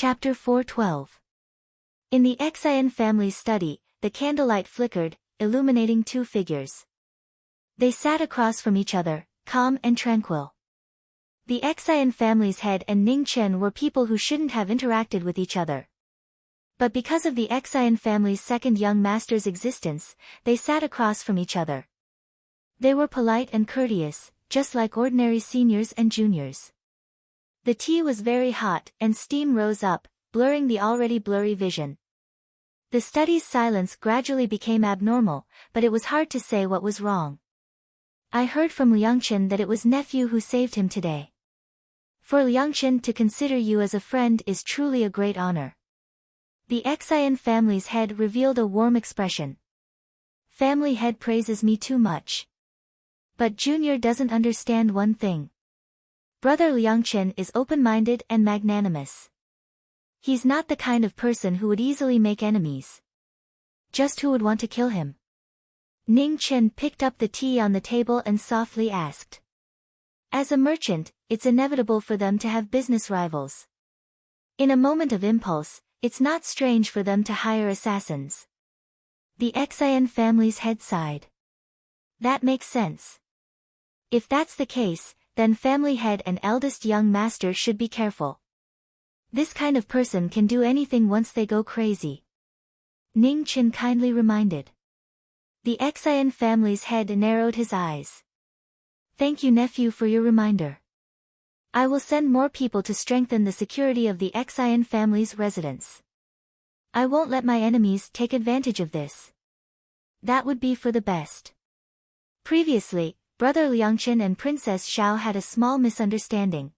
Chapter 4:12. In the Xian family's study, the candlelight flickered, illuminating two figures. They sat across from each other, calm and tranquil. The Xian family's head and Ning Chen were people who shouldn't have interacted with each other. But because of the Xian family's second young master's existence, they sat across from each other. They were polite and courteous, just like ordinary seniors and juniors. The tea was very hot, and steam rose up, blurring the already blurry vision. The study's silence gradually became abnormal, but it was hard to say what was wrong. I heard from Liangchen that it was nephew who saved him today. For Liangchen to consider you as a friend is truly a great honor. The Xian family's head revealed a warm expression. Family head praises me too much. But Junior doesn't understand one thing. Brother Liangchen is open-minded and magnanimous. He's not the kind of person who would easily make enemies. Just who would want to kill him? Ning Chen picked up the tea on the table and softly asked. As a merchant, it's inevitable for them to have business rivals. In a moment of impulse, it's not strange for them to hire assassins. The Xian family's head sighed. That makes sense. If that's the case, then family head and eldest young master should be careful. This kind of person can do anything once they go crazy. Ning Chen kindly reminded. The Xian family's head narrowed his eyes. Thank you nephew for your reminder. I will send more people to strengthen the security of the Xian family's residence. I won't let my enemies take advantage of this. That would be for the best. Previously, Brother Liangchen and Princess Xiao had a small misunderstanding.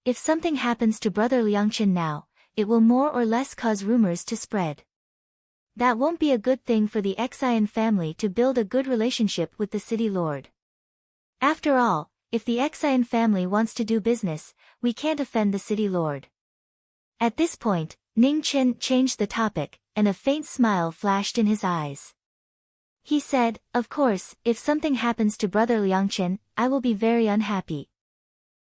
If something happens to Brother Liangchen now, it will more or less cause rumors to spread. That won't be a good thing for the Xian family to build a good relationship with the city lord. After all, if the Xian family wants to do business, we can't offend the city lord. At this point, Ning Chen changed the topic, and a faint smile flashed in his eyes. He said, of course, if something happens to Brother Liangchen, I will be very unhappy.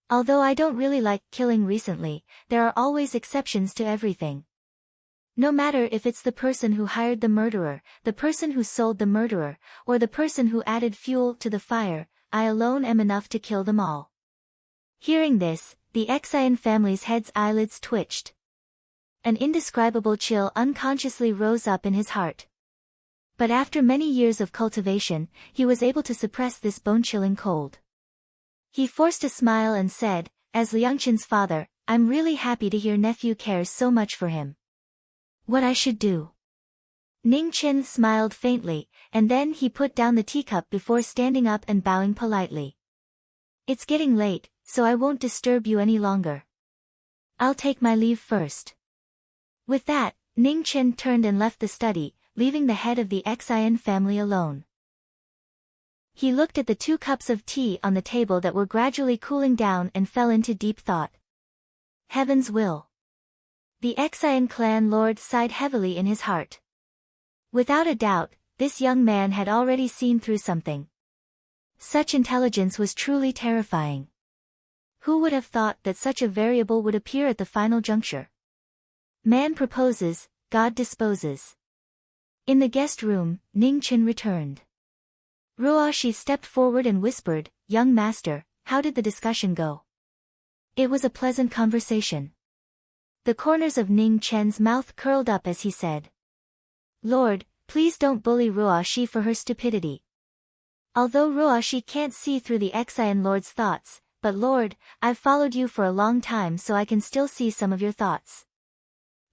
Although I don't really like killing recently, there are always exceptions to everything. No matter if it's the person who hired the murderer, the person who sold the murderer, or the person who added fuel to the fire, I alone am enough to kill them all. Hearing this, the Xian family's head's eyelids twitched. An indescribable chill unconsciously rose up in his heart. But after many years of cultivation, he was able to suppress this bone-chilling cold. He forced a smile and said, as Liangchen's father, I'm really happy to hear nephew cares so much for him. What I should do? Ning Chen smiled faintly, and then he put down the teacup before standing up and bowing politely. It's getting late, so I won't disturb you any longer. I'll take my leave first. With that, Ning Chen turned and left the study, leaving the head of the Xian family alone. He looked at the 2 cups of tea on the table that were gradually cooling down and fell into deep thought. Heaven's will. The Xian clan lord sighed heavily in his heart. Without a doubt, this young man had already seen through something. Such intelligence was truly terrifying. Who would have thought that such a variable would appear at the final juncture? Man proposes, God disposes. In the guest room, Ning Chen returned. Ruoshi stepped forward and whispered, Young master, how did the discussion go? It was a pleasant conversation. The corners of Ning Chen's mouth curled up as he said. Lord, please don't bully Ruoshi for her stupidity. Although Ruoshi can't see through the Xian lord's thoughts, but Lord, I've followed you for a long time so I can still see some of your thoughts.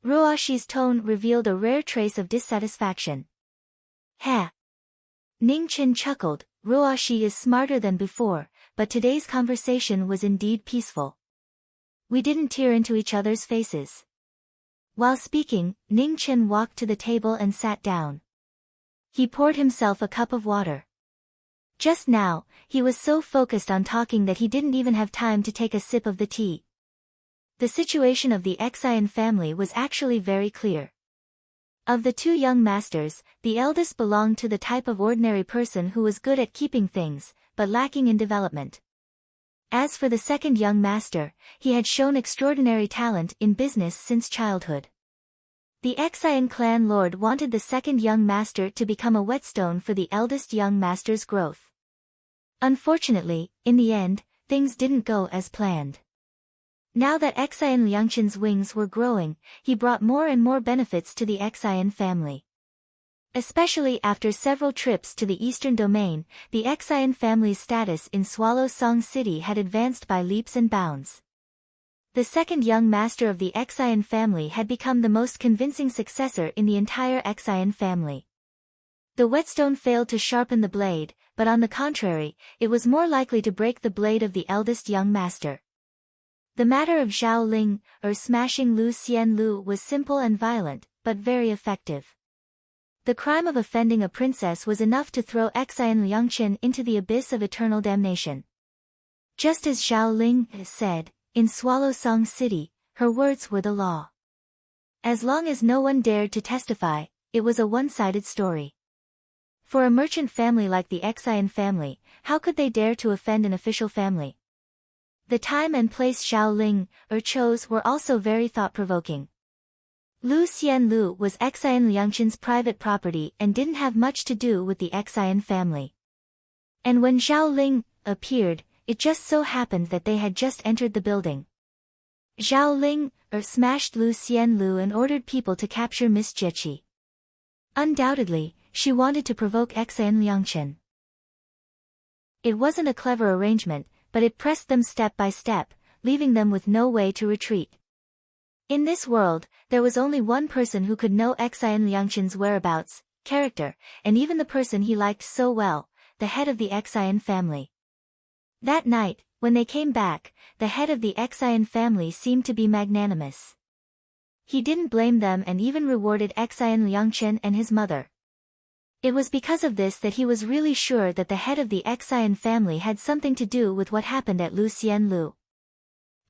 Ruoshi's tone revealed a rare trace of dissatisfaction. Ha! Ning Chen chuckled, Ruoshi is smarter than before, but today's conversation was indeed peaceful. We didn't tear into each other's faces. While speaking, Ning Chen walked to the table and sat down. He poured himself a cup of water. Just now, he was so focused on talking that he didn't even have time to take a sip of the tea. The situation of the Xian family was actually very clear. Of the 2 young masters, the eldest belonged to the type of ordinary person who was good at keeping things, but lacking in development. As for the second young master, he had shown extraordinary talent in business since childhood. The Xian clan lord wanted the second young master to become a whetstone for the eldest young master's growth. Unfortunately, in the end, things didn't go as planned. Now that Xian Liangqin's wings were growing, he brought more and more benefits to the Xian family. Especially after several trips to the eastern domain, the Xian family's status in Swallow Song City had advanced by leaps and bounds. The second young master of the Xian family had become the most convincing successor in the entire Xian family. The whetstone failed to sharpen the blade, but on the contrary, it was more likely to break the blade of the eldest young master. The matter of Zhao Ling, or smashing Lu Xianlu, was simple and violent, but very effective. The crime of offending a princess was enough to throw Xian Liangqin into the abyss of eternal damnation. Just as Zhao Ling said, in Swallow Song City, her words were the law. As long as no one dared to testify, it was a one-sided story. For a merchant family like the Xian family, how could they dare to offend an official family? The time and place Zhao Ling chose were also very thought-provoking. Lu Xianlu was Xian Liangqin's private property and didn't have much to do with the Xian family. And when Zhao Ling appeared, it just so happened that they had just entered the building. Zhao Ling smashed Lu Xianlu and ordered people to capture Miss Jieqi. Undoubtedly, she wanted to provoke Xian Liangqin. It wasn't a clever arrangement, but it pressed them step by step, leaving them with no way to retreat. In this world, there was only one person who could know Xian Liangqin's whereabouts, character, and even the person he liked so well, the head of the Xian family. That night, when they came back, the head of the Xian family seemed to be magnanimous. He didn't blame them and even rewarded Xian Liangqin and his mother. It was because of this that he was really sure that the head of the Xian family had something to do with what happened at Lu Xianlu.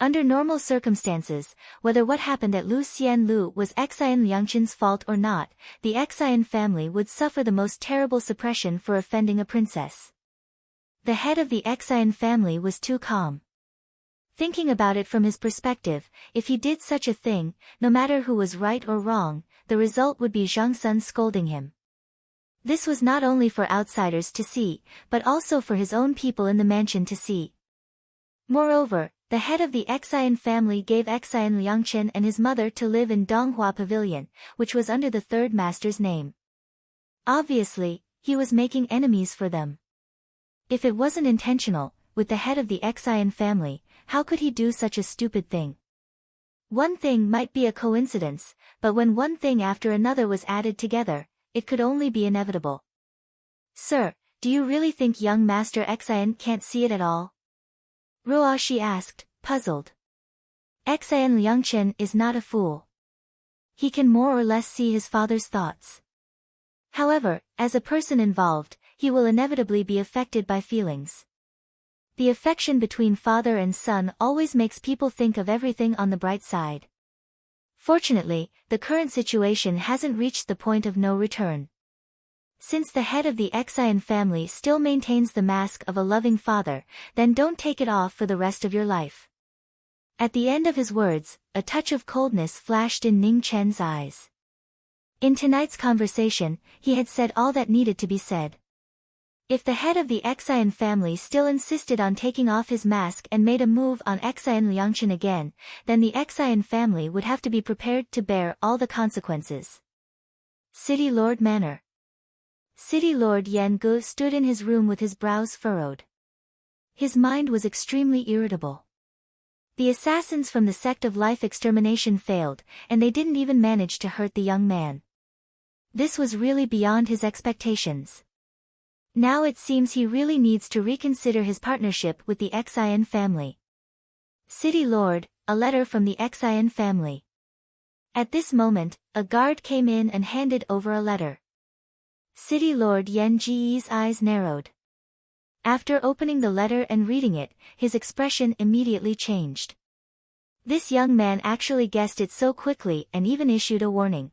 Under normal circumstances, whether what happened at Lu Xianlu was Xian Liangqin's fault or not, the Xian family would suffer the most terrible suppression for offending a princess. The head of the Xian family was too calm. Thinking about it from his perspective, if he did such a thing, no matter who was right or wrong, the result would be Zhang Sun scolding him. This was not only for outsiders to see, but also for his own people in the mansion to see. Moreover, the head of the Xian family gave Xian Liangqin and his mother to live in Donghua Pavilion, which was under the third master's name. Obviously, he was making enemies for them. If it wasn't intentional, with the head of the Xian family, how could he do such a stupid thing? One thing might be a coincidence, but when one thing after another was added together, it could only be inevitable. Sir, do you really think young Master Xian can't see it at all? Ruoshi asked, puzzled. Xian Liangqin is not a fool. He can more or less see his father's thoughts. However, as a person involved, he will inevitably be affected by feelings. The affection between father and son always makes people think of everything on the bright side. Fortunately, the current situation hasn't reached the point of no return. Since the head of the Xian family still maintains the mask of a loving father, then don't take it off for the rest of your life. At the end of his words, a touch of coldness flashed in Ning Chen's eyes. In tonight's conversation, he had said all that needed to be said. If the head of the Xian family still insisted on taking off his mask and made a move on Xian Liangqin again, then the Xian family would have to be prepared to bear all the consequences. City Lord Manor. City Lord Yan Gu stood in his room with his brows furrowed. His mind was extremely irritable. The assassins from the sect of life extermination failed, and they didn't even manage to hurt the young man. This was really beyond his expectations. Now it seems he really needs to reconsider his partnership with the Xian family. City Lord, a letter from the Xian family. At this moment, a guard came in and handed over a letter. City Lord Yan Ji's eyes narrowed. After opening the letter and reading it, his expression immediately changed. This young man actually guessed it so quickly and even issued a warning.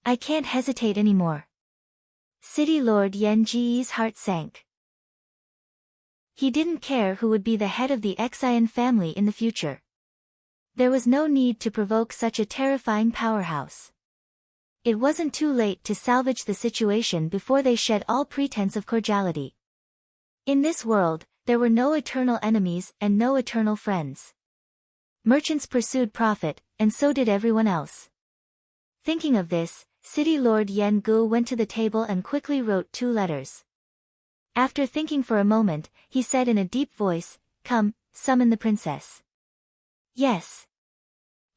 I can't hesitate anymore. City Lord Yan Ji's heart sank. He didn't care who would be the head of the Xian family in the future. There was no need to provoke such a terrifying powerhouse. It wasn't too late to salvage the situation before they shed all pretense of cordiality. In this world, there were no eternal enemies and no eternal friends. Merchants pursued profit, and so did everyone else. Thinking of this, City Lord Yan Gu went to the table and quickly wrote 2 letters. After thinking for a moment, he said in a deep voice, "Come, summon the princess." "Yes."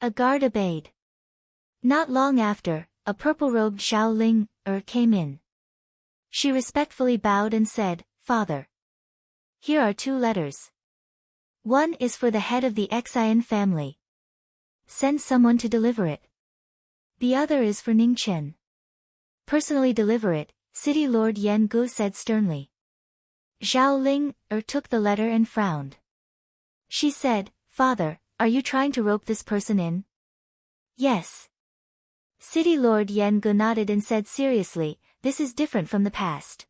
A guard obeyed. Not long after, a purple-robed Xiaoling came in. She respectfully bowed and said, "Father. Here are 2 letters. One is for the head of the Xian family. Send someone to deliver it. The other is for Ning Chen. Personally deliver it," City Lord Yan Gu said sternly. Zhao Ling took the letter and frowned. She said, "Father, are you trying to rope this person in?" "Yes." City Lord Yan Gu nodded and said seriously, "This is different from the past.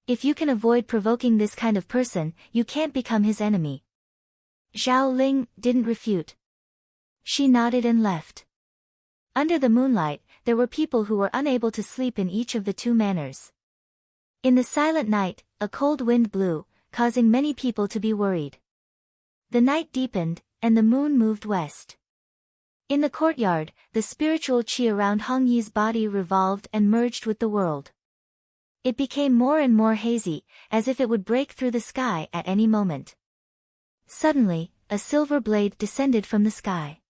If you can avoid provoking this kind of person, you can't become his enemy." Zhao Ling didn't refute. She nodded and left. Under the moonlight, there were people who were unable to sleep in each of the 2 manors. In the silent night, a cold wind blew, causing many people to be worried. The night deepened, and the moon moved west. In the courtyard, the spiritual qi around Hong Yi's body revolved and merged with the world. It became more and more hazy, as if it would break through the sky at any moment. Suddenly, a silver blade descended from the sky.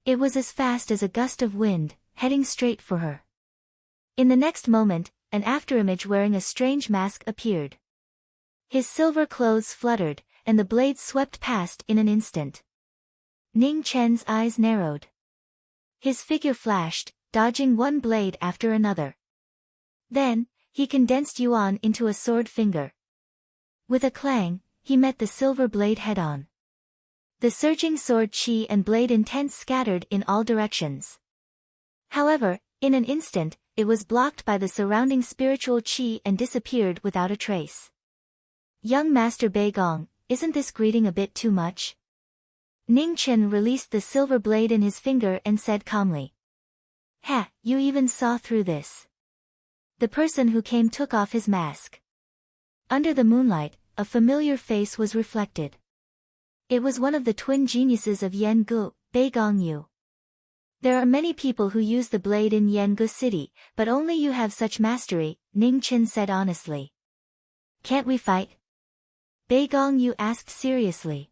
It was as fast as a gust of wind, heading straight for her. In the next moment, an afterimage wearing a strange mask appeared. His silver clothes fluttered, and the blade swept past in an instant. Ning Chen's eyes narrowed. His figure flashed, dodging one blade after another. Then, he condensed Yuan into a sword finger. With a clang, he met the silver blade head-on. The surging sword qi and blade intent scattered in all directions. However, in an instant, it was blocked by the surrounding spiritual qi and disappeared without a trace. "Young Master Beigong, isn't this greeting a bit too much?" Ning Chen released the silver blade in his finger and said calmly. "Ha, you even saw through this." The person who came took off his mask. Under the moonlight, a familiar face was reflected. It was one of the twin geniuses of Yangu, Beigong Yu. "There are many people who use the blade in Yangu City, but only you have such mastery," Ning Chen said honestly. "Can't we fight?" Beigong Yu asked seriously.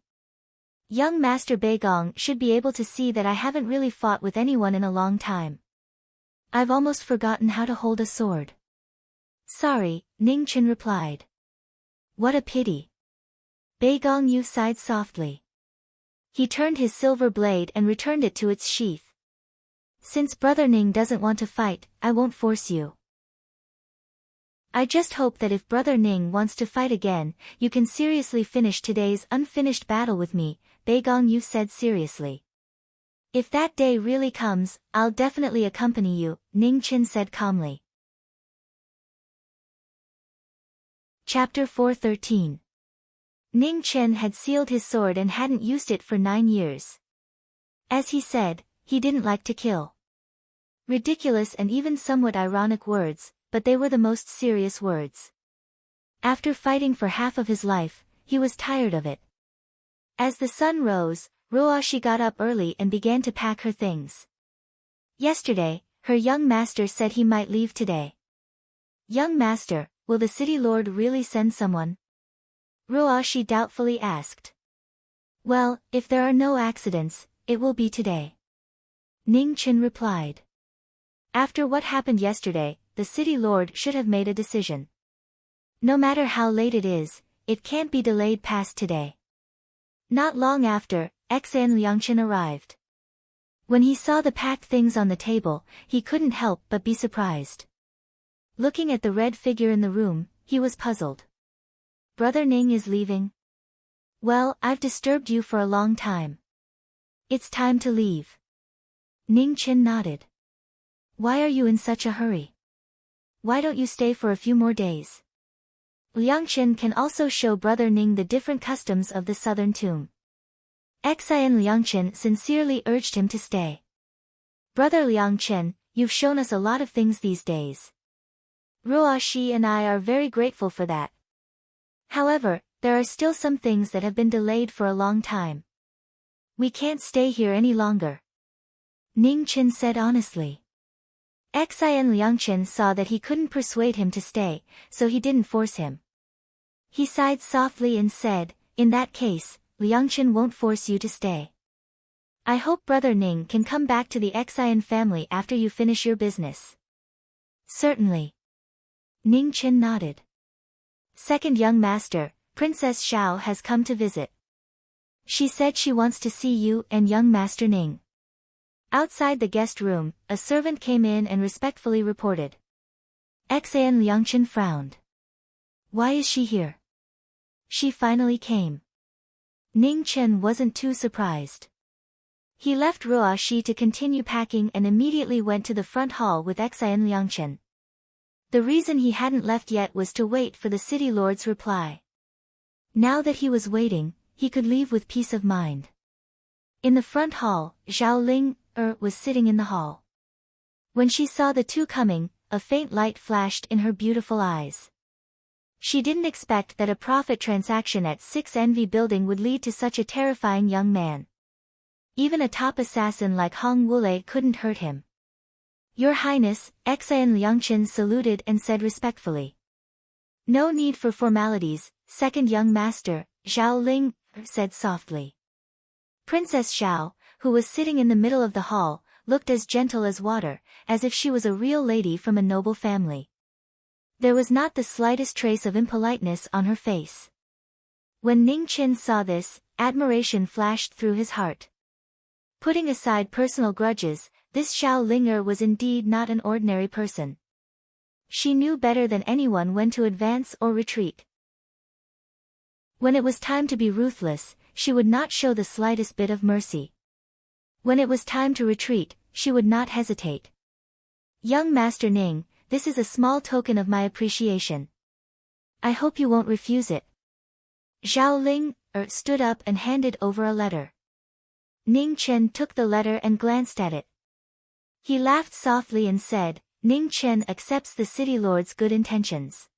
"Young Master Beigong should be able to see that I haven't really fought with anyone in a long time. I've almost forgotten how to hold a sword." "Sorry," Ning Chen replied. "What a pity." Beigong Yu sighed softly. He turned his silver blade and returned it to its sheath. "Since Brother Ning doesn't want to fight, I won't force you. I just hope that if Brother Ning wants to fight again, you can seriously finish today's unfinished battle with me," Beigong Yu said seriously. "If that day really comes, I'll definitely accompany you," Ning Chen said calmly. Chapter 413. Ning Chen had sealed his sword and hadn't used it for 9 years. As he said, he didn't like to kill. Ridiculous and even somewhat ironic words, but they were the most serious words. After fighting for half of his life, he was tired of it. As the sun rose, Ruoshi got up early and began to pack her things. Yesterday, her young master said he might leave today. "Young master, will the city lord really send someone?" Ruoshi doubtfully asked. "Well, if there are no accidents, it will be today," Ning Chen replied. After what happened yesterday, the city lord should have made a decision. No matter how late it is, it can't be delayed past today. Not long after, Xan Liangchen arrived. When he saw the packed things on the table, he couldn't help but be surprised. Looking at the red figure in the room, he was puzzled. "Brother Ning is leaving?" "Well, I've disturbed you for a long time. It's time to leave." Ning Chen nodded. "Why are you in such a hurry? Why don't you stay for a few more days?" Liangchen can also show Brother Ning the different customs of the southern tomb. Xian Liangchen sincerely urged him to stay. Brother Liangchen, you've shown us a lot of things these days. Ruoxi and I are very grateful for that. However, there are still some things that have been delayed for a long time. We can't stay here any longer. Ning Chen said honestly. Xian Liangchen saw that he couldn't persuade him to stay, so he didn't force him. He sighed softly and said, in that case, Liangchen won't force you to stay. I hope Brother Ning can come back to the Xian family after you finish your business. Certainly. Ning Chen nodded. Second young master, Princess Xiao has come to visit. She said she wants to see you and young Master Ning. Outside the guest room, a servant came in and respectfully reported. Xian Liangchen frowned. Why is she here? She finally came. Ning Chen wasn't too surprised. He left Ruoxi to continue packing and immediately went to the front hall with Xian Liangchen. The reason he hadn't left yet was to wait for the city lord's reply. Now that he was waiting, he could leave with peace of mind. In the front hall, Zhao Ling was sitting in the hall. When she saw the two coming, a faint light flashed in her beautiful eyes. She didn't expect that a profit transaction at 6 Envy Building would lead to such a terrifying young man. Even a top assassin like Hong Wulei couldn't hurt him. Your Highness, Xian Liangchen saluted and said respectfully. No need for formalities, second young master, Zhao Ling said softly. Princess Xiao, who was sitting in the middle of the hall, looked as gentle as water, as if she was a real lady from a noble family. There was not the slightest trace of impoliteness on her face. When Ning Chen saw this, admiration flashed through his heart. Putting aside personal grudges, this Xiao Linger was indeed not an ordinary person. She knew better than anyone when to advance or retreat. When it was time to be ruthless, she would not show the slightest bit of mercy. When it was time to retreat, she would not hesitate. Young Master Ning, this is a small token of my appreciation. I hope you won't refuse it. Zhao Ling stood up and handed over a letter. Ning Chen took the letter and glanced at it. He laughed softly and said, Ning Chen accepts the city lord's good intentions.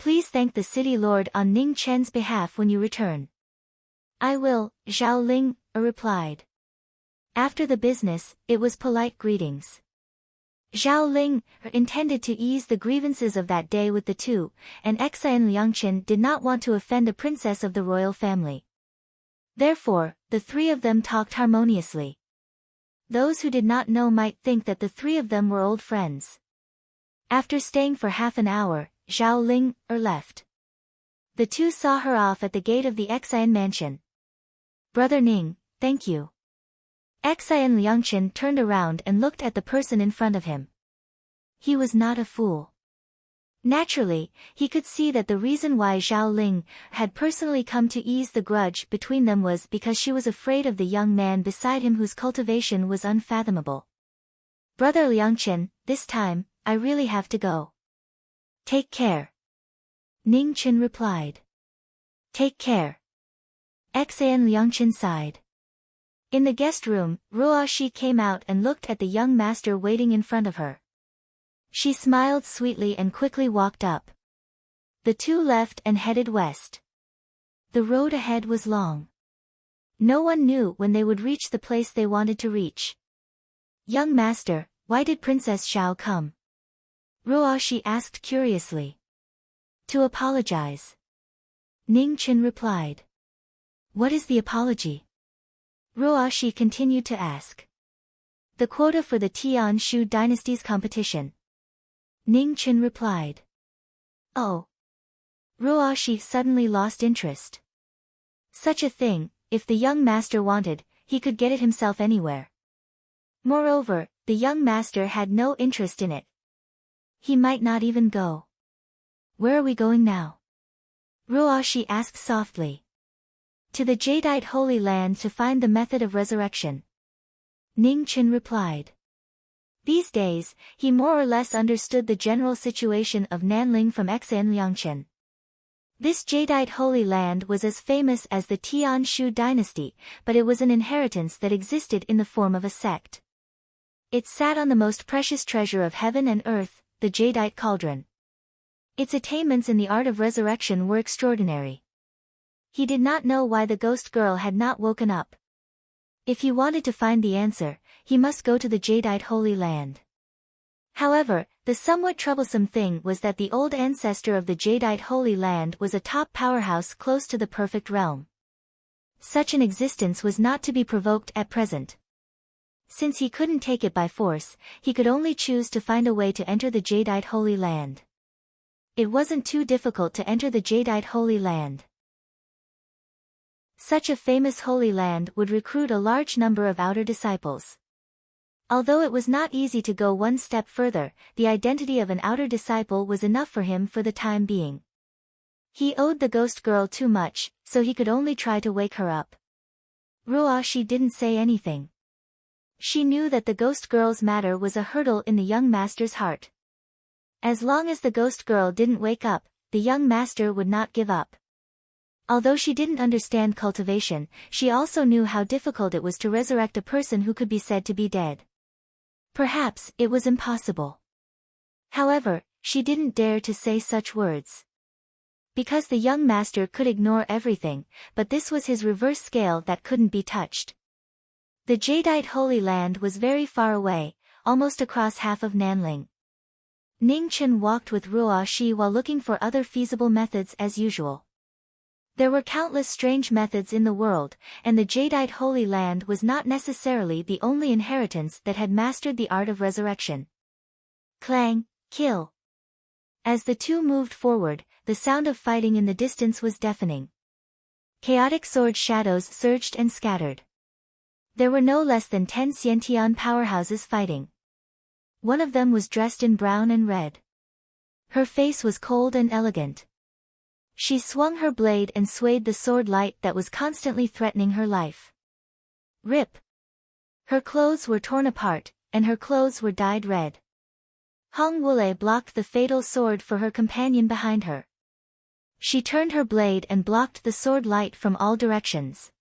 Please thank the city lord on Ning Chen's behalf when you return. I will, Zhao Ling replied. After the business, it was polite greetings. Zhao Ling intended to ease the grievances of that day with the two, and Xian Liangchen did not want to offend the princess of the royal family. Therefore, the three of them talked harmoniously. Those who did not know might think that the three of them were old friends. After staying for half an hour, Zhao Ling left. The two saw her off at the gate of the Xian mansion. Brother Ning, thank you. Xian Liangchen turned around and looked at the person in front of him. He was not a fool. Naturally, he could see that the reason why Zhao Ling had personally come to ease the grudge between them was because she was afraid of the young man beside him whose cultivation was unfathomable. Brother Liangchen, this time, I really have to go. Take care. Ning Chen replied. Take care. Xian Liangchen sighed. In the guest room, Ruoxi came out and looked at the young master waiting in front of her. She smiled sweetly and quickly walked up. The two left and headed west. The road ahead was long. No one knew when they would reach the place they wanted to reach. Young master, why did Princess Xiao come? Ruoxi asked curiously. To apologize. Ning Chen replied. What is the apology? Ruoxi continued to ask. The quota for the Tian Shu dynasty's competition. Ning Chen replied. Oh. Ruoxi suddenly lost interest. Such a thing, if the young master wanted, he could get it himself anywhere. Moreover, the young master had no interest in it. He might not even go. Where are we going now? Ruoxi asked softly. To the Jadeite Holy Land to find the method of resurrection. Ning Chen replied. These days, he more or less understood the general situation of Nanling from Xian Liangchen. This jadeite Holy Land was as famous as the Tian Shu dynasty, but it was an inheritance that existed in the form of a sect. It sat on the most precious treasure of heaven and earth, the jadeite cauldron. Its attainments in the art of resurrection were extraordinary. He did not know why the ghost girl had not woken up. If he wanted to find the answer, he must go to the jadeite Holy Land. However, the somewhat troublesome thing was that the old ancestor of the jadeite Holy Land was a top powerhouse close to the perfect realm. Such an existence was not to be provoked at present. Since he couldn't take it by force, he could only choose to find a way to enter the jadeite Holy Land. It wasn't too difficult to enter the jadeite Holy Land. Such a famous Holy Land would recruit a large number of outer disciples. Although it was not easy to go one step further, the identity of an outer disciple was enough for him for the time being. He owed the ghost girl too much, so he could only try to wake her up. Ruoshi didn't say anything. She knew that the ghost girl's matter was a hurdle in the young master's heart. As long as the ghost girl didn't wake up, the young master would not give up. Although she didn't understand cultivation, she also knew how difficult it was to resurrect a person who could be said to be dead. Perhaps it was impossible. However, she didn't dare to say such words. Because the young master could ignore everything, but this was his reverse scale that couldn't be touched. The jadeite Holy Land was very far away, almost across half of Nanling. Ning Chen walked with Ruoshi while looking for other feasible methods as usual. There were countless strange methods in the world, and the jadeite Holy Land was not necessarily the only inheritance that had mastered the art of resurrection. Clang, kill. As the two moved forward, the sound of fighting in the distance was deafening. Chaotic sword shadows surged and scattered. There were no less than 10 Xiantian powerhouses fighting. One of them was dressed in brown and red. Her face was cold and elegant. She swung her blade and swayed the sword light that was constantly threatening her life. Rip! Her clothes were torn apart, and her clothes were dyed red. Hong Wule blocked the fatal sword for her companion behind her. She turned her blade and blocked the sword light from all directions.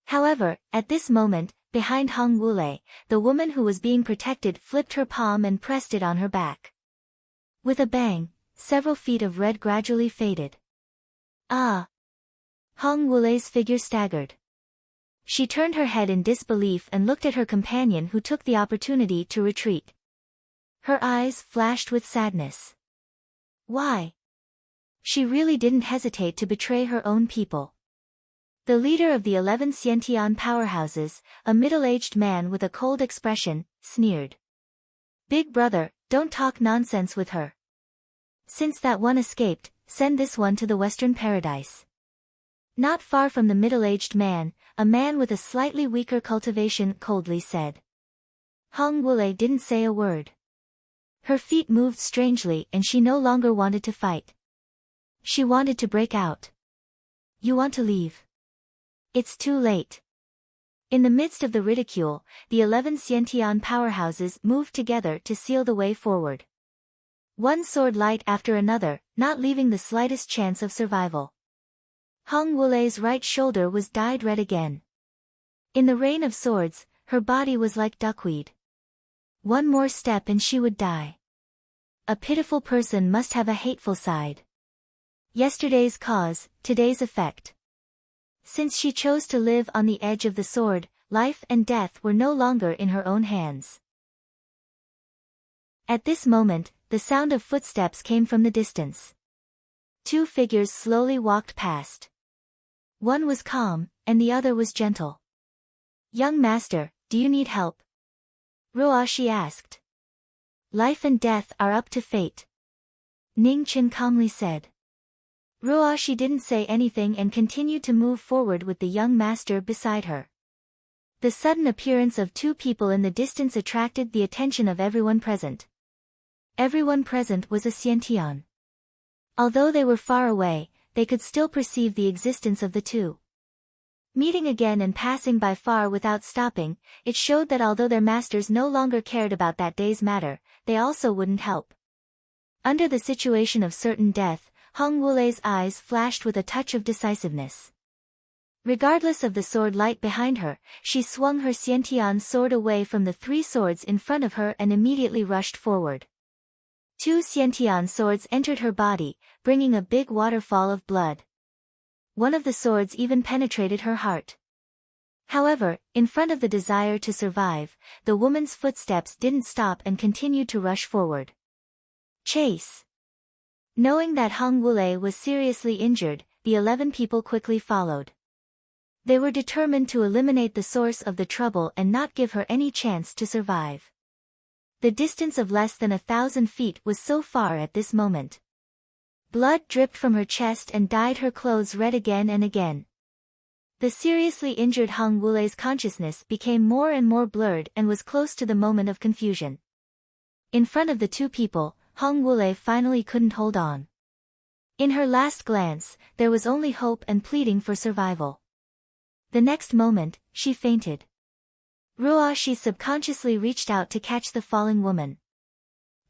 However, at this moment, behind Hong Wule, the woman who was being protected flipped her palm and pressed it on her back. With a bang, several feet of red gradually faded. Ah! Hong Wule's figure staggered. She turned her head in disbelief and looked at her companion, who took the opportunity to retreat. Her eyes flashed with sadness. Why? She really didn't hesitate to betray her own people. The leader of the 11 Xiantian powerhouses, a middle-aged man with a cold expression, sneered. Big brother, don't talk nonsense with her. Since that one escaped, send this one to the Western Paradise. Not far from the middle-aged man, a man with a slightly weaker cultivation coldly said. Hong Wule didn't say a word. Her feet moved strangely and she no longer wanted to fight. She wanted to break out. You want to leave? It's too late. In the midst of the ridicule, the 11 Xiantian powerhouses moved together to seal the way forward. One sword light after another, not leaving the slightest chance of survival. Hong Wule's right shoulder was dyed red again. In the rain of swords, her body was like duckweed. One more step and she would die. A pitiful person must have a hateful side. Yesterday's cause, today's effect. Since she chose to live on the edge of the sword, life and death were no longer in her own hands. At this moment, the sound of footsteps came from the distance. Two figures slowly walked past. One was calm, and the other was gentle. Young master, do you need help? Ruoshi asked. Life and death are up to fate. Ning Chen calmly said. Ruoshi didn't say anything and continued to move forward with the young master beside her. The sudden appearance of two people in the distance attracted the attention of everyone present. Everyone present was a Xiantian. Although they were far away, they could still perceive the existence of the two. Meeting again and passing by far without stopping, it showed that although their masters no longer cared about that day's matter, they also wouldn't help. Under the situation of certain death, Hong Wulei's eyes flashed with a touch of decisiveness. Regardless of the sword light behind her, she swung her Xiantian sword away from the 3 swords in front of her and immediately rushed forward. 2 Xiantian swords entered her body, bringing a big waterfall of blood. One of the swords even penetrated her heart. However, in front of the desire to survive, the woman's footsteps didn't stop and continued to rush forward. Chase! Knowing that Hong Wulei was seriously injured, the 11 people quickly followed. They were determined to eliminate the source of the trouble and not give her any chance to survive. The distance of less than 1,000 feet was so far at this moment. Blood dripped from her chest and dyed her clothes red again and again. The seriously injured Hong Wulei's consciousness became more and more blurred and was close to the moment of confusion. In front of the 2 people, Hong Wulei finally couldn't hold on. In her last glance, there was only hope and pleading for survival. The next moment, she fainted. Ruoshi subconsciously reached out to catch the falling woman.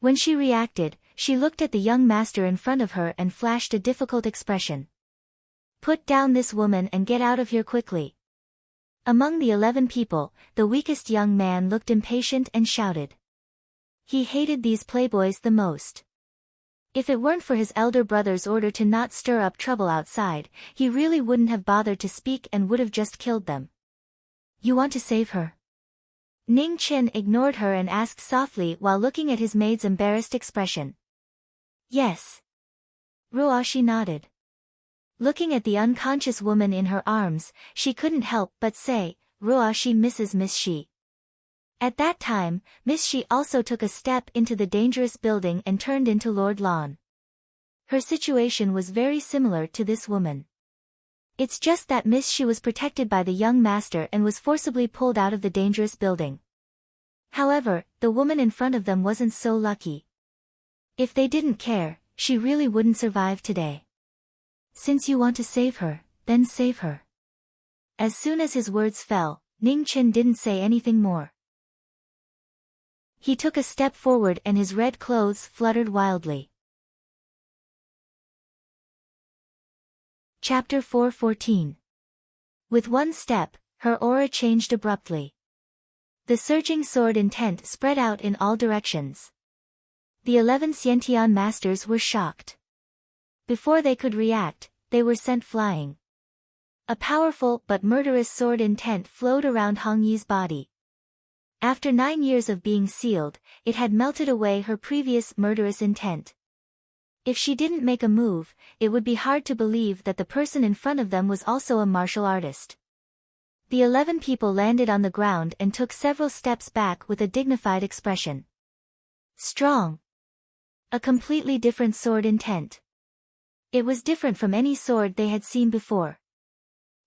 When she reacted, she looked at the young master in front of her and flashed a difficult expression. Put down this woman and get out of here quickly. Among the 11 people, the weakest young man looked impatient and shouted. He hated these playboys the most. If it weren't for his elder brother's order to not stir up trouble outside, he really wouldn't have bothered to speak and would have just killed them. You want to save her? Ning Chen ignored her and asked softly while looking at his maid's embarrassed expression. Yes. Ruoshi nodded. Looking at the unconscious woman in her arms, she couldn't help but say, Ruoshi misses Miss Shi. At that time, Miss Shi also took a step into the dangerous building and turned into Lord Lan. Her situation was very similar to this woman. It's just that Miss Shi was protected by the young master and was forcibly pulled out of the dangerous building. However, the woman in front of them wasn't so lucky. If they didn't care, she really wouldn't survive today. Since you want to save her, then save her. As soon as his words fell, Ning Chen didn't say anything more. He took a step forward and his red clothes fluttered wildly. Chapter 4:14. With one step, her aura changed abruptly. The surging sword intent spread out in all directions. The 11 Xiantian masters were shocked. Before they could react, they were sent flying. A powerful but murderous sword intent flowed around Hong Yi's body. After 9 years of being sealed, it had melted away her previous murderous intent. If she didn't make a move, it would be hard to believe that the person in front of them was also a martial artist. The 11 people landed on the ground and took several steps back with a dignified expression. Strong. A completely different sword intent. It was different from any sword they had seen before.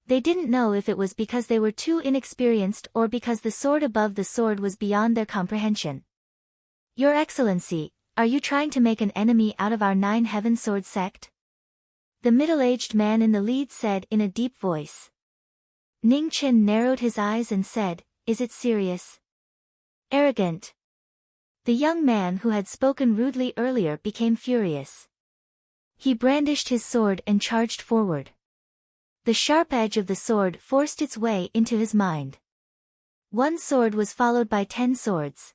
They didn't know if it was because they were too inexperienced or because the sword above the sword was beyond their comprehension. Your Excellency, are you trying to make an enemy out of our 9 Heaven Sword sect? The middle-aged man in the lead said in a deep voice. Ning Chen narrowed his eyes and said, Is it serious? Arrogant. The young man who had spoken rudely earlier became furious. He brandished his sword and charged forward. The sharp edge of the sword forced its way into his mind. One sword was followed by 10 swords.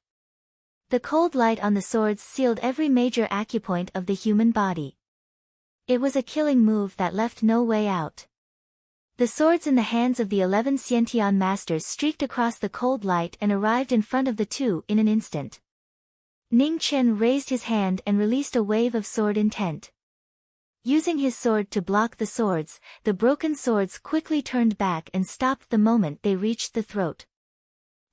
The cold light on the swords sealed every major acupoint of the human body. It was a killing move that left no way out. The swords in the hands of the 11 Xiantian masters streaked across the cold light and arrived in front of the 2 in an instant. Ning Chen raised his hand and released a wave of sword intent. Using his sword to block the swords, the broken swords quickly turned back and stopped the moment they reached the throat.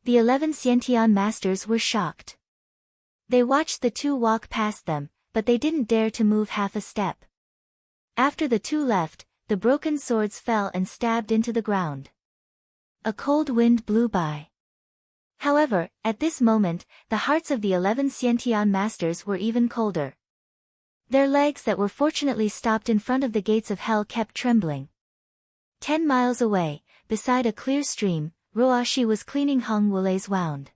The 11 Xiantian masters were shocked. They watched the 2 walk past them, but they didn't dare to move half a step. After the 2 left, the broken swords fell and stabbed into the ground. A cold wind blew by. However, at this moment, the hearts of the 11 Xiantian masters were even colder. Their legs that were fortunately stopped in front of the gates of hell kept trembling. 10 miles away, beside a clear stream, Ruoshi was cleaning Hong Wulei's wound.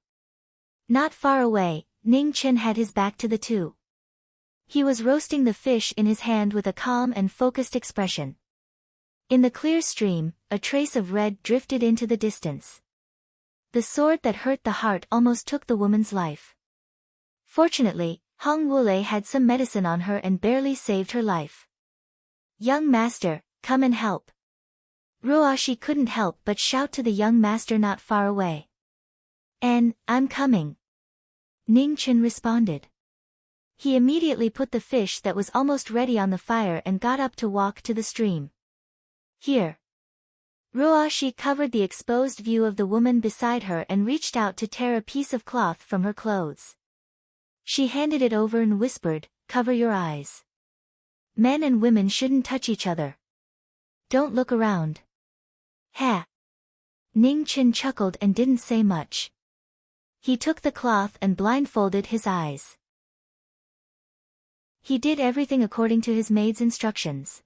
Not far away, Ning Chen had his back to the 2. He was roasting the fish in his hand with a calm and focused expression. In the clear stream, a trace of red drifted into the distance. The sword that hurt the heart almost took the woman's life. Fortunately, Hong Wulei had some medicine on her and barely saved her life. "Young master, come and help." Ruashi couldn't help but shout to the young master not far away. I'm coming," Ning Chen responded. He immediately put the fish that was almost ready on the fire and got up to walk to the stream. "Here." Ruashi covered the exposed view of the woman beside her and reached out to tear a piece of cloth from her clothes. She handed it over and whispered, "Cover your eyes. Men and women shouldn't touch each other. Don't look around." "Ha!" Ning Chen chuckled and didn't say much. He took the cloth and blindfolded his eyes. He did everything according to his maid's instructions.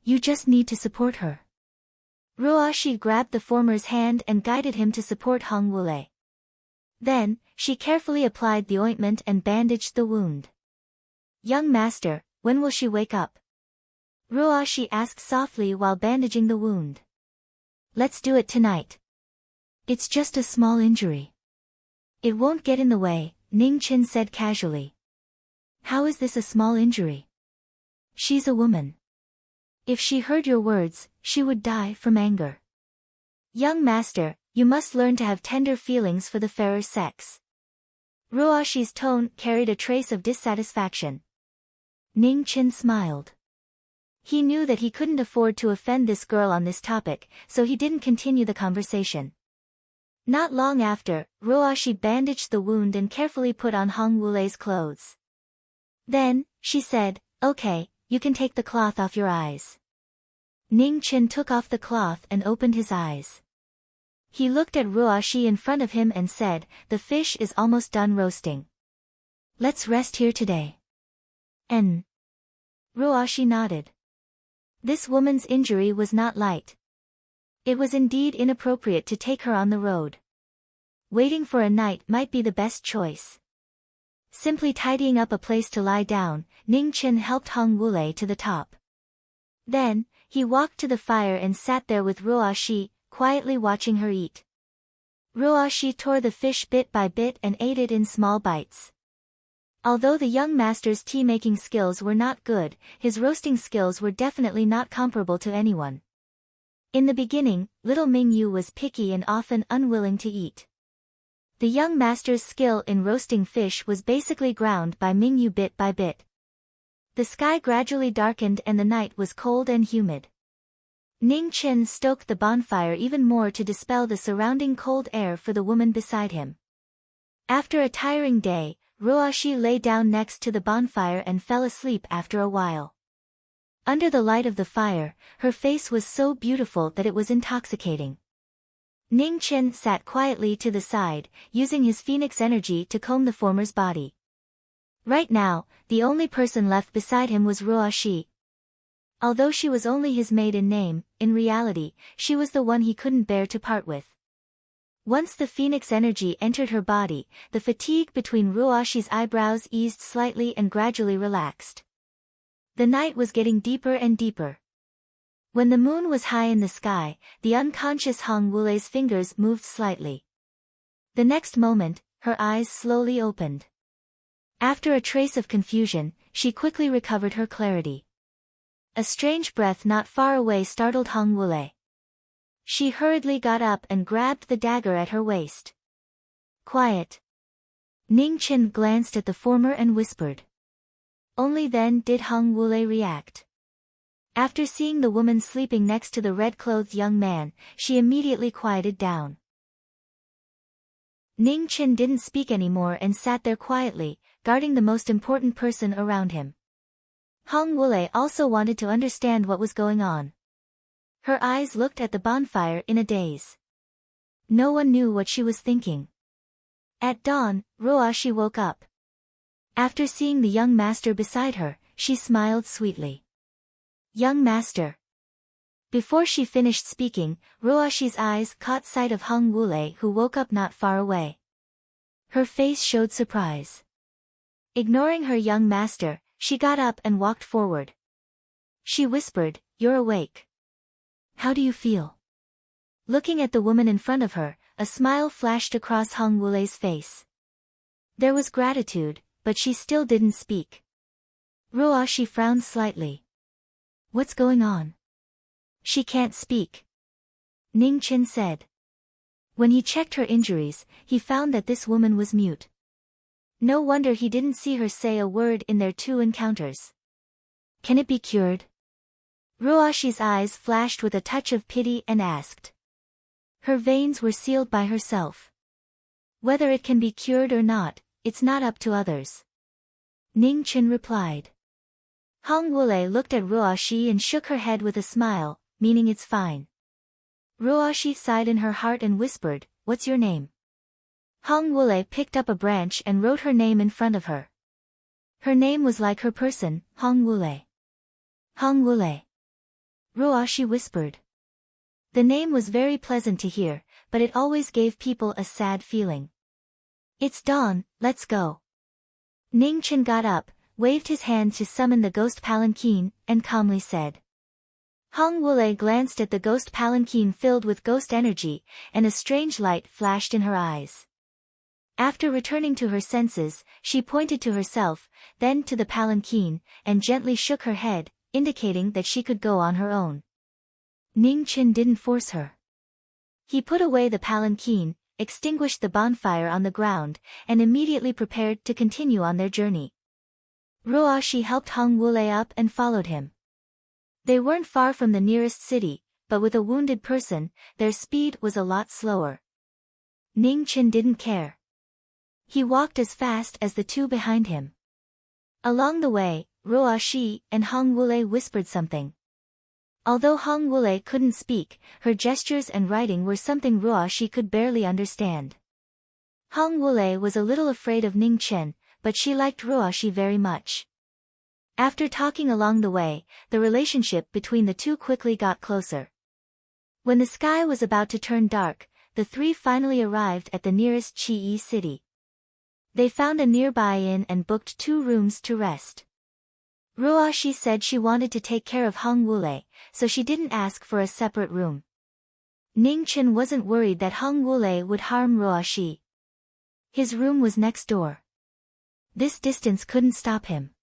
"You just need to support her." Ruashi grabbed the former's hand and guided him to support Hong Wulei. Then, she carefully applied the ointment and bandaged the wound. "Young master, when will she wake up?" Ruashi asked softly while bandaging the wound. "Let's do it tonight. It's just a small injury. It won't get in the way," Ning Chen said casually. "How is this a small injury? She's a woman. If she heard your words, she would die from anger. Young master, you must learn to have tender feelings for the fairer sex." Ruashi's tone carried a trace of dissatisfaction. Ning Chen smiled. He knew that he couldn't afford to offend this girl on this topic, so he didn't continue the conversation. Not long after, Ruashi bandaged the wound and carefully put on Hong Wulei's clothes. Then, she said, "Okay, you can take the cloth off your eyes." Ning Chen took off the cloth and opened his eyes. He looked at Ruashi in front of him and said, "The fish is almost done roasting. Let's rest here today." Ruashi nodded. This woman's injury was not light. It was indeed inappropriate to take her on the road. Waiting for a night might be the best choice. Simply tidying up a place to lie down, Ning Chen helped Hong Wulei to the top. Then, he walked to the fire and sat there with Ruashi, quietly watching her eat. Ruashi tore the fish bit by bit and ate it in small bites. Although the young master's tea-making skills were not good, his roasting skills were definitely not comparable to anyone. In the beginning, little Mingyu was picky and often unwilling to eat. The young master's skill in roasting fish was basically ground by Mingyu bit by bit. The sky gradually darkened and the night was cold and humid. Ning Chen stoked the bonfire even more to dispel the surrounding cold air for the woman beside him. After a tiring day, Ruashi lay down next to the bonfire and fell asleep after a while. Under the light of the fire, her face was so beautiful that it was intoxicating. Ning Chen sat quietly to the side, using his phoenix energy to comb the former's body. Right now, the only person left beside him was Ruashi. Although she was only his maid in name, in reality, she was the one he couldn't bear to part with. Once the phoenix energy entered her body, the fatigue between Ruashi's eyebrows eased slightly and gradually relaxed. The night was getting deeper and deeper. When the moon was high in the sky, the unconscious Hong Wulei's fingers moved slightly. The next moment, her eyes slowly opened. After a trace of confusion, she quickly recovered her clarity. A strange breath not far away startled Hong Wulei. She hurriedly got up and grabbed the dagger at her waist. "Quiet." Ning Chen glanced at the former and whispered. Only then did Hong Wulei react. After seeing the woman sleeping next to the red-clothed young man, she immediately quieted down. Ning Chen didn't speak anymore and sat there quietly, guarding the most important person around him. Hong Wulei also wanted to understand what was going on. Her eyes looked at the bonfire in a daze. No one knew what she was thinking. At dawn, Ruashi woke up. After seeing the young master beside her, she smiled sweetly. "Young master." Before she finished speaking, Ruashi's eyes caught sight of Hong Wulei, who woke up not far away. Her face showed surprise. Ignoring her young master, She got up and walked forward. She whispered, "You're awake. How do you feel?" Looking at the woman in front of her, a smile flashed across Hong Wulei's face. There was gratitude, but she still didn't speak. Ruoshi frowned slightly. "What's going on?" "She can't speak," Ning Qin said. When he checked her injuries, he found that this woman was mute. No wonder he didn't see her say a word in their 2 encounters. "Can it be cured?" Ruoshi's eyes flashed with a touch of pity and asked. Her veins were sealed by herself. "Whether it can be cured or not, it's not up to others," Ning Qin replied. Hong Wulei looked at Ruoshi and shook her head with a smile, meaning it's fine. Ruoshi sighed in her heart and whispered, "What's your name?" Hong Wulei picked up a branch and wrote her name in front of her. Her name was like her person, Hong Wulei. "Hong Wulei," Ruoshi whispered. The name was very pleasant to hear, but it always gave people a sad feeling. "It's dawn, let's go." Ning Qin got up, waved his hand to summon the ghost palanquin, and calmly said. Hong Wulei glanced at the ghost palanquin filled with ghost energy, and a strange light flashed in her eyes. After returning to her senses, she pointed to herself, then to the palanquin, and gently shook her head, indicating that she could go on her own. Ning Qin didn't force her. He put away the palanquin, extinguished the bonfire on the ground, and immediately prepared to continue on their journey. Ruoshi helped Hong Wulei up and followed him. They weren't far from the nearest city, but with a wounded person, their speed was a lot slower. Ning Qin didn't care. He walked as fast as the 2 behind him. Along the way, Ruoshi and Hong Wulei whispered something. Although Hong Wulei couldn't speak, her gestures and writing were something Ruoshi could barely understand. Hong Wulei was a little afraid of Ning Qin, but she liked Ruoshi very much. After talking along the way, the relationship between the 2 quickly got closer. When the sky was about to turn dark, the 3 finally arrived at the nearest Chiyi city. They found a nearby inn and booked 2 rooms to rest. Ruoshi said she wanted to take care of Hong Wulei, so she didn't ask for a separate room. Ning Qin wasn't worried that Hong Wulei would harm Ruoshi. His room was next door. This distance couldn't stop him.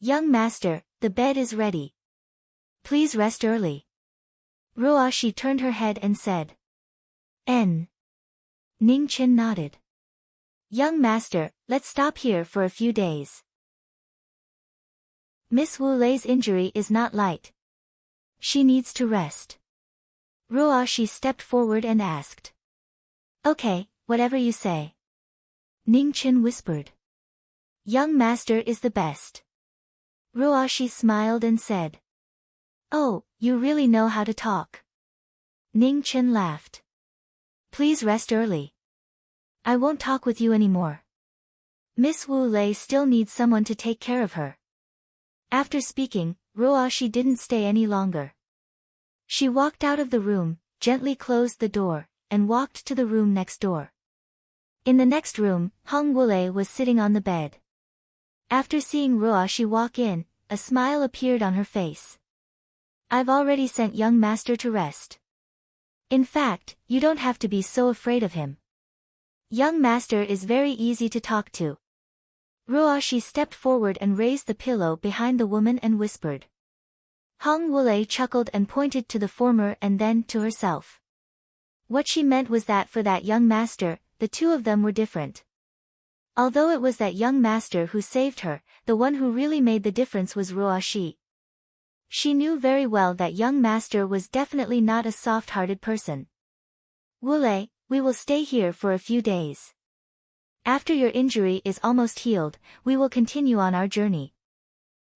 "Young master, the bed is ready. Please rest early." Ruoshi turned her head and said. Ning Qin nodded. "Young master, let's stop here for a few days. Miss Wu Lei's injury is not light. She needs to rest." Ruoshi stepped forward and asked. "Okay, whatever you say." Ning Qin whispered. "Young master is the best." Ruoshi smiled and said. "Oh, you really know how to talk." Ning Qin laughed. "Please rest early. I won't talk with you anymore. Miss Wu Lei still needs someone to take care of her." After speaking, Ruoshi didn't stay any longer. She walked out of the room, gently closed the door, and walked to the room next door. In the next room, Hong Wulei was sitting on the bed. After seeing Ruoshi walk in, a smile appeared on her face. "I've already sent young master to rest. In fact, you don't have to be so afraid of him. Young master is very easy to talk to." Ruoshi stepped forward and raised the pillow behind the woman and whispered. Hong Wulei chuckled and pointed to the former and then to herself. What she meant was that for that young master, the 2 of them were different. Although it was that young master who saved her, the one who really made the difference was Ruoshi. She knew very well that young master was definitely not a soft-hearted person. "Wulei, we will stay here for a few days. After your injury is almost healed, we will continue on our journey.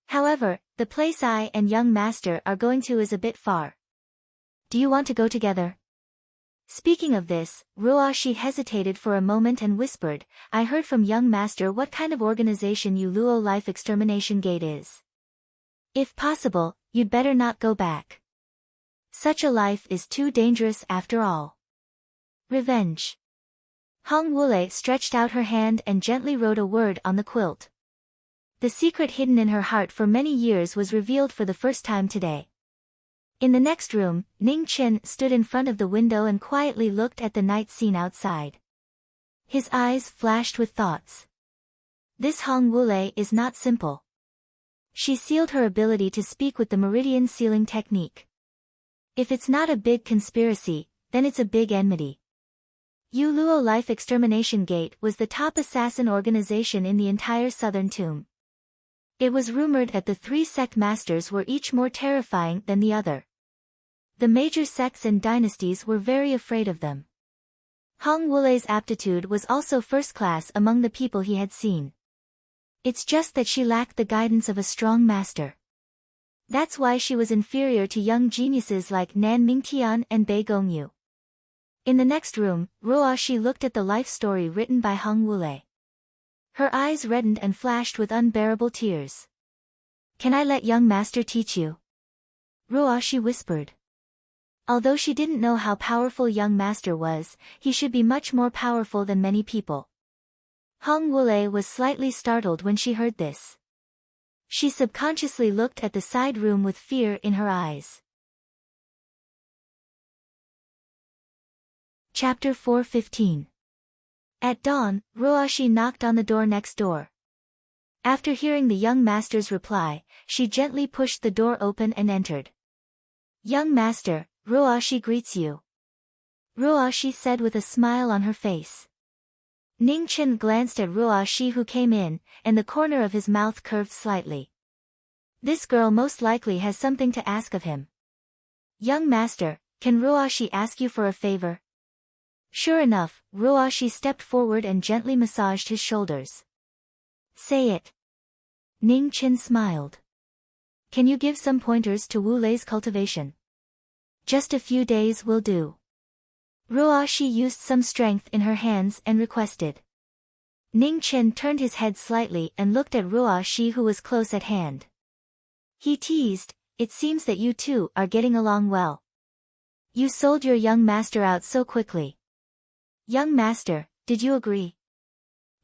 However, the place I and young master are going to is a bit far. Do you want to go together?" Speaking of this, Ruoshi hesitated for a moment and whispered, "I heard from young master what kind of organization Luo Life Extermination Gate is. If possible, you'd better not go back. Such a life is too dangerous after all." Revenge. Hong Wulei stretched out her hand and gently wrote a word on the quilt. The secret hidden in her heart for many years was revealed for the first time today. In the next room, Ning Chen stood in front of the window and quietly looked at the night scene outside. His eyes flashed with thoughts. This Hong Wulei is not simple. She sealed her ability to speak with the meridian sealing technique. If it's not a big conspiracy, then it's a big enmity. Yu Luo Life Extermination Gate was the top assassin organization in the entire Southern Tomb. It was rumored that the three sect masters were each more terrifying than the other. The major sects and dynasties were very afraid of them. Hong Wulei's aptitude was also first class among the people he had seen. It's just that she lacked the guidance of a strong master. That's why she was inferior to young geniuses like Nan Mingtian and Bei Gongyu. In the next room, Ruo Shi looked at the life story written by Hong Wulei. Her eyes reddened and flashed with unbearable tears. "Can I let young master teach you?" Ruo Shi whispered. Although she didn't know how powerful young master was, he should be much more powerful than many people. Hong Wulei was slightly startled when she heard this. She subconsciously looked at the side room with fear in her eyes. Chapter 4:15. At dawn, Ruo Shi knocked on the door next door. After hearing the young master's reply, she gently pushed the door open and entered. "Young master, Ruo Shi greets you," Ruo Shi said with a smile on her face. Ning Chen glanced at Ruo Shi who came in, and the corner of his mouth curved slightly. This girl most likely has something to ask of him. "Young master, can Ruo Shi ask you for a favor?" Sure enough, Ruo Shi stepped forward and gently massaged his shoulders. "Say it." Ning Chen smiled. "Can you give some pointers to Wu Lei's cultivation?" "Just a few days will do." Ruo Shi used some strength in her hands and requested. Ning Chen turned his head slightly and looked at Ruo Shi who was close at hand. He teased, "It seems that you two are getting along well. You sold your young master out so quickly. Young master, did you agree?"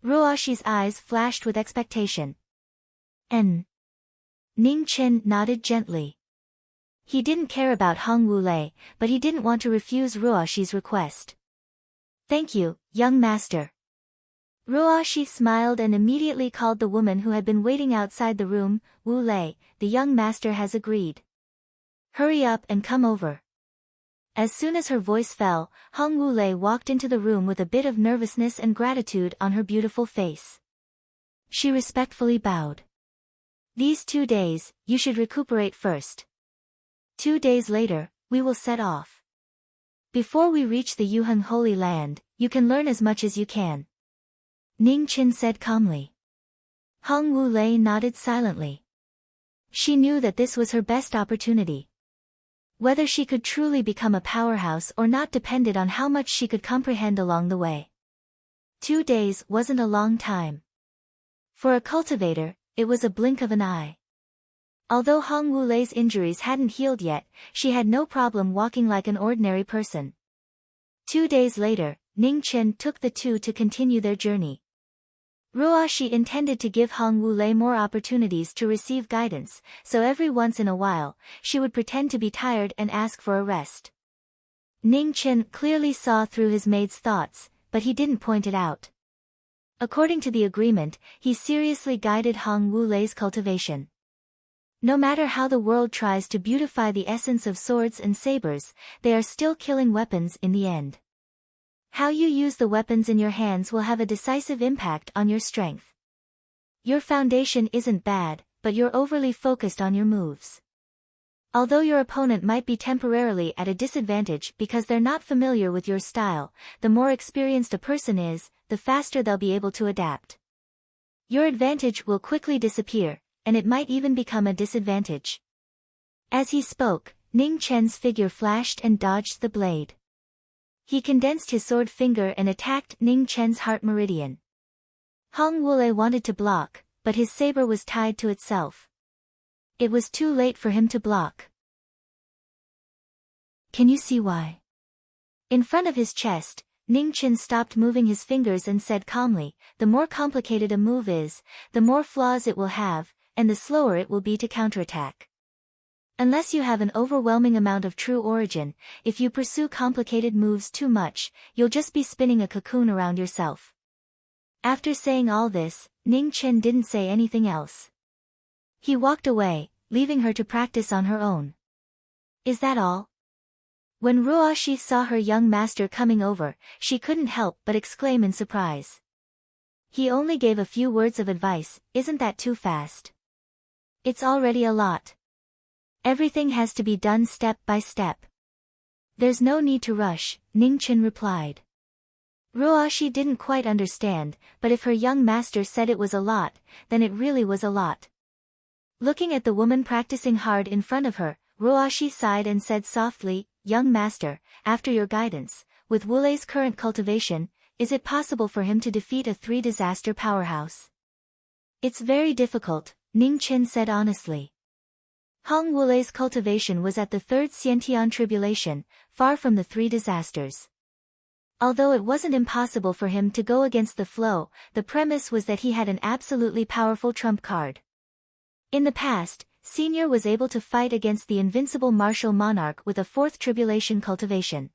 Ruo Shi's eyes flashed with expectation. Ning Chen nodded gently. He didn't care about Hong Wulei, but he didn't want to refuse Ruo Shi's request. "Thank you, young master." Ruo Shi smiled and immediately called the woman who had been waiting outside the room. "Wu Lei, the young master has agreed. Hurry up and come over." As soon as her voice fell, Hong Wulei walked into the room with a bit of nervousness and gratitude on her beautiful face. She respectfully bowed. "These 2 days, you should recuperate first. 2 days later, we will set off. Before we reach the Yuheng Holy Land, you can learn as much as you can," Ning Chen said calmly. Hong Wulei nodded silently. She knew that this was her best opportunity. Whether she could truly become a powerhouse or not depended on how much she could comprehend along the way. 2 days wasn't a long time. For a cultivator, it was a blink of an eye. Although Hong Wulei's injuries hadn't healed yet, she had no problem walking like an ordinary person. 2 days later, Ning Chen took the two to continue their journey. Ruo Shi intended to give Hong Wulei more opportunities to receive guidance, so every once in a while, she would pretend to be tired and ask for a rest. Ning Chen clearly saw through his maid's thoughts, but he didn't point it out. According to the agreement, he seriously guided Hong Wulei's cultivation. No matter how the world tries to beautify the essence of swords and sabers, they are still killing weapons in the end. How you use the weapons in your hands will have a decisive impact on your strength. Your foundation isn't bad, but you're overly focused on your moves. Although your opponent might be temporarily at a disadvantage because they're not familiar with your style, the more experienced a person is, the faster they'll be able to adapt. Your advantage will quickly disappear, and it might even become a disadvantage. As he spoke, Ning Chen's figure flashed and dodged the blade. He condensed his sword finger and attacked Ning Chen's heart meridian. Hong Wulei wanted to block, but his saber was tied to itself. It was too late for him to block. Can you see why? In front of his chest, Ning Chen stopped moving his fingers and said calmly, "The more complicated a move is, the more flaws it will have, and the slower it will be to counterattack. Unless you have an overwhelming amount of true origin, if you pursue complicated moves too much, you'll just be spinning a cocoon around yourself." After saying all this, Ning Chen didn't say anything else. He walked away, leaving her to practice on her own. "Is that all?" When Ruoshi saw her young master coming over, she couldn't help but exclaim in surprise. "He only gave a few words of advice, isn't that too fast? It's already a lot. Everything has to be done step by step." "There's no need to rush," Ning Chen replied. Ruoshi didn't quite understand, but if her young master said it was a lot, then it really was a lot. Looking at the woman practicing hard in front of her, Ruoshi sighed and said softly, "Young master, after your guidance, with Wulei's current cultivation, is it possible for him to defeat a three-disaster powerhouse?" "It's very difficult," Ning Chen said honestly. Hong Wulei's cultivation was at the third Xiantian tribulation, far from the three disasters. Although it wasn't impossible for him to go against the flow, the premise was that he had an absolutely powerful trump card. In the past, Senior was able to fight against the invincible martial monarch with a fourth tribulation cultivation.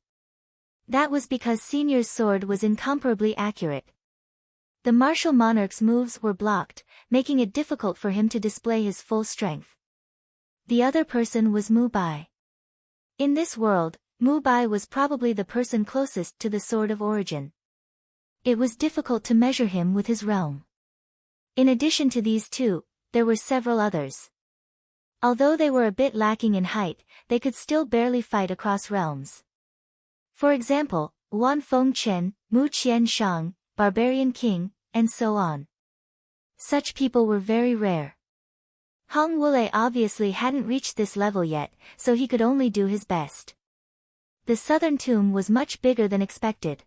That was because Senior's sword was incomparably accurate. The martial monarch's moves were blocked, making it difficult for him to display his full strength. The other person was Mu Bai. In this world, Mu Bai was probably the person closest to the Sword of Origin. It was difficult to measure him with his realm. In addition to these two, there were several others. Although they were a bit lacking in height, they could still barely fight across realms. For example, Wan Feng Chen, Mu Qian Shang, Barbarian King, and so on. Such people were very rare. Hong Wulei obviously hadn't reached this level yet, so he could only do his best. The southern tomb was much bigger than expected.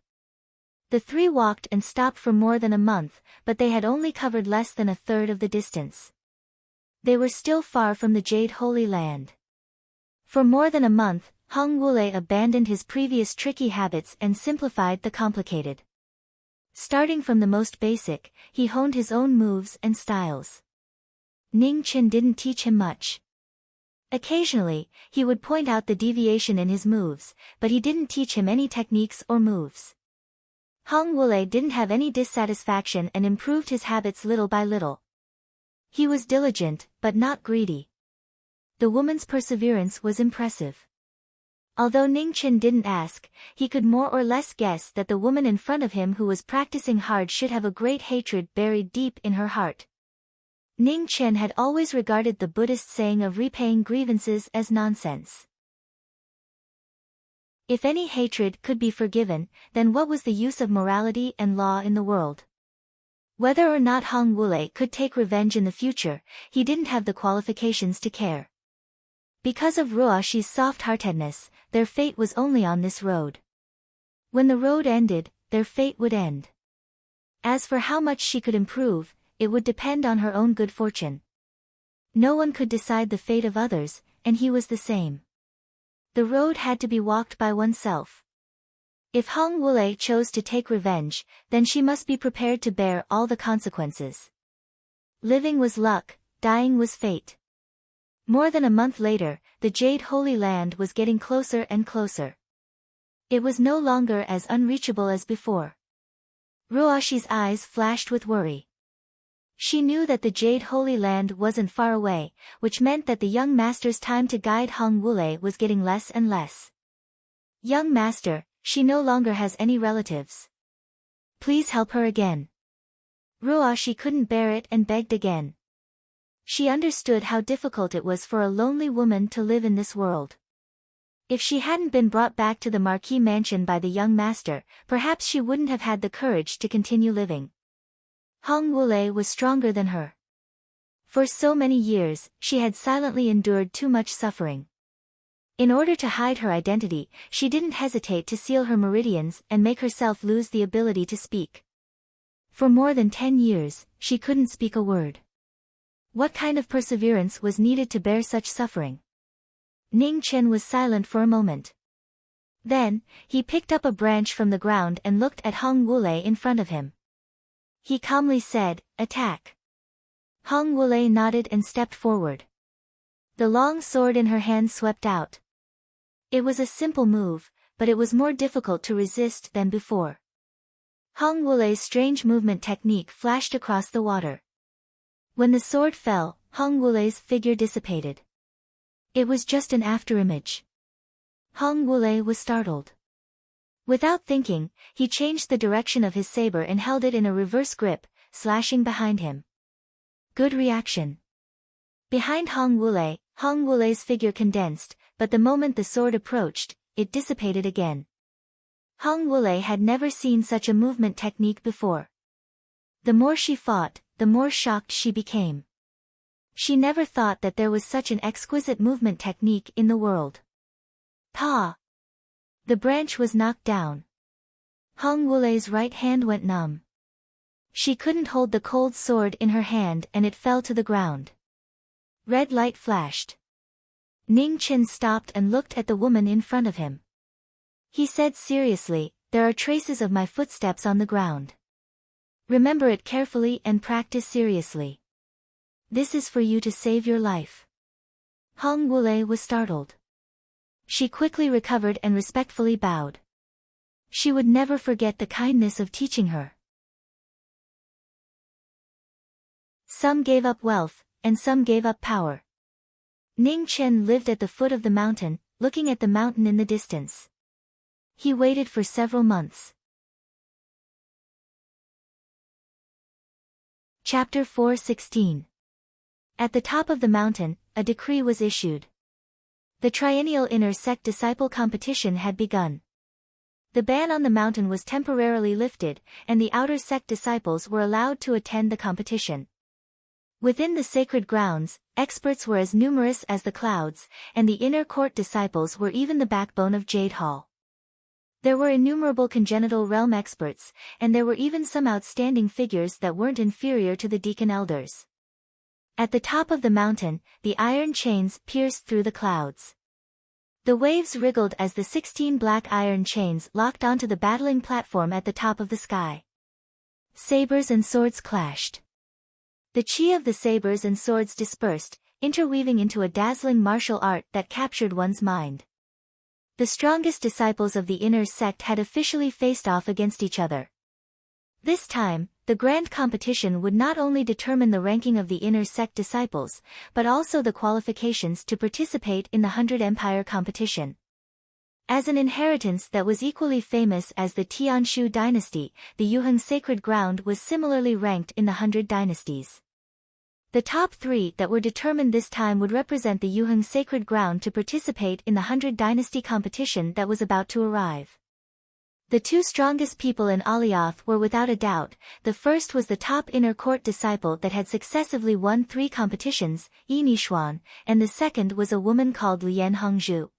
The three walked and stopped for more than a month, but they had only covered less than a third of the distance. They were still far from the Jade Holy Land. For more than a month, Hong Wulei abandoned his previous tricky habits and simplified the complicated. Starting from the most basic, he honed his own moves and styles. Ning Chen didn't teach him much. Occasionally, he would point out the deviation in his moves, but he didn't teach him any techniques or moves. Hong Wulei didn't have any dissatisfaction and improved his habits little by little. He was diligent, but not greedy. The woman's perseverance was impressive. Although Ning Chen didn't ask, he could more or less guess that the woman in front of him who was practicing hard should have a great hatred buried deep in her heart. Ning Chen had always regarded the Buddhist saying of repaying grievances as nonsense. If any hatred could be forgiven, then what was the use of morality and law in the world? Whether or not Hong Wulei could take revenge in the future, he didn't have the qualifications to care. Because of Ruoshi's soft-heartedness, their fate was only on this road. When the road ended, their fate would end. As for how much she could improve, it would depend on her own good fortune. No one could decide the fate of others, and he was the same. The road had to be walked by oneself. If Hong Wulei chose to take revenge, then she must be prepared to bear all the consequences. Living was luck, dying was fate. More than a month later, the Jade Holy Land was getting closer and closer. It was no longer as unreachable as before. Ruoshi's eyes flashed with worry. She knew that the Jade Holy Land wasn't far away, which meant that the young master's time to guide Hong Wulei was getting less and less. "Young master, she no longer has any relatives. Please help her again." Ruoshi couldn't bear it and begged again. She understood how difficult it was for a lonely woman to live in this world. If she hadn't been brought back to the Marquis mansion by the young master, perhaps she wouldn't have had the courage to continue living. Hong Wulei was stronger than her. For so many years, she had silently endured too much suffering. In order to hide her identity, she didn't hesitate to seal her meridians and make herself lose the ability to speak. For more than 10 years, she couldn't speak a word. What kind of perseverance was needed to bear such suffering? Ning Chen was silent for a moment. Then, he picked up a branch from the ground and looked at Hong Wulei in front of him. He calmly said, "Attack." Hong Wulei nodded and stepped forward. The long sword in her hand swept out. It was a simple move, but it was more difficult to resist than before. Hong Wulei's strange movement technique flashed across the water. When the sword fell, Hong Wulei's figure dissipated. It was just an afterimage. Hong Wulei was startled. Without thinking, he changed the direction of his saber and held it in a reverse grip, slashing behind him. Good reaction. Behind Hong Wulei's figure condensed, but the moment the sword approached, it dissipated again. Hong Wulei had never seen such a movement technique before. The more she fought, the more shocked she became. She never thought that there was such an exquisite movement technique in the world. Pa! The branch was knocked down. Hong Wulei's right hand went numb. She couldn't hold the cold sword in her hand and it fell to the ground. Red light flashed. Ning Chen stopped and looked at the woman in front of him. He said seriously, "There are traces of my footsteps on the ground. Remember it carefully and practice seriously. This is for you to save your life." Hong Wulei was startled. She quickly recovered and respectfully bowed. She would never forget the kindness of teaching her. Some gave up wealth, and some gave up power. Ning Chen lived at the foot of the mountain, looking at the mountain in the distance. He waited for several months. Chapter 4:16. At the top of the mountain, a decree was issued. The triennial inner sect disciple competition had begun. The ban on the mountain was temporarily lifted, and the outer sect disciples were allowed to attend the competition. Within the sacred grounds, experts were as numerous as the clouds, and the inner court disciples were even the backbone of Jade Hall. There were innumerable congenital realm experts, and there were even some outstanding figures that weren't inferior to the deacon elders. At the top of the mountain, the iron chains pierced through the clouds. The waves wriggled as the 16 black iron chains locked onto the battling platform at the top of the sky. Sabers and swords clashed. The chi of the sabers and swords dispersed, interweaving into a dazzling martial art that captured one's mind. The strongest disciples of the inner sect had officially faced off against each other. This time, the grand competition would not only determine the ranking of the inner sect disciples, but also the qualifications to participate in the 100 Empire competition. As an inheritance that was equally famous as the Tianshu dynasty, the Yuheng sacred ground was similarly ranked in the 100 dynasties. The top 3 that were determined this time would represent the Yuheng sacred ground to participate in the 100 dynasty competition that was about to arrive. The 2 strongest people in Alioth were without a doubt. The first was the top inner court disciple that had successively won 3 competitions, Yi Nishuan, and the second was a woman called Lian Hongzhu.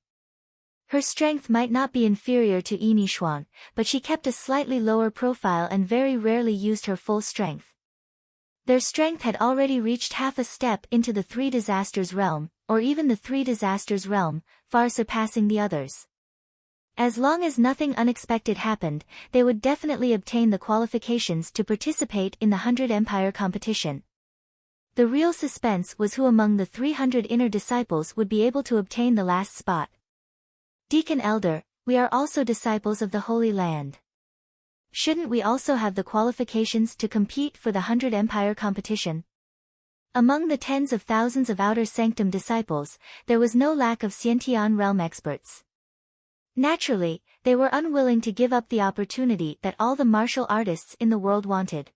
Her strength might not be inferior to Yi Nishuan, but she kept a slightly lower profile and very rarely used her full strength. Their strength had already reached half a step into the 3 disasters realm, or even the 3 disasters realm, far surpassing the others. As long as nothing unexpected happened, they would definitely obtain the qualifications to participate in the 100 Empire competition. The real suspense was who among the 300 inner disciples would be able to obtain the last spot. Deacon Elder, we are also disciples of the Holy Land. Shouldn't we also have the qualifications to compete for the 100 Empire competition? Among the tens of thousands of Outer Sanctum disciples, there was no lack of Xiantian realm experts. Naturally, they were unwilling to give up the opportunity that all the martial artists in the world wanted.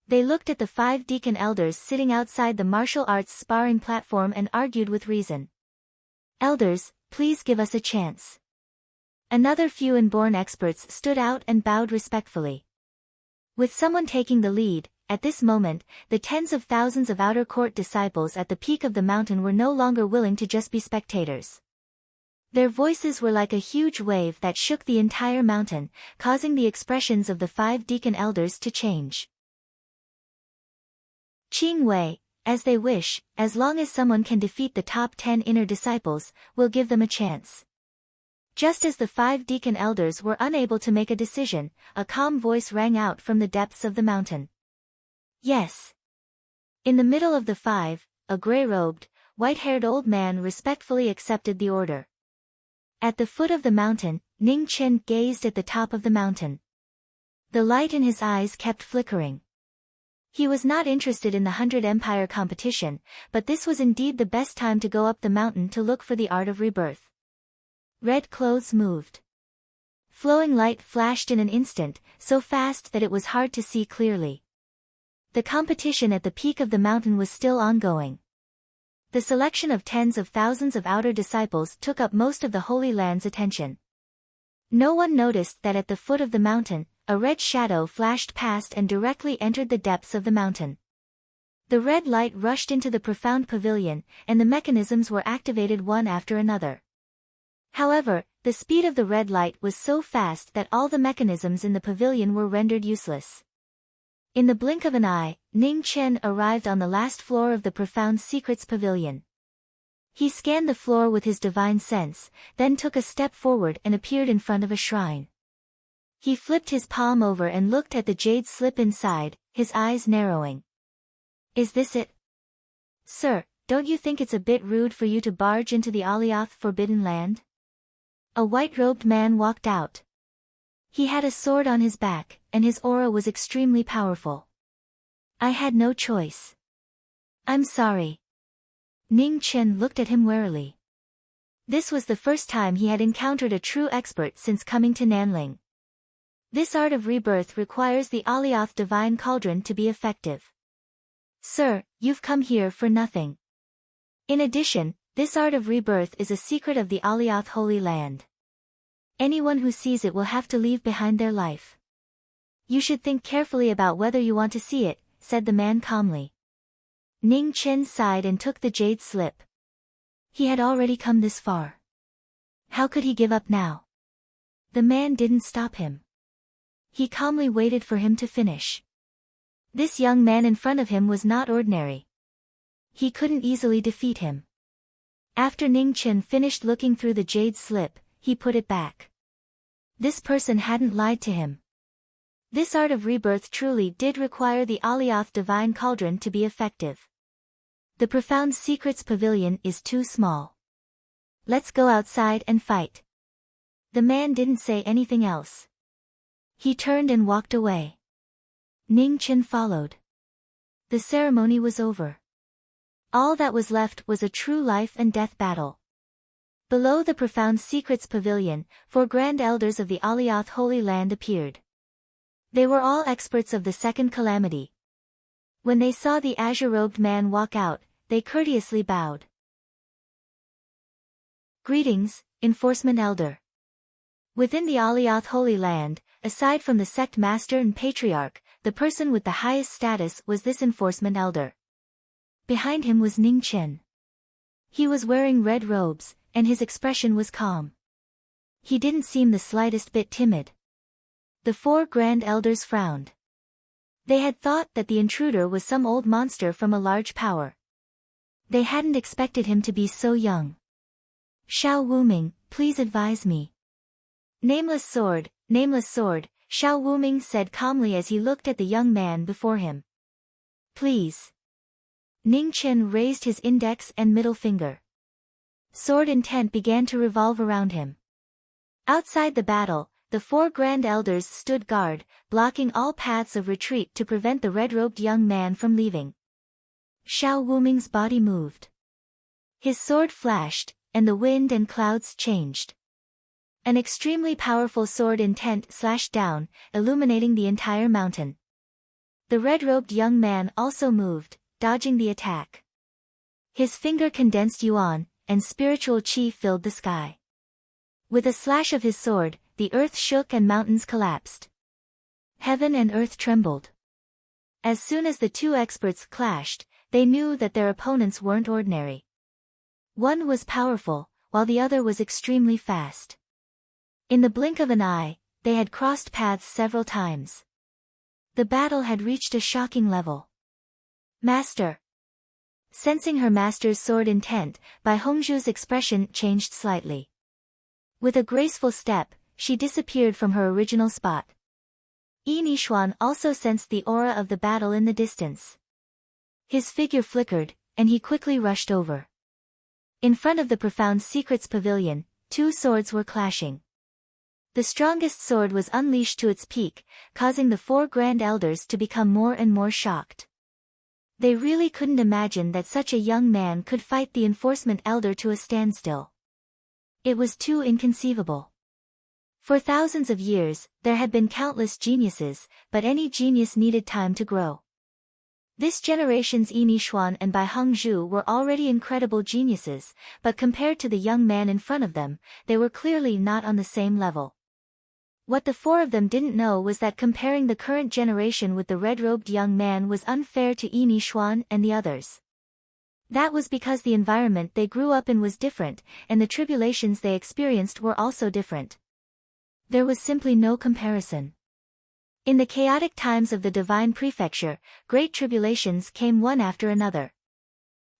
They looked at the 5 deacon elders sitting outside the martial arts sparring platform and argued with reason. "Elders, please give us a chance." Another few inborn experts stood out and bowed respectfully. With someone taking the lead, at this moment, the tens of thousands of outer court disciples at the peak of the mountain were no longer willing to just be spectators. Their voices were like a huge wave that shook the entire mountain, causing the expressions of the 5 deacon elders to change. Qing Wei, as they wish, as long as someone can defeat the top 10 inner disciples, we'll give them a chance. Just as the 5 deacon elders were unable to make a decision, a calm voice rang out from the depths of the mountain. Yes. In the middle of the 5, a gray-robed, white-haired old man respectfully accepted the order. At the foot of the mountain, Ning Chen gazed at the top of the mountain. The light in his eyes kept flickering. He was not interested in the 100 Empire competition, but this was indeed the best time to go up the mountain to look for the art of rebirth. Red clothes moved. Flowing light flashed in an instant, so fast that it was hard to see clearly. The competition at the peak of the mountain was still ongoing. The selection of tens of thousands of outer disciples took up most of the Holy Land's attention. No one noticed that at the foot of the mountain, a red shadow flashed past and directly entered the depths of the mountain. The red light rushed into the profound pavilion, and the mechanisms were activated one after another. However, the speed of the red light was so fast that all the mechanisms in the pavilion were rendered useless. In the blink of an eye, Ning Chen arrived on the last floor of the Profound Secrets Pavilion. He scanned the floor with his divine sense, then took a step forward and appeared in front of a shrine. He flipped his palm over and looked at the jade slip inside, his eyes narrowing. Is this it? Sir, don't you think it's a bit rude for you to barge into the Alioth Forbidden Land? A white-robed man walked out. He had a sword on his back, and his aura was extremely powerful. I had no choice. I'm sorry. Ning Chen looked at him warily. This was the first time he had encountered a true expert since coming to Nanling. This art of rebirth requires the Alioth Divine Cauldron to be effective. Sir, you've come here for nothing. In addition, this art of rebirth is a secret of the Alioth Holy Land. Anyone who sees it will have to leave behind their life. You should think carefully about whether you want to see it, said the man calmly. Ning Chen sighed and took the jade slip. He had already come this far. How could he give up now? The man didn't stop him. He calmly waited for him to finish. This young man in front of him was not ordinary. He couldn't easily defeat him. After Ning Chen finished looking through the jade slip, he put it back. This person hadn't lied to him. This art of rebirth truly did require the Alioth Divine Cauldron to be effective. The Profound Secrets Pavilion is too small. Let's go outside and fight. The man didn't say anything else. He turned and walked away. Ning Chen followed. The ceremony was over. All that was left was a true life and death battle. Below the Profound Secrets Pavilion, 4 Grand Elders of the Alioth Holy Land appeared. They were all experts of the Second Calamity. When they saw the azure-robed man walk out, they courteously bowed. Greetings, Enforcement Elder. Within the Alioth Holy Land, aside from the sect master and patriarch, the person with the highest status was this Enforcement Elder. Behind him was Ning Chen. He was wearing red robes, and his expression was calm. He didn't seem the slightest bit timid. The 4 Grand Elders frowned. They had thought that the intruder was some old monster from a large power. They hadn't expected him to be so young. Xiao Wuming, please advise me. Nameless sword, Xiao Wuming said calmly as he looked at the young man before him. Please. Ning Chen raised his index and middle finger. Sword intent began to revolve around him. Outside the battle, the 4 Grand Elders stood guard, blocking all paths of retreat to prevent the red-robed young man from leaving. Xiao Wuming's body moved. His sword flashed, and the wind and clouds changed. An extremely powerful sword intent slashed down, illuminating the entire mountain. The red-robed young man also moved, dodging the attack. His finger condensed yuan, and spiritual chi filled the sky. With a slash of his sword, the earth shook and mountains collapsed. Heaven and earth trembled. As soon as the 2 experts clashed, they knew that their opponents weren't ordinary. One was powerful, while the other was extremely fast. In the blink of an eye, they had crossed paths several times. The battle had reached a shocking level. Master. Sensing her master's sword intent, Bai Hongzhu's expression changed slightly. With a graceful step, she disappeared from her original spot. Yi Nishuan also sensed the aura of the battle in the distance. His figure flickered, and he quickly rushed over. In front of the Profound Secrets Pavilion, two swords were clashing. The strongest sword was unleashed to its peak, causing the four Grand Elders to become more and more shocked. They really couldn't imagine that such a young man could fight the Enforcement Elder to a standstill. It was too inconceivable. For thousands of years, there had been countless geniuses, but any genius needed time to grow. This generation's Yi Nishuan and Bai Hongzhu were already incredible geniuses, but compared to the young man in front of them, they were clearly not on the same level. What the four of them didn't know was that comparing the current generation with the red-robed young man was unfair to Yi Nishuan and the others. That was because the environment they grew up in was different, and the tribulations they experienced were also different. There was simply no comparison. In the chaotic times of the Divine Prefecture, great tribulations came one after another.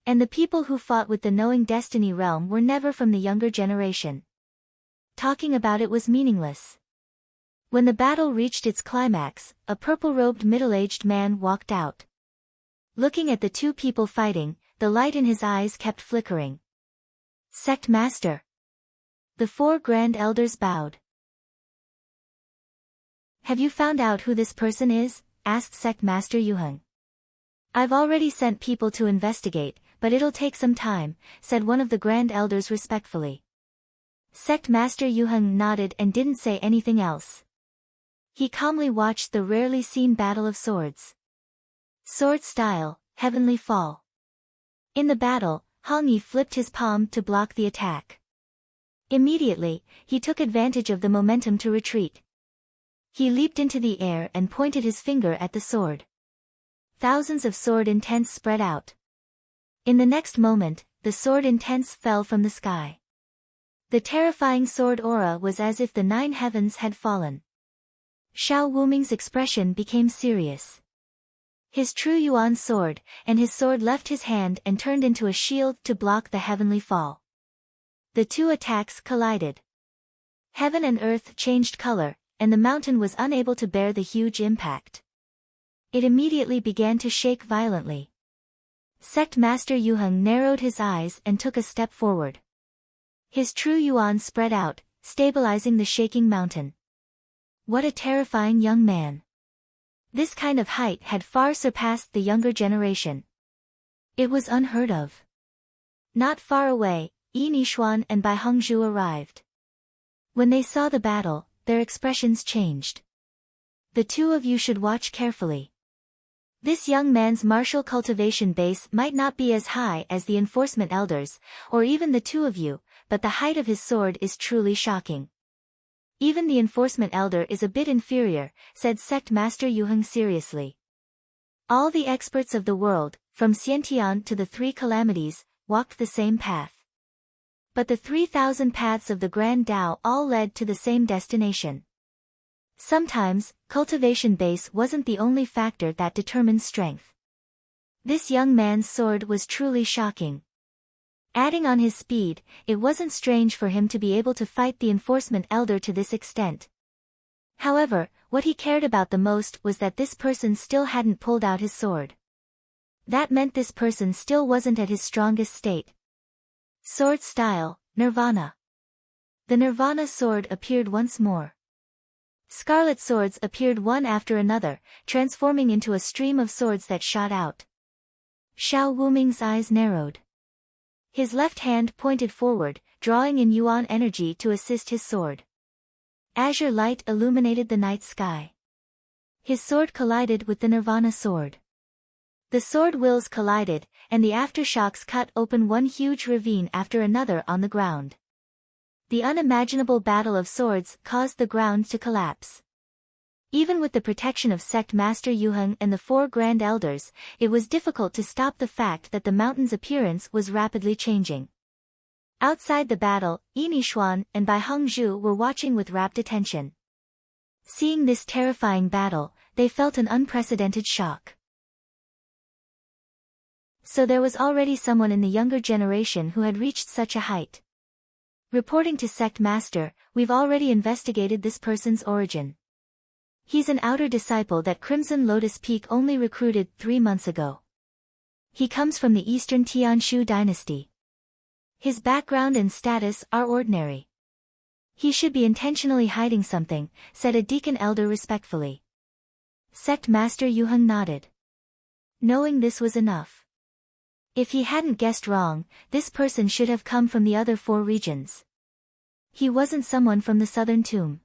And the people who fought with the Knowing Destiny realm were never from the younger generation. Talking about it was meaningless. When the battle reached its climax, a purple-robed middle-aged man walked out. Looking at the two people fighting, the light in his eyes kept flickering. Sect Master. The four Grand Elders bowed. Have you found out who this person is? Asked Sect Master Yuheng. I've already sent people to investigate, but it'll take some time, said one of the Grand Elders respectfully. Sect Master Yuheng nodded and didn't say anything else. He calmly watched the rarely seen battle of swords. Sword style, Heavenly Fall. In the battle, Hong Yi flipped his palm to block the attack. Immediately, he took advantage of the momentum to retreat. He leaped into the air and pointed his finger at the sword. Thousands of sword intents spread out. In the next moment, the sword intents fell from the sky. The terrifying sword aura was as if the 9 heavens had fallen. Xiao Wuming's expression became serious. His true Yuan sword, and his sword left his hand and turned into a shield to block the heavenly fall. The two attacks collided. Heaven and earth changed color, and the mountain was unable to bear the huge impact. It immediately began to shake violently. Sect Master Yuheng narrowed his eyes and took a step forward. His true Yuan spread out, stabilizing the shaking mountain. What a terrifying young man. This kind of height had far surpassed the younger generation. It was unheard of. Not far away, Yi Nishuan and Bai Hongzhu arrived. When they saw the battle, their expressions changed. The two of you should watch carefully. This young man's martial cultivation base might not be as high as the Enforcement Elders, or even the two of you, but the height of his sword is truly shocking. Even the Enforcement Elder is a bit inferior, said Sect Master Yuheng seriously. All the experts of the world, from Xiantian to the 3 calamities, walked the same path. But the 3,000 paths of the Grand Tao all led to the same destination. Sometimes, cultivation base wasn't the only factor that determined strength. This young man's sword was truly shocking. Adding on his speed, it wasn't strange for him to be able to fight the Enforcement Elder to this extent. However, what he cared about the most was that this person still hadn't pulled out his sword. That meant this person still wasn't at his strongest state. Sword style, Nirvana. The Nirvana sword appeared once more. Scarlet swords appeared one after another, transforming into a stream of swords that shot out. Xiao Wuming's eyes narrowed. His left hand pointed forward, drawing in Yuan energy to assist his sword. Azure light illuminated the night sky. His sword collided with the Nirvana sword. The sword wills collided, and the aftershocks cut open one huge ravine after another on the ground. The unimaginable battle of swords caused the ground to collapse. Even with the protection of Sect Master Yuheng and the 4 Grand Elders, it was difficult to stop the fact that the mountain's appearance was rapidly changing. Outside the battle, Yi Nishuan and Bai Hongzhu were watching with rapt attention. Seeing this terrifying battle, they felt an unprecedented shock. So there was already someone in the younger generation who had reached such a height. Reporting to sect master, we've already investigated this person's origin. He's an outer disciple that Crimson Lotus Peak only recruited 3 months ago. He comes from the Eastern Tianshu dynasty. His background and status are ordinary. He should be intentionally hiding something, said a deacon elder respectfully. Sect master Yuheng nodded. Knowing this was enough. If he hadn't guessed wrong, this person should have come from the other 4 regions. He wasn't someone from the southern tomb.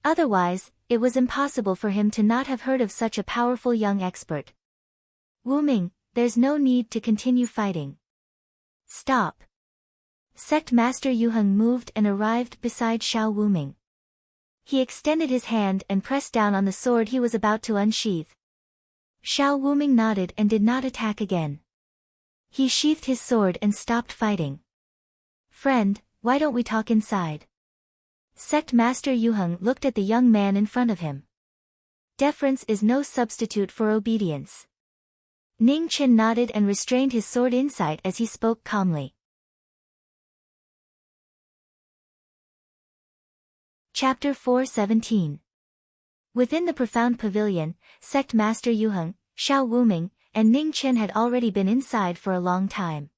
Otherwise, it was impossible for him to not have heard of such a powerful young expert. Wu Ming, there's no need to continue fighting. Stop. Sect Master Yuheng moved and arrived beside Xiao Wuming. He extended his hand and pressed down on the sword he was about to unsheath. Xiao Wuming nodded and did not attack again. He sheathed his sword and stopped fighting. Friend, why don't we talk inside? Sect Master Yuheng looked at the young man in front of him. Deference is no substitute for obedience. Ning Qin nodded and restrained his sword insight as he spoke calmly. Chapter 4:17. Within the profound pavilion, Sect Master Yuheng, Xiao Wuming, and Ning Qin had already been inside for a long time.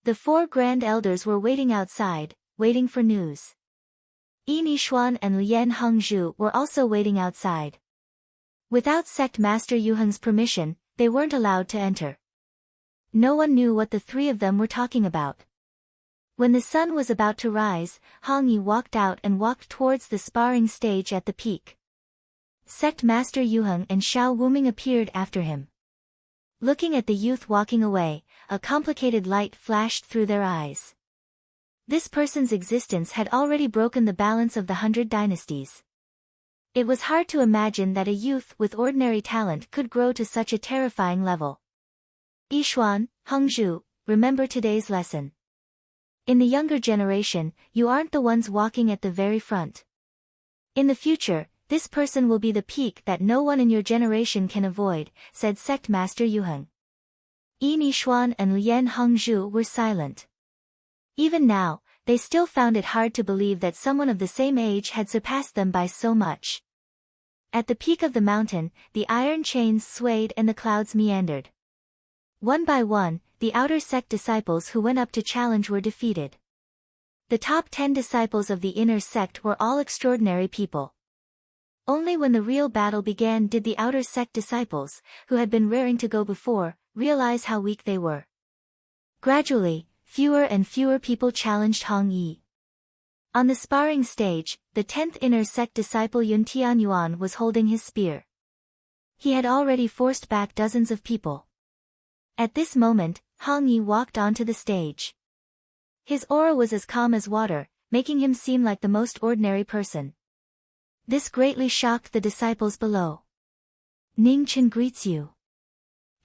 The 4 grand elders were waiting outside, waiting for news. Yi Nishuan and Lian Hongzhu were also waiting outside. Without Sect Master Yuheng's permission, they weren't allowed to enter. No one knew what the 3 of them were talking about. When the sun was about to rise, Hong Yi walked out and walked towards the sparring stage at the peak. Sect Master Yuheng and Xiao Wuming appeared after him. Looking at the youth walking away, a complicated light flashed through their eyes. This person's existence had already broken the balance of the 100 dynasties. It was hard to imagine that a youth with ordinary talent could grow to such a terrifying level. Yishuan, Hongzhu, remember today's lesson. In the younger generation, you aren't the ones walking at the very front. In the future, this person will be the peak that no one in your generation can avoid, said Sect Master Yuheng. Yi Nishuan and Lian Hongzhu were silent. Even now, they still found it hard to believe that someone of the same age had surpassed them by so much. At the peak of the mountain, the iron chains swayed and the clouds meandered. One by one, the outer sect disciples who went up to challenge were defeated. The top 10 disciples of the inner sect were all extraordinary people. Only when the real battle began did the outer sect disciples, who had been raring to go before, realize how weak they were. Gradually, fewer and fewer people challenged Hong Yi. On the sparring stage, the 10th inner sect disciple Yun Tianyuan was holding his spear. He had already forced back dozens of people. At this moment, Hong Yi walked onto the stage. His aura was as calm as water, making him seem like the most ordinary person. This greatly shocked the disciples below. Ning Qin greets you.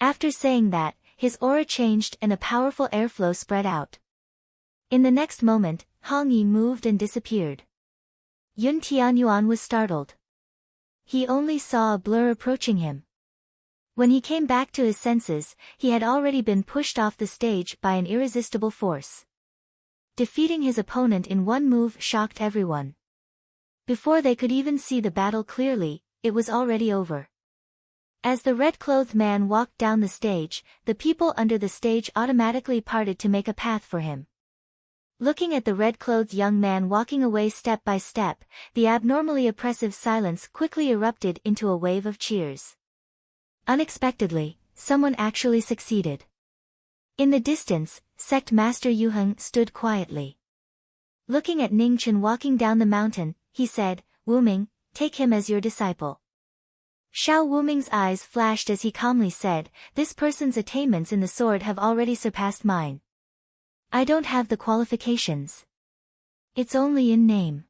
After saying that, his aura changed and a powerful airflow spread out. In the next moment, Hong Yi moved and disappeared. Yun Tianyuan was startled. He only saw a blur approaching him. When he came back to his senses, he had already been pushed off the stage by an irresistible force. Defeating his opponent in one move shocked everyone. Before they could even see the battle clearly, it was already over. As the red-clothed man walked down the stage, the people under the stage automatically parted to make a path for him. Looking at the red-clothed young man walking away step by step, the abnormally oppressive silence quickly erupted into a wave of cheers. Unexpectedly, someone actually succeeded. In the distance, Sect Master Yuheng stood quietly. Looking at Ning Qin walking down the mountain, he said, Wuming, take him as your disciple. Xiao Wuming's eyes flashed as he calmly said, this person's attainments in the sword have already surpassed mine. I don't have the qualifications. It's only in name.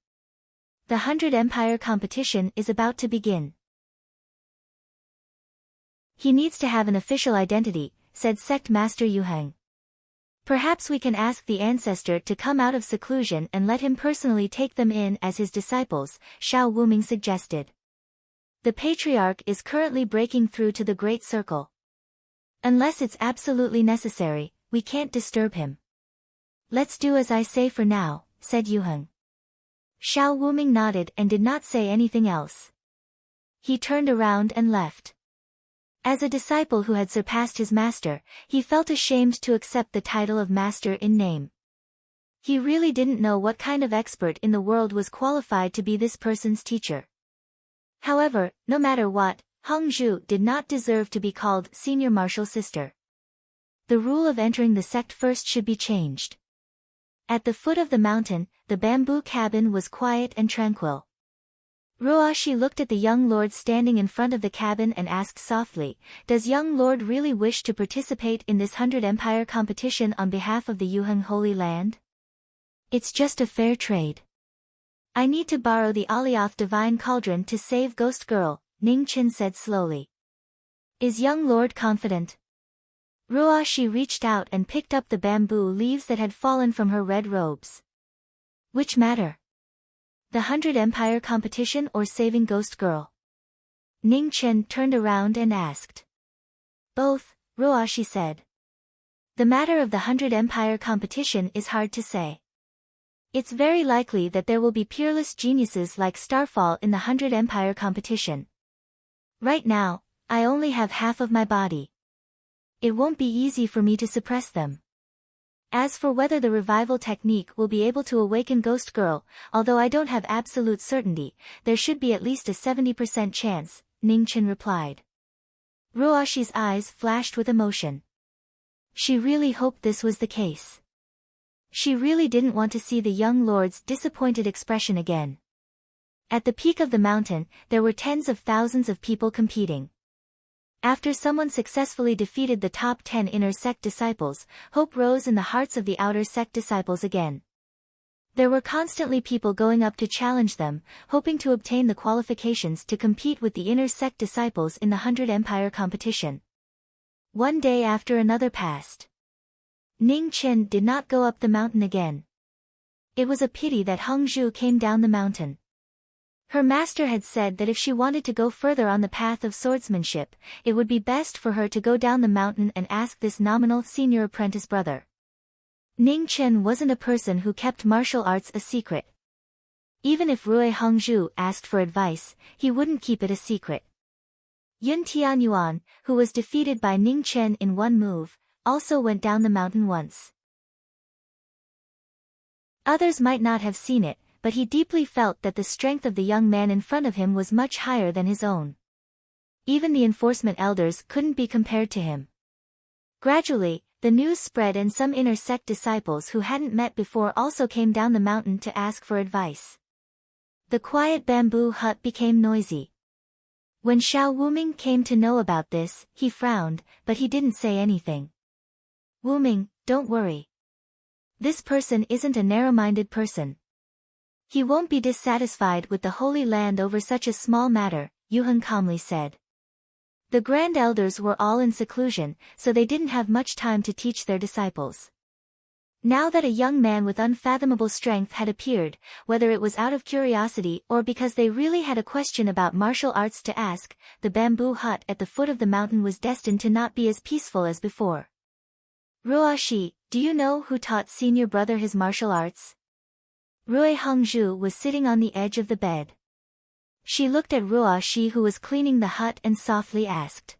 The 100 Empire competition is about to begin. He needs to have an official identity, said Sect Master Yuheng. Perhaps we can ask the ancestor to come out of seclusion and let him personally take them in as his disciples, Xiao Wuming suggested. The patriarch is currently breaking through to the Great Circle. Unless it's absolutely necessary, we can't disturb him. Let's do as I say for now, said Yuheng. Xiao Wuming nodded and did not say anything else. He turned around and left. As a disciple who had surpassed his master, he felt ashamed to accept the title of master in name. He really didn't know what kind of expert in the world was qualified to be this person's teacher. However, no matter what, Hong Zhu did not deserve to be called senior martial sister. The rule of entering the sect first should be changed. At the foot of the mountain, the bamboo cabin was quiet and tranquil. Ruoshi looked at the young lord standing in front of the cabin and asked softly, "Does young lord really wish to participate in this 100 Empire competition on behalf of the Yuheng Holy Land?" "It's just a fair trade. I need to borrow the Alioth Divine Cauldron to save Ghost Girl," Ning Qin said slowly. "Is young lord confident?" Ruoshi reached out and picked up the bamboo leaves that had fallen from her red robes. "Which matter? The 100 Empire competition or saving Ghost Girl?" Ning Qin turned around and asked. "Both," Ruoshi said. "The matter of the 100 Empire competition is hard to say. It's very likely that there will be peerless geniuses like Starfall in the 100 Empire competition. Right now, I only have half of my body. It won't be easy for me to suppress them. As for whether the revival technique will be able to awaken Ghost Girl, although I don't have absolute certainty, there should be at least a 70% chance," Ning Qin replied. Ruoshi's eyes flashed with emotion. She really hoped this was the case. She really didn't want to see the young lord's disappointed expression again. At the peak of the mountain, there were tens of thousands of people competing. After someone successfully defeated the top 10 inner sect disciples, hope rose in the hearts of the outer sect disciples again. There were constantly people going up to challenge them, hoping to obtain the qualifications to compete with the inner sect disciples in the 100 Empire competition. One day after another passed. Ning Qin did not go up the mountain again. It was a pity that Hong Zhu came down the mountain. Her master had said that if she wanted to go further on the path of swordsmanship, it would be best for her to go down the mountain and ask this nominal senior apprentice brother. Ning Qin wasn't a person who kept martial arts a secret. Even if Rui Hongzhu asked for advice, he wouldn't keep it a secret. Yun Tianyuan, who was defeated by Ning Qin in one move, also went down the mountain once. Others might not have seen it, but he deeply felt that the strength of the young man in front of him was much higher than his own. Even the enforcement elders couldn't be compared to him. Gradually, the news spread and some inner sect disciples who hadn't met before also came down the mountain to ask for advice. The quiet bamboo hut became noisy. When Xiao Wuming came to know about this, he frowned, but he didn't say anything. "Wuming, don't worry. This person isn't a narrow-minded person. He won't be dissatisfied with the Holy Land over such a small matter," Yuheng calmly said. The grand elders were all in seclusion, so they didn't have much time to teach their disciples. Now that a young man with unfathomable strength had appeared, whether it was out of curiosity or because they really had a question about martial arts to ask, the bamboo hut at the foot of the mountain was destined to not be as peaceful as before. "Ruoshi, do you know who taught senior brother his martial arts?" Rui Hongzhu was sitting on the edge of the bed. She looked at Ruoshi who was cleaning the hut and softly asked.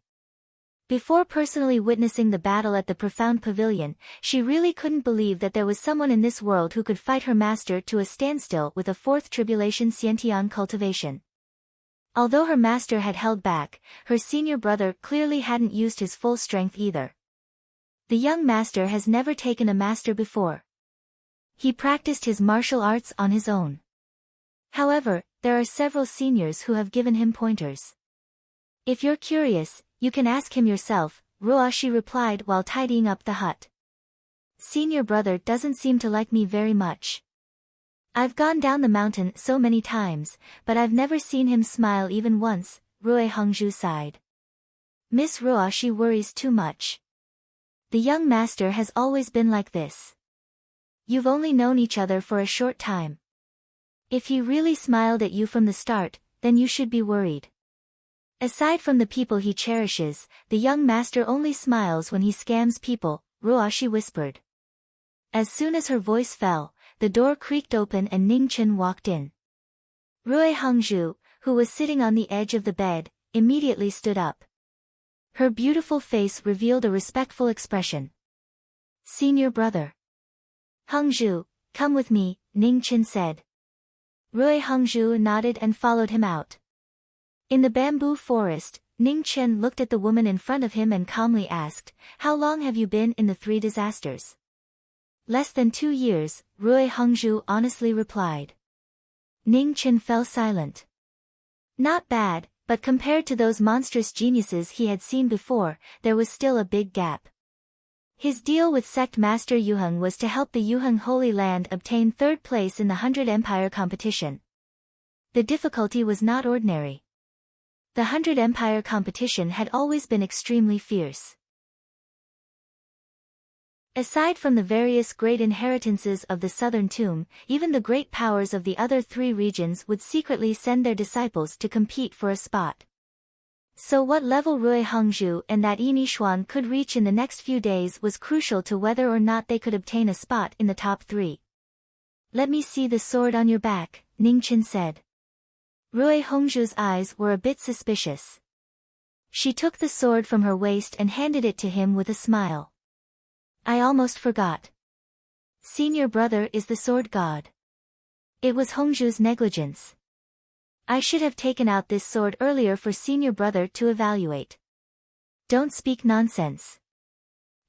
Before personally witnessing the battle at the profound pavilion, she really couldn't believe that there was someone in this world who could fight her master to a standstill with a fourth tribulation Xiantian cultivation. Although her master had held back, her senior brother clearly hadn't used his full strength either. The young master has never taken a master before. He practiced his martial arts on his own. However, there are several seniors who have given him pointers. "If you're curious, you can ask him yourself," Ruoshi replied while tidying up the hut. "Senior brother doesn't seem to like me very much. I've gone down the mountain so many times, but I've never seen him smile even once," Rui Hongzhu sighed. "Miss Ruoshi worries too much. The young master has always been like this. You've only known each other for a short time. If he really smiled at you from the start, then you should be worried. Aside from the people he cherishes, the young master only smiles when he scams people," Ruoshi whispered. As soon as her voice fell, the door creaked open and Ning Chen walked in. Rui Hongzhu, who was sitting on the edge of the bed, immediately stood up. Her beautiful face revealed a respectful expression. "Senior brother." "Hongzhu, come with me," Ning Chen said. Rui Hongzhu nodded and followed him out. In the bamboo forest, Ning Chen looked at the woman in front of him and calmly asked, "How long have you been in the three disasters?" "Less than 2 years," Rui Hongzhu honestly replied. Ning Chen fell silent. Not bad, but compared to those monstrous geniuses he had seen before, there was still a big gap. His deal with sect master Yuheng was to help the Yuheng Holy Land obtain 3rd place in the 100 Empire competition. The difficulty was not ordinary. The 100 Empire competition had always been extremely fierce. Aside from the various great inheritances of the Southern Tomb, even the great powers of the other 3 regions would secretly send their disciples to compete for a spot. So what level Rui Hongzhu and that Yi Nishuan could reach in the next few days was crucial to whether or not they could obtain a spot in the top 3. "Let me see the sword on your back," Ning Chen said. Rui Hongzhu's eyes were a bit suspicious. She took the sword from her waist and handed it to him with a smile. "I almost forgot. Senior brother is the sword god. It was Hongzhu's negligence. I should have taken out this sword earlier for senior brother to evaluate." "Don't speak nonsense."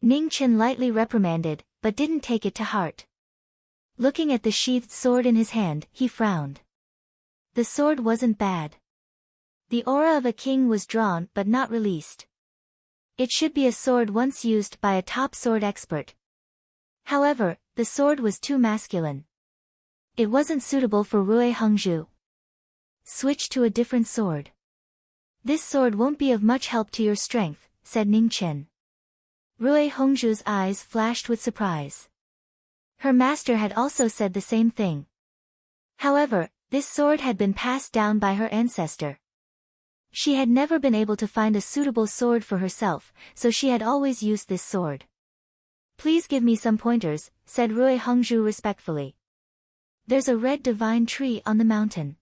Ning Chen lightly reprimanded, but didn't take it to heart. Looking at the sheathed sword in his hand, he frowned. The sword wasn't bad. The aura of a king was drawn but not released. It should be a sword once used by a top sword expert. However, the sword was too masculine. It wasn't suitable for Rui Hongzhu. "Switch to a different sword. This sword won't be of much help to your strength," said Ning Chen. Rui Hongzhu's eyes flashed with surprise. Her master had also said the same thing. However, this sword had been passed down by her ancestor. She had never been able to find a suitable sword for herself, so she had always used this sword. "Please give me some pointers," said Rui Hongzhu respectfully. "There's a red divine tree on the mountain.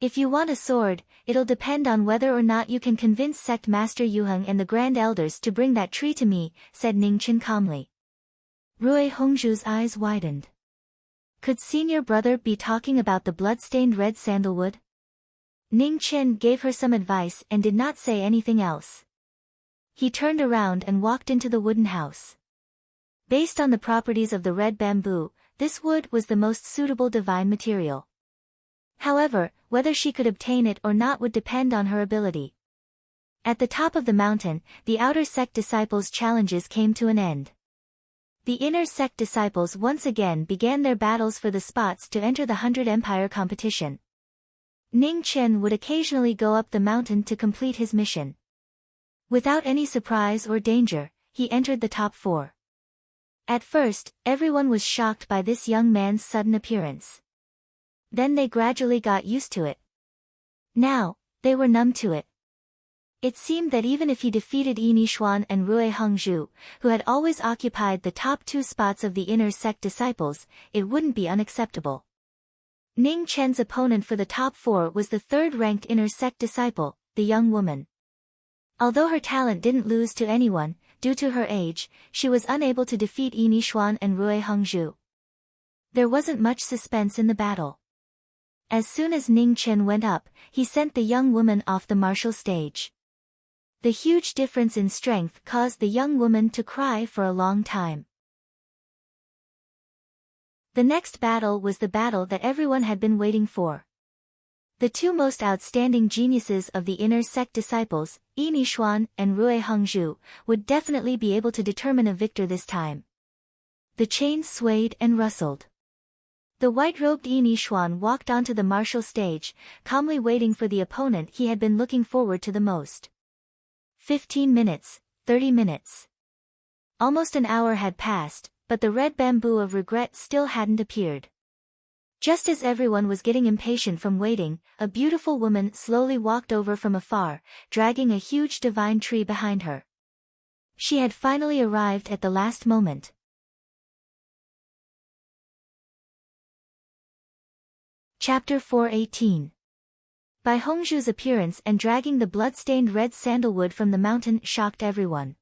If you want a sword, it'll depend on whether or not you can convince Sect Master Yuheng and the Grand Elders to bring that tree to me," said Ning Chen calmly. Rui Hongzhu's eyes widened. Could senior brother be talking about the blood-stained red sandalwood? Ning Chen gave her some advice and did not say anything else. He turned around and walked into the wooden house. Based on the properties of the red bamboo, this wood was the most suitable divine material. However, whether she could obtain it or not would depend on her ability. At the top of the mountain, the outer sect disciples' challenges came to an end. The inner sect disciples once again began their battles for the spots to enter the 100 Empire competition. Ning Chen would occasionally go up the mountain to complete his mission. Without any surprise or danger, he entered the top 4. At first, everyone was shocked by this young man's sudden appearance. Then they gradually got used to it. Now, they were numb to it. It seemed that even if he defeated Yi Nishuan and Rui Hongzhu, who had always occupied the top 2 spots of the inner sect disciples, it wouldn't be unacceptable. Ning Chen's opponent for the top 4 was the 3rd-ranked inner sect disciple, the young woman. Although her talent didn't lose to anyone, due to her age, she was unable to defeat Yi Nishuan and Rui Hongzhu. There wasn't much suspense in the battle. As soon as Ning Chen went up, he sent the young woman off the martial stage. The huge difference in strength caused the young woman to cry for a long time. The next battle was the battle that everyone had been waiting for. The 2 most outstanding geniuses of the inner sect disciples, Yi Nishuan and Rui Hongzhu, would definitely be able to determine a victor this time. The chains swayed and rustled. The white-robed Yi Nishuan walked onto the martial stage, calmly waiting for the opponent he had been looking forward to the most. 15 minutes, 30 minutes. Almost an hour had passed, but the red bamboo of regret still hadn't appeared. Just as everyone was getting impatient from waiting, a beautiful woman slowly walked over from afar, dragging a huge divine tree behind her. She had finally arrived at the last moment. Chapter 418. Bai Hongzhu's appearance and dragging the blood-stained red sandalwood from the mountain shocked everyone.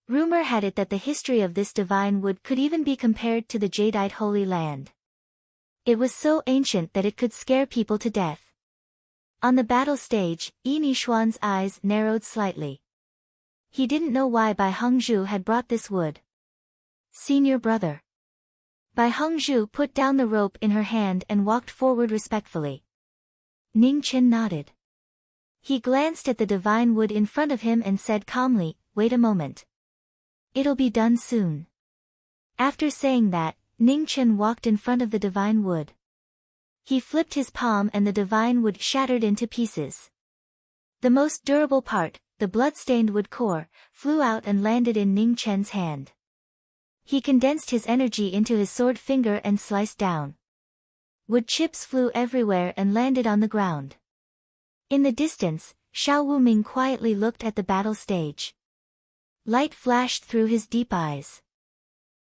Rumor had it that the history of this divine wood could even be compared to the jadeite Holy Land. It was so ancient that it could scare people to death. On the battle stage, Yi Nishuan's eyes narrowed slightly. He didn't know why Bai Hongzhu had brought this wood. Senior brother. Bai Hongzhu put down the rope in her hand and walked forward respectfully. Ning Chen nodded. He glanced at the divine wood in front of him and said calmly, "Wait a moment. It'll be done soon." After saying that, Ning Chen walked in front of the divine wood. He flipped his palm and the divine wood shattered into pieces. The most durable part, the blood-stained wood core, flew out and landed in Ning Chen's hand. He condensed his energy into his sword finger and sliced down. Wood chips flew everywhere and landed on the ground. In the distance, Xiao Wuming quietly looked at the battle stage. Light flashed through his deep eyes.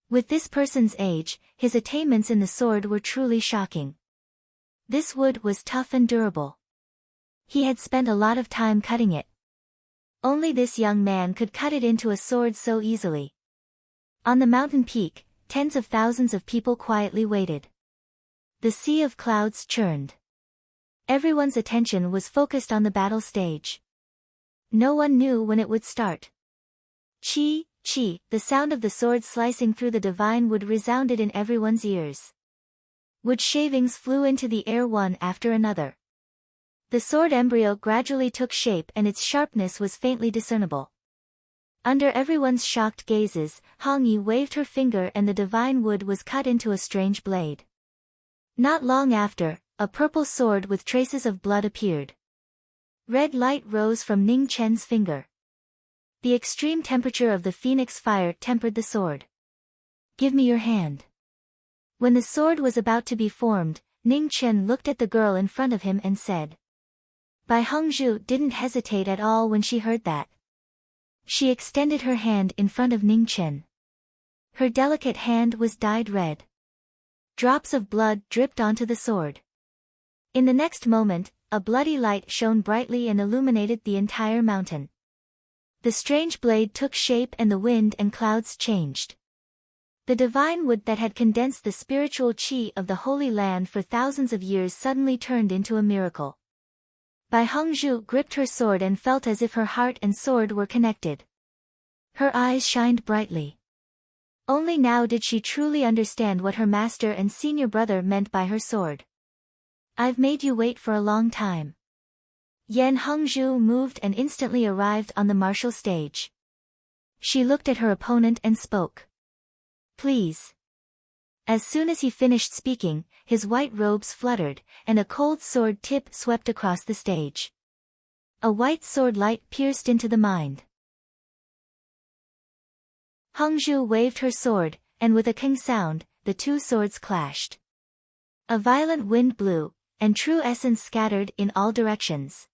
With this person's age, his attainments in the sword were truly shocking. This wood was tough and durable. He had spent a lot of time cutting it. Only this young man could cut it into a sword so easily. On the mountain peak, tens of thousands of people quietly waited. The sea of clouds churned. Everyone's attention was focused on the battle stage. No one knew when it would start. Chi, chi, the sound of the sword slicing through the divine wood resounded in everyone's ears. Wood shavings flew into the air one after another. The sword embryo gradually took shape and its sharpness was faintly discernible. Under everyone's shocked gazes, Hong Yi waved her finger and the divine wood was cut into a strange blade. Not long after, a purple sword with traces of blood appeared. Red light rose from Ning Chen's finger. The extreme temperature of the phoenix fire tempered the sword. "Give me your hand." When the sword was about to be formed, Ning Chen looked at the girl in front of him and said. Bai Hongzhu didn't hesitate at all when she heard that. She extended her hand in front of Ning Chen. Her delicate hand was dyed red. Drops of blood dripped onto the sword. In the next moment, a bloody light shone brightly and illuminated the entire mountain. The strange blade took shape and the wind and clouds changed. The divine wood that had condensed the spiritual qi of the Holy Land for thousands of years suddenly turned into a miracle. Bai Hongzhu gripped her sword and felt as if her heart and sword were connected. Her eyes shined brightly. Only now did she truly understand what her master and senior brother meant by her sword. "I've made you wait for a long time." Yan Hongzhu moved and instantly arrived on the martial stage. She looked at her opponent and spoke. "Please." As soon as he finished speaking, his white robes fluttered, and a cold sword tip swept across the stage. A white sword light pierced into the mind. Hongzhu waved her sword, and with a king sound, the two swords clashed. A violent wind blew, and true essence scattered in all directions.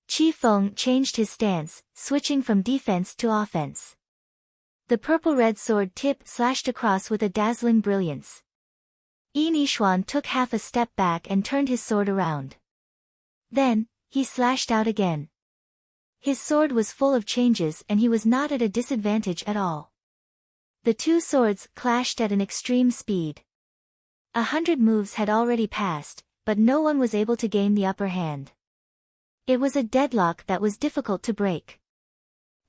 Qi Feng changed his stance, switching from defense to offense. The purple-red sword tip slashed across with a dazzling brilliance. Yi Nishuan took half a step back and turned his sword around. Then, he slashed out again. His sword was full of changes and he was not at a disadvantage at all. The two swords clashed at an extreme speed. 100 moves had already passed, but no one was able to gain the upper hand. It was a deadlock that was difficult to break.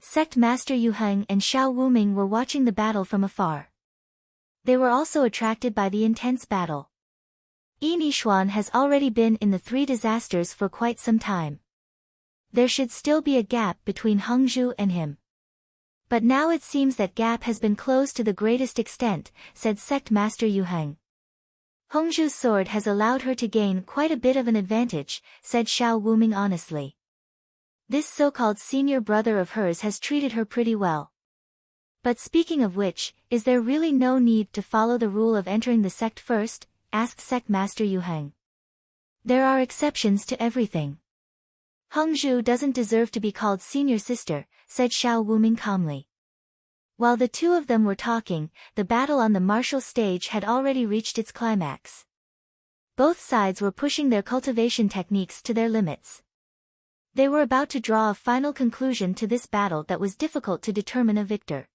Sect Master Yu Heng and Xiao Wuming were watching the battle from afar. They were also attracted by the intense battle. Yi Nishuan has already been in the three disasters for quite some time. There should still be a gap between Hongzhu and him. But now it seems that gap has been closed to the greatest extent, said Sect Master Yu Heng. Hongzhu's sword has allowed her to gain quite a bit of an advantage, said Xiao Wuming honestly. This so-called senior brother of hers has treated her pretty well. But speaking of which, is there really no need to follow the rule of entering the sect first? Asked Sect Master Yu Heng. There are exceptions to everything. Hongzhu doesn't deserve to be called senior sister, said Xiao Wuming calmly. While the two of them were talking, the battle on the martial stage had already reached its climax. Both sides were pushing their cultivation techniques to their limits. They were about to draw a final conclusion to this battle that was difficult to determine a victor.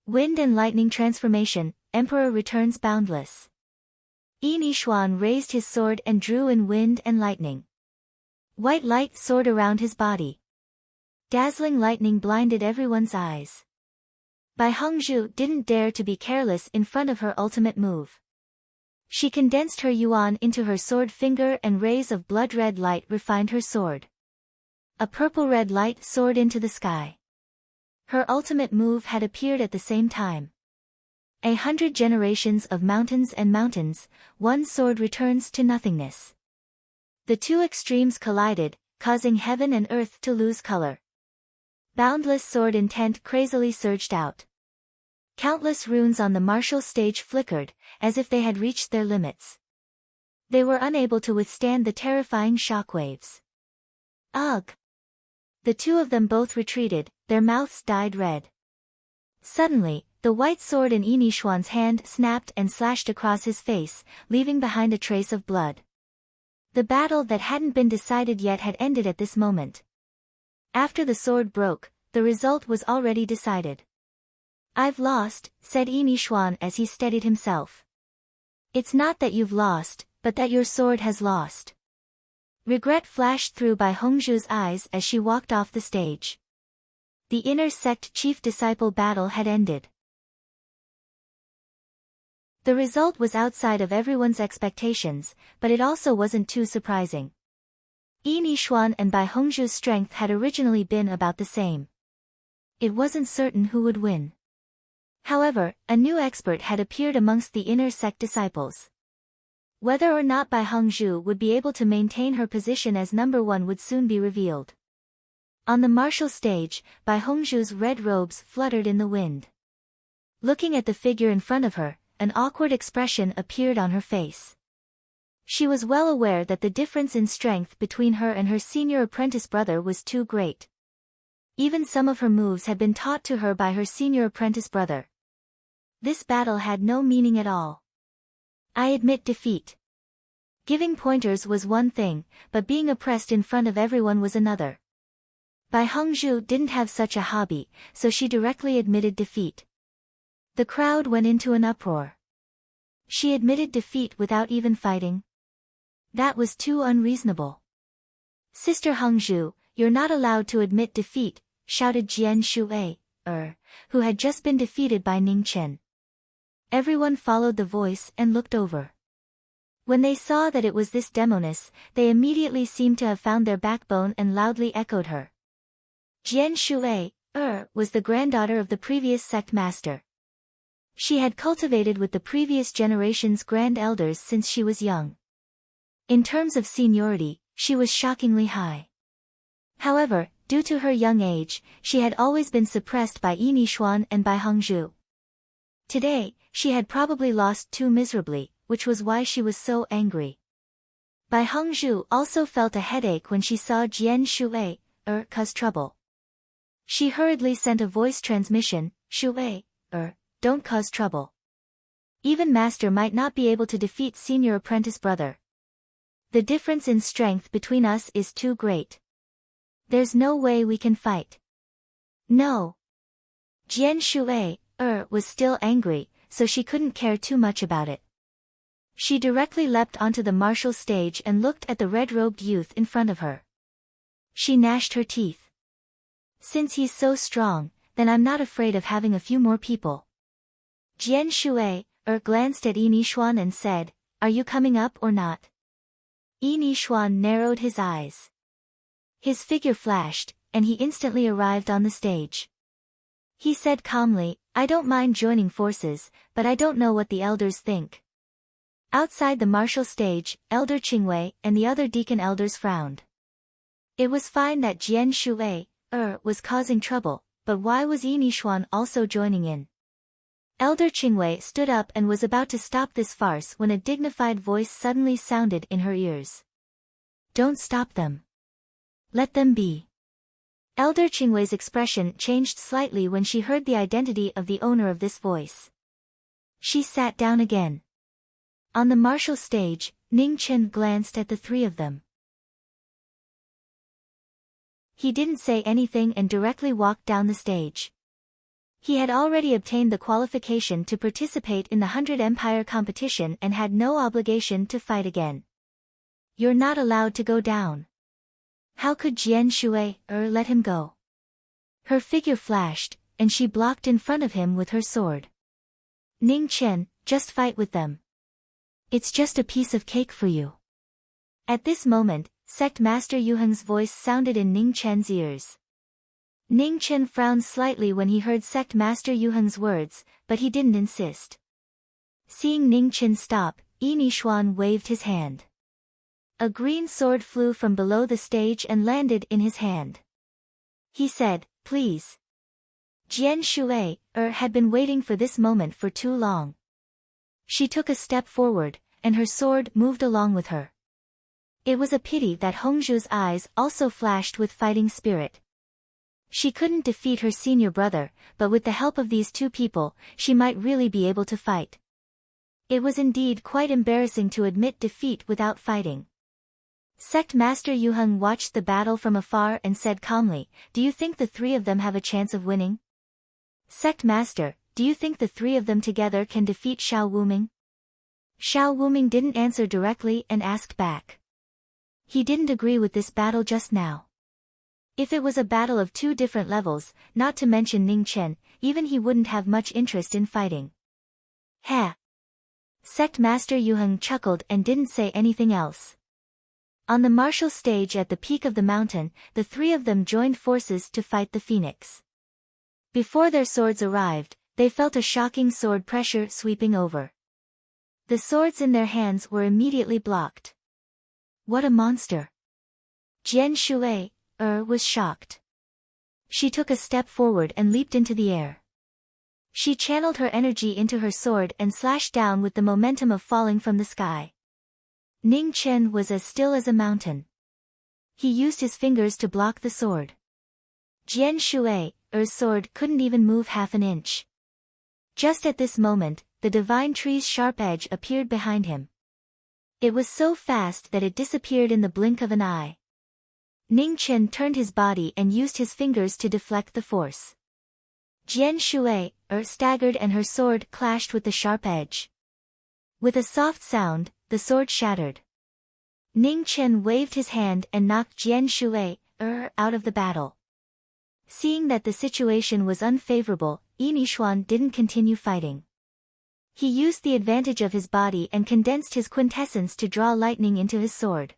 Wind and lightning transformation, Emperor returns boundless. Yi Nishuan raised his sword and drew in wind and lightning. White light soared around his body. Dazzling lightning blinded everyone's eyes. Bai Hongzhu didn't dare to be careless in front of her ultimate move. She condensed her yuan into her sword finger and rays of blood-red light refined her sword. A purple-red light soared into the sky. Her ultimate move had appeared at the same time. 100 generations of mountains and mountains, one sword returns to nothingness. The two extremes collided, causing heaven and earth to lose color. Boundless sword intent crazily surged out. Countless runes on the martial stage flickered, as if they had reached their limits. They were unable to withstand the terrifying shockwaves. Ugh! The two of them both retreated, their mouths dyed red. Suddenly, the white sword in Yi Nishuan's hand snapped and slashed across his face, leaving behind a trace of blood. The battle that hadn't been decided yet had ended at this moment. After the sword broke, the result was already decided. "I've lost," said Yi Nishuan as he steadied himself. "It's not that you've lost, but that your sword has lost." Regret flashed through Bai Hongzhu's eyes as she walked off the stage. The inner sect chief-disciple battle had ended. The result was outside of everyone's expectations, but it also wasn't too surprising. Yi Nishuan and Bai Hongzhu's strength had originally been about the same. It wasn't certain who would win. However, a new expert had appeared amongst the inner sect disciples. Whether or not Bai Hongzhu would be able to maintain her position as number one would soon be revealed. On the martial stage, Bai Hongzhu's red robes fluttered in the wind. Looking at the figure in front of her, an awkward expression appeared on her face. She was well aware that the difference in strength between her and her senior apprentice brother was too great. Even some of her moves had been taught to her by her senior apprentice brother. This battle had no meaning at all. I admit defeat. Giving pointers was one thing, but being oppressed in front of everyone was another. Bai Hongzhu didn't have such a hobby, so she directly admitted defeat. The crowd went into an uproar. She admitted defeat without even fighting? That was too unreasonable. "Sister Hongzhu, you're not allowed to admit defeat," shouted Jian Shuai, who had just been defeated by Ning Chen. Everyone followed the voice and looked over. When they saw that it was this demoness, they immediately seemed to have found their backbone and loudly echoed her. Jian Shuai, was the granddaughter of the previous sect master. She had cultivated with the previous generation's grand elders since she was young. In terms of seniority, she was shockingly high. However, due to her young age, she had always been suppressed by Yi Nishuan and Bai Hongzhu. Today, she had probably lost too miserably, which was why she was so angry. Bai Hongzhu also felt a headache when she saw Jian Shuai, cause trouble. She hurriedly sent a voice transmission, "Shuai, don't cause trouble. Even master might not be able to defeat senior apprentice brother. The difference in strength between us is too great. There's no way we can fight." "No." Jian Shuai, was still angry, so she couldn't care too much about it. She directly leapt onto the martial stage and looked at the red-robed youth in front of her. She gnashed her teeth. "Since he's so strong, then I'm not afraid of having a few more people." Jian Shuai, glanced at Yi Nishuan and said, "Are you coming up or not?" Yi Nishuan narrowed his eyes. His figure flashed, and he instantly arrived on the stage. He said calmly, "I don't mind joining forces, but I don't know what the elders think." Outside the martial stage, Elder Qingwei and the other deacon elders frowned. It was fine that Jian Shuai, was causing trouble, but why was Yi Nishuan also joining in? Elder Qingwei stood up and was about to stop this farce when a dignified voice suddenly sounded in her ears. "Don't stop them. Let them be." Elder Qingwei's expression changed slightly when she heard the identity of the owner of this voice. She sat down again. On the martial stage, Ning Chen glanced at the three of them. He didn't say anything and directly walked down the stage. He had already obtained the qualification to participate in the 100 Empire competition and had no obligation to fight again. You're not allowed to go down. How could Jian Shui let him go? Her figure flashed, and she blocked in front of him with her sword. Ning Chen, just fight with them. It's just a piece of cake for you. At this moment, Sect Master Yuheng's voice sounded in Ning Chen's ears. Ning Chen frowned slightly when he heard Sect Master Yuheng's words, but he didn't insist. Seeing Ning Chen stop, Yi Nishuan waved his hand. A green sword flew from below the stage and landed in his hand. He said, "Please." Jian Shui had been waiting for this moment for too long. She took a step forward, and her sword moved along with her. It was a pity that Hongzhu's eyes also flashed with fighting spirit. She couldn't defeat her senior brother, but with the help of these two people, she might really be able to fight. It was indeed quite embarrassing to admit defeat without fighting. Sect Master Yuheng watched the battle from afar and said calmly, "Do you think the three of them have a chance of winning?" "Sect Master, do you think the three of them together can defeat Xiao Wuming?" Xiao Wuming didn't answer directly and asked back. He didn't agree with this battle just now. If it was a battle of two different levels, not to mention Ning Chen, even he wouldn't have much interest in fighting. "Ha!" Sect Master Yuheng chuckled and didn't say anything else. On the martial stage at the peak of the mountain, the three of them joined forces to fight the phoenix. Before their swords arrived, they felt a shocking sword pressure sweeping over. The swords in their hands were immediately blocked. What a monster! Jian Shui was shocked. She took a step forward and leaped into the air. She channeled her energy into her sword and slashed down with the momentum of falling from the sky. Ning Chen was as still as a mountain. He used his fingers to block the sword. Jian Shui's sword couldn't even move half an inch. Just at this moment, the divine tree's sharp edge appeared behind him. It was so fast that it disappeared in the blink of an eye. Ning Chen turned his body and used his fingers to deflect the force. Jian Shui staggered and her sword clashed with the sharp edge. With a soft sound, the sword shattered. Ning Chen waved his hand and knocked Jian Shui out of the battle. Seeing that the situation was unfavorable, Yi Nishuan didn't continue fighting. He used the advantage of his body and condensed his quintessence to draw lightning into his sword.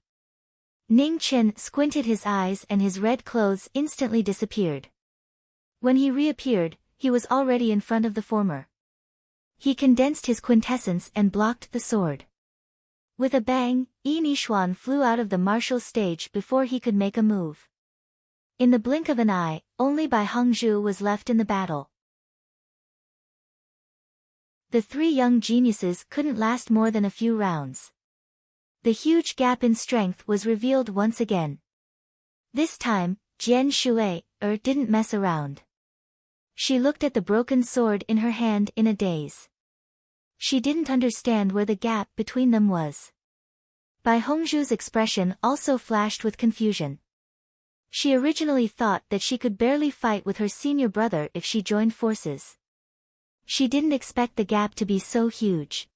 Ning Chen squinted his eyes and his red clothes instantly disappeared. When he reappeared, he was already in front of the former. He condensed his quintessence and blocked the sword. With a bang, Yi Nishuan flew out of the martial stage before he could make a move. In the blink of an eye, only Bai Hongzhu was left in the battle. The three young geniuses couldn't last more than a few rounds. The huge gap in strength was revealed once again. This time, Jian Shui didn't mess around. She looked at the broken sword in her hand in a daze. She didn't understand where the gap between them was. Bai Hongzhu's expression also flashed with confusion. She originally thought that she could barely fight with her senior brother if she joined forces. She didn't expect the gap to be so huge.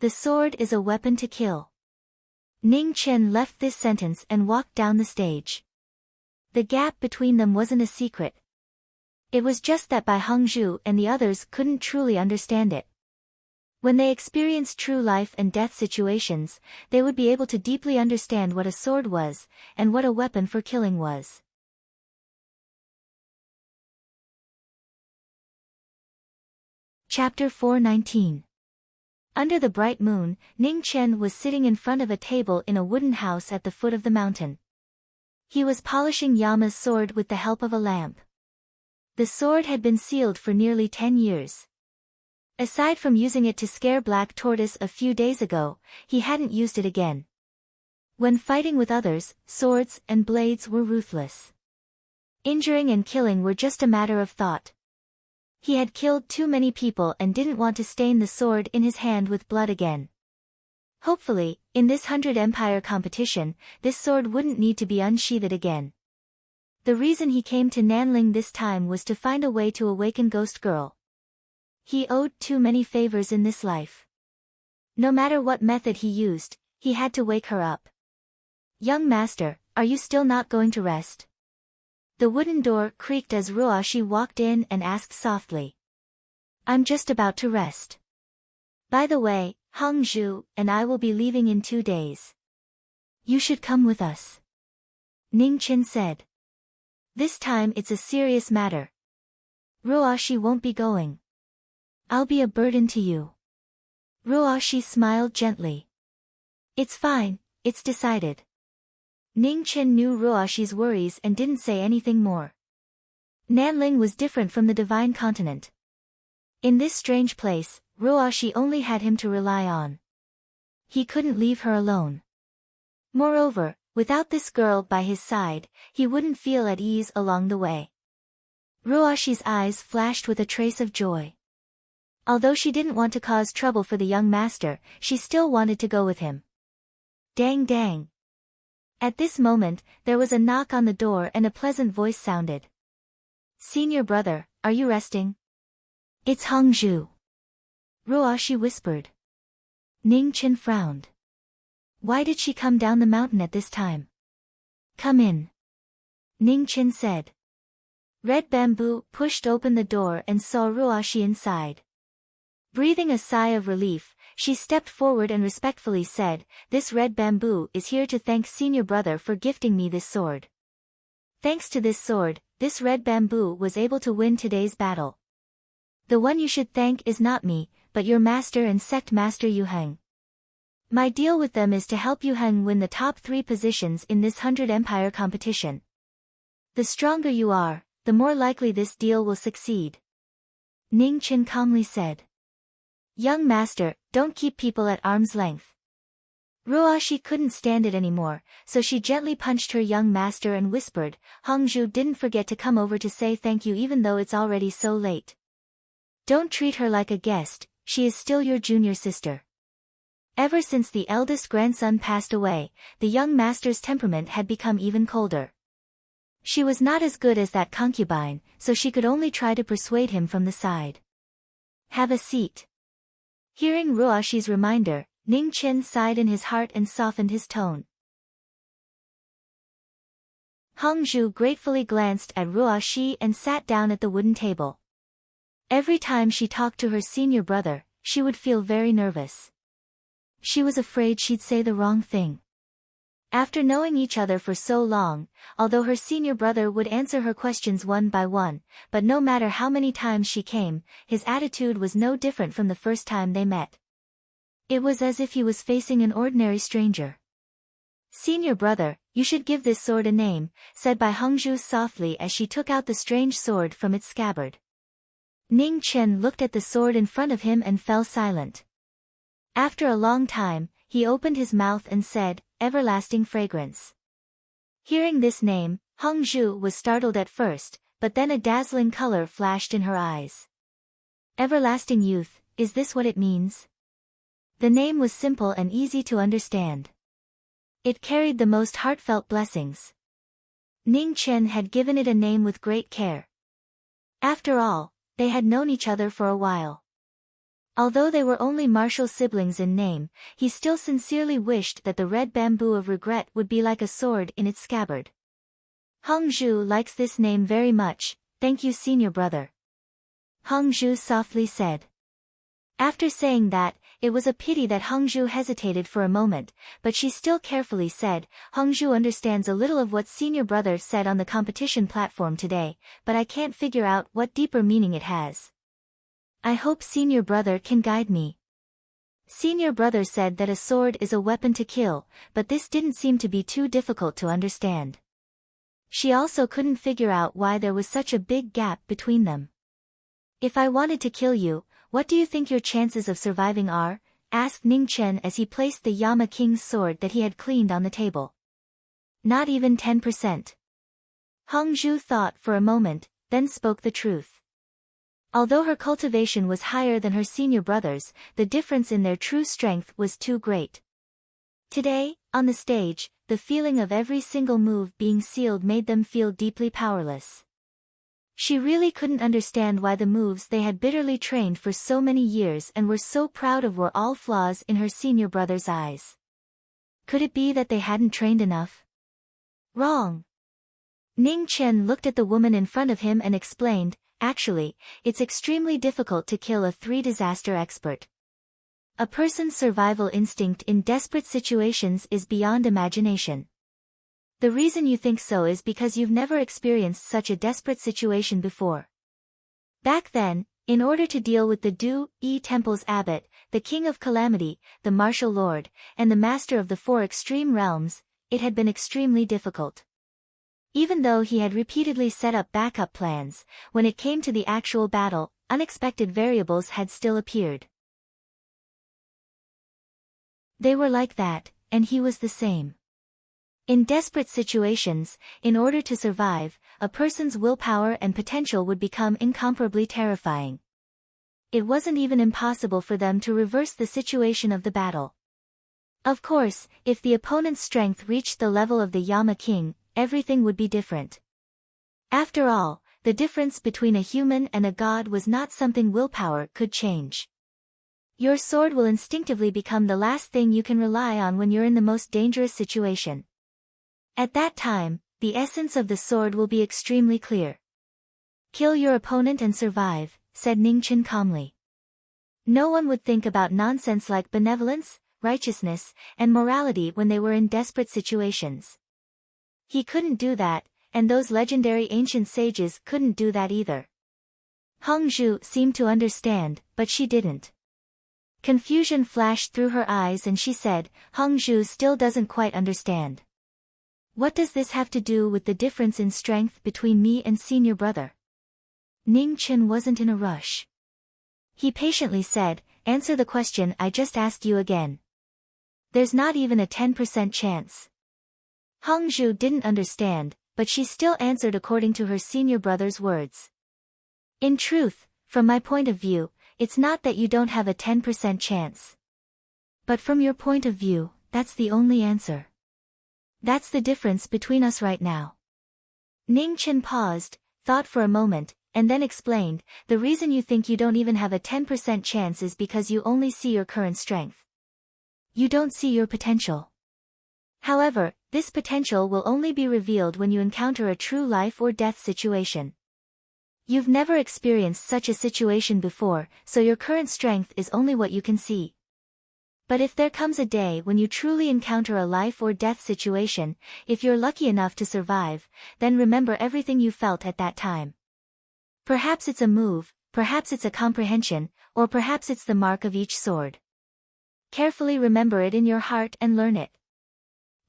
The sword is a weapon to kill. Ning Chen left this sentence and walked down the stage. The gap between them wasn't a secret. It was just that Bai Hongzhu and the others couldn't truly understand it. When they experienced true life and death situations, they would be able to deeply understand what a sword was, and what a weapon for killing was. Chapter 419. Under the bright moon, Ning Chen was sitting in front of a table in a wooden house at the foot of the mountain. He was polishing Yama's sword with the help of a lamp. The sword had been sealed for nearly 10 years. Aside from using it to scare Black Tortoise a few days ago, he hadn't used it again. When fighting with others, swords and blades were ruthless. Injuring and killing were just a matter of thought. He had killed too many people and didn't want to stain the sword in his hand with blood again. Hopefully, in this 100 Empire competition, this sword wouldn't need to be unsheathed again. The reason he came to Nanling this time was to find a way to awaken Ghost Girl. He owed too many favors in this life. No matter what method he used, he had to wake her up. Young master, are you still not going to rest? The wooden door creaked as Ruoshi walked in and asked softly. I'm just about to rest. By the way, Hongzhu and I will be leaving in 2 days. You should come with us. Ning Qin said. This time it's a serious matter. Ruoshi won't be going. I'll be a burden to you. Ruoshi smiled gently. It's fine, it's decided. Ning Qin knew Ruoshi's worries and didn't say anything more. Nanling was different from the divine continent. In this strange place, Ruoshi only had him to rely on. He couldn't leave her alone. Moreover, without this girl by his side, he wouldn't feel at ease along the way. Ruoshi's eyes flashed with a trace of joy. Although she didn't want to cause trouble for the young master, she still wanted to go with him. Dang dang. At this moment, there was a knock on the door and a pleasant voice sounded. Senior brother, are you resting? It's Hongzhu. Ruoshi whispered. Ning Qin frowned. Why did she come down the mountain at this time? Come in. Ning Qin said. Red Bamboo pushed open the door and saw Ruoshi inside. Breathing a sigh of relief, she stepped forward and respectfully said, This Red Bamboo is here to thank Senior Brother for gifting me this sword. Thanks to this sword, this Red Bamboo was able to win today's battle. The one you should thank is not me, but your master and sect master Yuheng. My deal with them is to help Yuheng win the top 3 positions in this 100 Empire competition. The stronger you are, the more likely this deal will succeed. Ning Qin calmly said. Young master, don't keep people at arm's length. Ruoshi couldn't stand it anymore, so she gently punched her young master and whispered, Hongzhu didn't forget to come over to say thank you even though it's already so late. Don't treat her like a guest, she is still your junior sister. Ever since the eldest grandson passed away, the young master's temperament had become even colder. She was not as good as that concubine, so she could only try to persuade him from the side. Have a seat. Hearing Ruoshi's reminder, Ning Qin sighed in his heart and softened his tone. Hongzhu gratefully glanced at Ruoshi and sat down at the wooden table. Every time she talked to her senior brother, she would feel very nervous. She was afraid she'd say the wrong thing. After knowing each other for so long, although her senior brother would answer her questions one by one, but no matter how many times she came, his attitude was no different from the first time they met. It was as if he was facing an ordinary stranger. Senior brother, you should give this sword a name, said by Hongzhu softly as she took out the strange sword from its scabbard. Ning Qin looked at the sword in front of him and fell silent. After a long time, he opened his mouth and said, Everlasting Fragrance. Hearing this name, Hongzhu was startled at first, but then a dazzling color flashed in her eyes. Everlasting Youth, is this what it means? The name was simple and easy to understand. It carried the most heartfelt blessings. Ning Qin had given it a name with great care. After all, they had known each other for a while. Although they were only martial siblings in name, he still sincerely wished that the Red Bamboo of Regret would be like a sword in its scabbard. Hongzhu likes this name very much, thank you senior brother. Hongzhu softly said. After saying that, it was a pity that Hongzhu hesitated for a moment, but she still carefully said, Hongzhu understands a little of what senior brother said on the competition platform today, but I can't figure out what deeper meaning it has. I hope senior brother can guide me. Senior brother said that a sword is a weapon to kill, but this didn't seem to be too difficult to understand. She also couldn't figure out why there was such a big gap between them. If I wanted to kill you, what do you think your chances of surviving are? Asked Ning Qin as he placed the Yama King's sword that he had cleaned on the table. Not even 10%. Hongzhu thought for a moment, then spoke the truth. Although her cultivation was higher than her senior brother's, the difference in their true strength was too great. Today, on the stage, the feeling of every single move being sealed made them feel deeply powerless. She really couldn't understand why the moves they had bitterly trained for so many years and were so proud of were all flaws in her senior brother's eyes. Could it be that they hadn't trained enough? Wrong. Ning Chen looked at the woman in front of him and explained, "Actually, it's extremely difficult to kill a 3-disaster expert. A person's survival instinct in desperate situations is beyond imagination. The reason you think so is because you've never experienced such a desperate situation before. Back then, in order to deal with the Du-Yi Temple's abbot, the King of Calamity, the Martial Lord, and the Master of the 4 Extreme Realms, it had been extremely difficult. Even though he had repeatedly set up backup plans, when it came to the actual battle, unexpected variables had still appeared. They were like that, and he was the same. In desperate situations, in order to survive, a person's willpower and potential would become incomparably terrifying. It wasn't even impossible for them to reverse the situation of the battle. Of course, if the opponent's strength reached the level of the Yama King, everything would be different. After all, the difference between a human and a god was not something willpower could change. Your sword will instinctively become the last thing you can rely on when you're in the most dangerous situation. At that time, the essence of the sword will be extremely clear. Kill your opponent and survive, said Ning Chen calmly. No one would think about nonsense like benevolence, righteousness, and morality when they were in desperate situations. He couldn't do that, and those legendary ancient sages couldn't do that either. Hong Zhu seemed to understand, but she didn't. Confusion flashed through her eyes and she said, Hong Zhu still doesn't quite understand. What does this have to do with the difference in strength between me and senior brother? Ning Chen wasn't in a rush. He patiently said, answer the question I just asked you again. There's not even a 10% chance. Hong Zhu didn't understand, but she still answered according to her senior brother's words. In truth, from my point of view, it's not that you don't have a 10% chance. But from your point of view, that's the only answer. That's the difference between us right now. Ning Chen paused, thought for a moment, and then explained, the reason you think you don't even have a 10% chance is because you only see your current strength. You don't see your potential. However, this potential will only be revealed when you encounter a true life or death situation. You've never experienced such a situation before, so your current strength is only what you can see. But if there comes a day when you truly encounter a life or death situation, if you're lucky enough to survive, then remember everything you felt at that time. Perhaps it's a move, perhaps it's a comprehension, or perhaps it's the mark of each sword. Carefully remember it in your heart and learn it.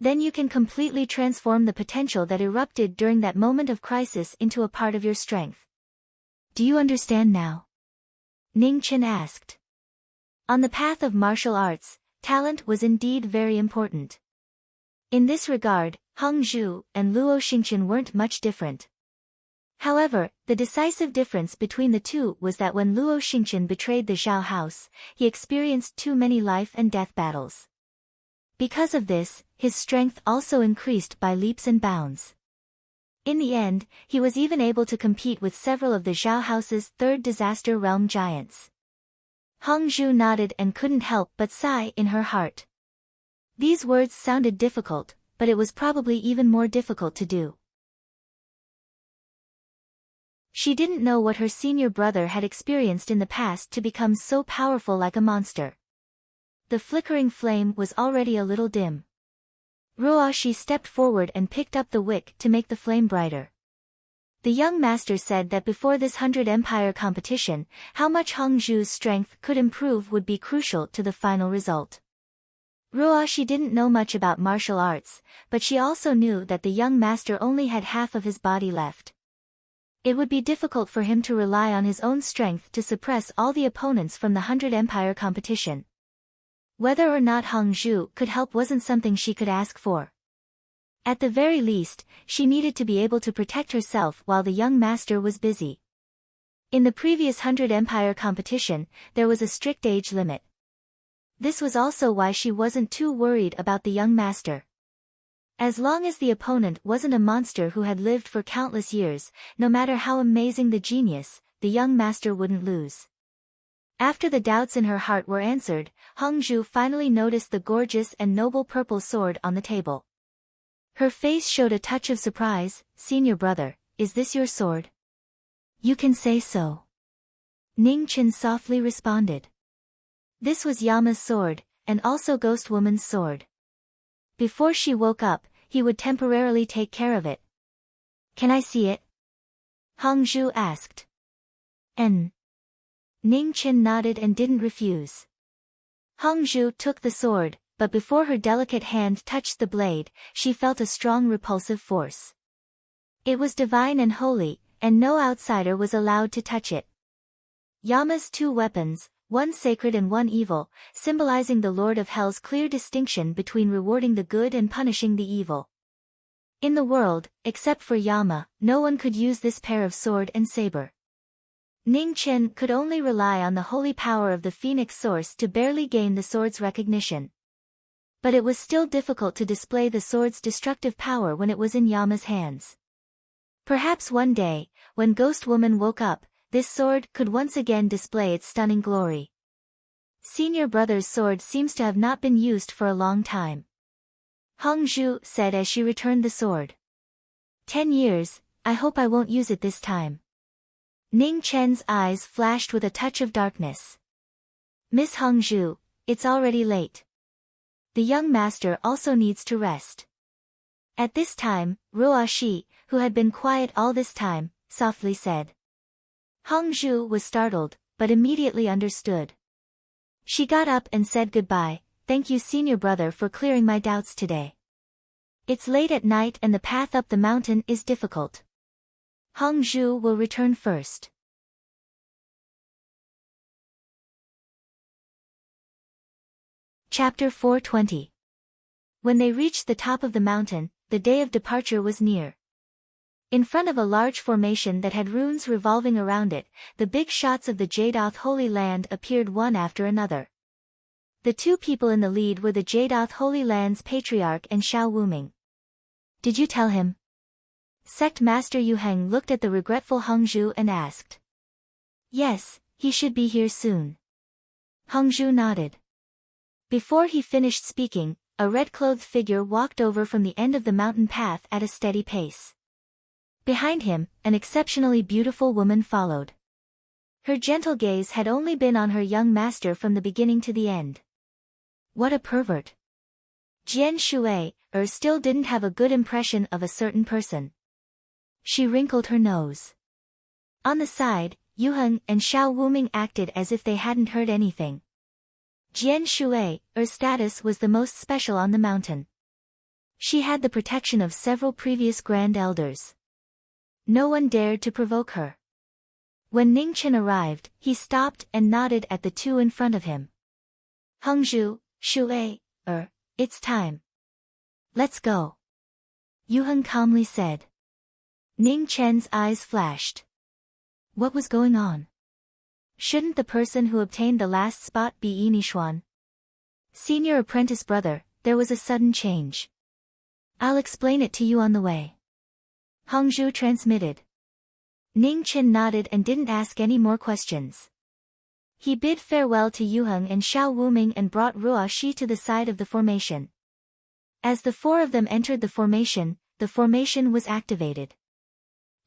Then you can completely transform the potential that erupted during that moment of crisis into a part of your strength. Do you understand now? Ning Chen asked. On the path of martial arts, talent was indeed very important. In this regard, Hong Zhu and Luo Xingqian weren't much different. However, the decisive difference between the two was that when Luo Xingqian betrayed the Zhao house, he experienced too many life and death battles. Because of this, his strength also increased by leaps and bounds. In the end, he was even able to compete with several of the Zhao house's 3rd disaster realm giants. Hong Zhu nodded and couldn't help but sigh in her heart. These words sounded difficult, but it was probably even more difficult to do. She didn't know what her senior brother had experienced in the past to become so powerful like a monster. The flickering flame was already a little dim. Ruoshi stepped forward and picked up the wick to make the flame brighter. The young master said that before this 100 Empire competition, how much Hong Zhu's strength could improve would be crucial to the final result. Ruoshi didn't know much about martial arts, but she also knew that the young master only had half of his body left. It would be difficult for him to rely on his own strength to suppress all the opponents from the 100 Empire competition. Whether or not Hong Zhu could help wasn't something she could ask for. At the very least, she needed to be able to protect herself while the young master was busy. In the previous 100 Empire competition, there was a strict age limit. This was also why she wasn't too worried about the young master. As long as the opponent wasn't a monster who had lived for countless years, no matter how amazing the genius, the young master wouldn't lose. After the doubts in her heart were answered, Hongzhu finally noticed the gorgeous and noble purple sword on the table. Her face showed a touch of surprise. "Senior brother, is this your sword?" "You can say so," Ning Chen softly responded. This was Yama's sword, and also Ghost Woman's sword. Before she woke up, he would temporarily take care of it. "Can I see it?" Hongzhu asked. Ning Chen nodded and didn't refuse. Hongzhu took the sword, but before her delicate hand touched the blade, she felt a strong repulsive force. It was divine and holy, and no outsider was allowed to touch it. Yama's two weapons, one sacred and one evil, symbolizing the Lord of Hell's clear distinction between rewarding the good and punishing the evil. In the world, except for Yama, no one could use this pair of sword and saber. Ning Chen could only rely on the holy power of the Phoenix Source to barely gain the sword's recognition. But it was still difficult to display the sword's destructive power when it was in Yama's hands. Perhaps one day, when Ghost Woman woke up, this sword could once again display its stunning glory. Senior brother's sword seems to have not been used for a long time, Hongzhu said as she returned the sword. 10 years, I hope I won't use it this time. Ning Chen's eyes flashed with a touch of darkness. Miss Hongzhu, it's already late. The young master also needs to rest. At this time, Ruo Shi, who had been quiet all this time, softly said. Hongzhu was startled, but immediately understood. She got up and said goodbye. "Thank you, senior brother, for clearing my doubts today. It's late at night and the path up the mountain is difficult. Hongzhu will return first." Chapter 420. When they reached the top of the mountain, the day of departure was near. In front of a large formation that had runes revolving around it, the big shots of the Jadoth Holy Land appeared one after another. The two people in the lead were the Jadoth Holy Land's patriarch and Xiao Wuming. "Did you tell him?" Sect Master Yu Heng looked at the regretful Hongzhu and asked. "Yes, he should be here soon." Hongzhu nodded. Before he finished speaking, a red-clothed figure walked over from the end of the mountain path at a steady pace. Behind him, an exceptionally beautiful woman followed. Her gentle gaze had only been on her young master from the beginning to the end. What a pervert! Jian Shui, still didn't have a good impression of a certain person. She wrinkled her nose. On the side, Yu Heng and Xiao Wuming acted as if they hadn't heard anything. Jian Shui, status was the most special on the mountain. She had the protection of several previous grand elders. No one dared to provoke her. When Ning Chen arrived, he stopped and nodded at the two in front of him. Hongzhu, Shui, it's time. Let's go. Yu Heng calmly said. Ning Chen's eyes flashed. What was going on? Shouldn't the person who obtained the last spot be Yi Nishuan? Senior apprentice brother, there was a sudden change. I'll explain it to you on the way. Hongzhu transmitted. Ning Chen nodded and didn't ask any more questions. He bid farewell to Yu Heng and Xiao Wuming and brought Ruo Shi to the side of the formation. As the four of them entered the formation was activated.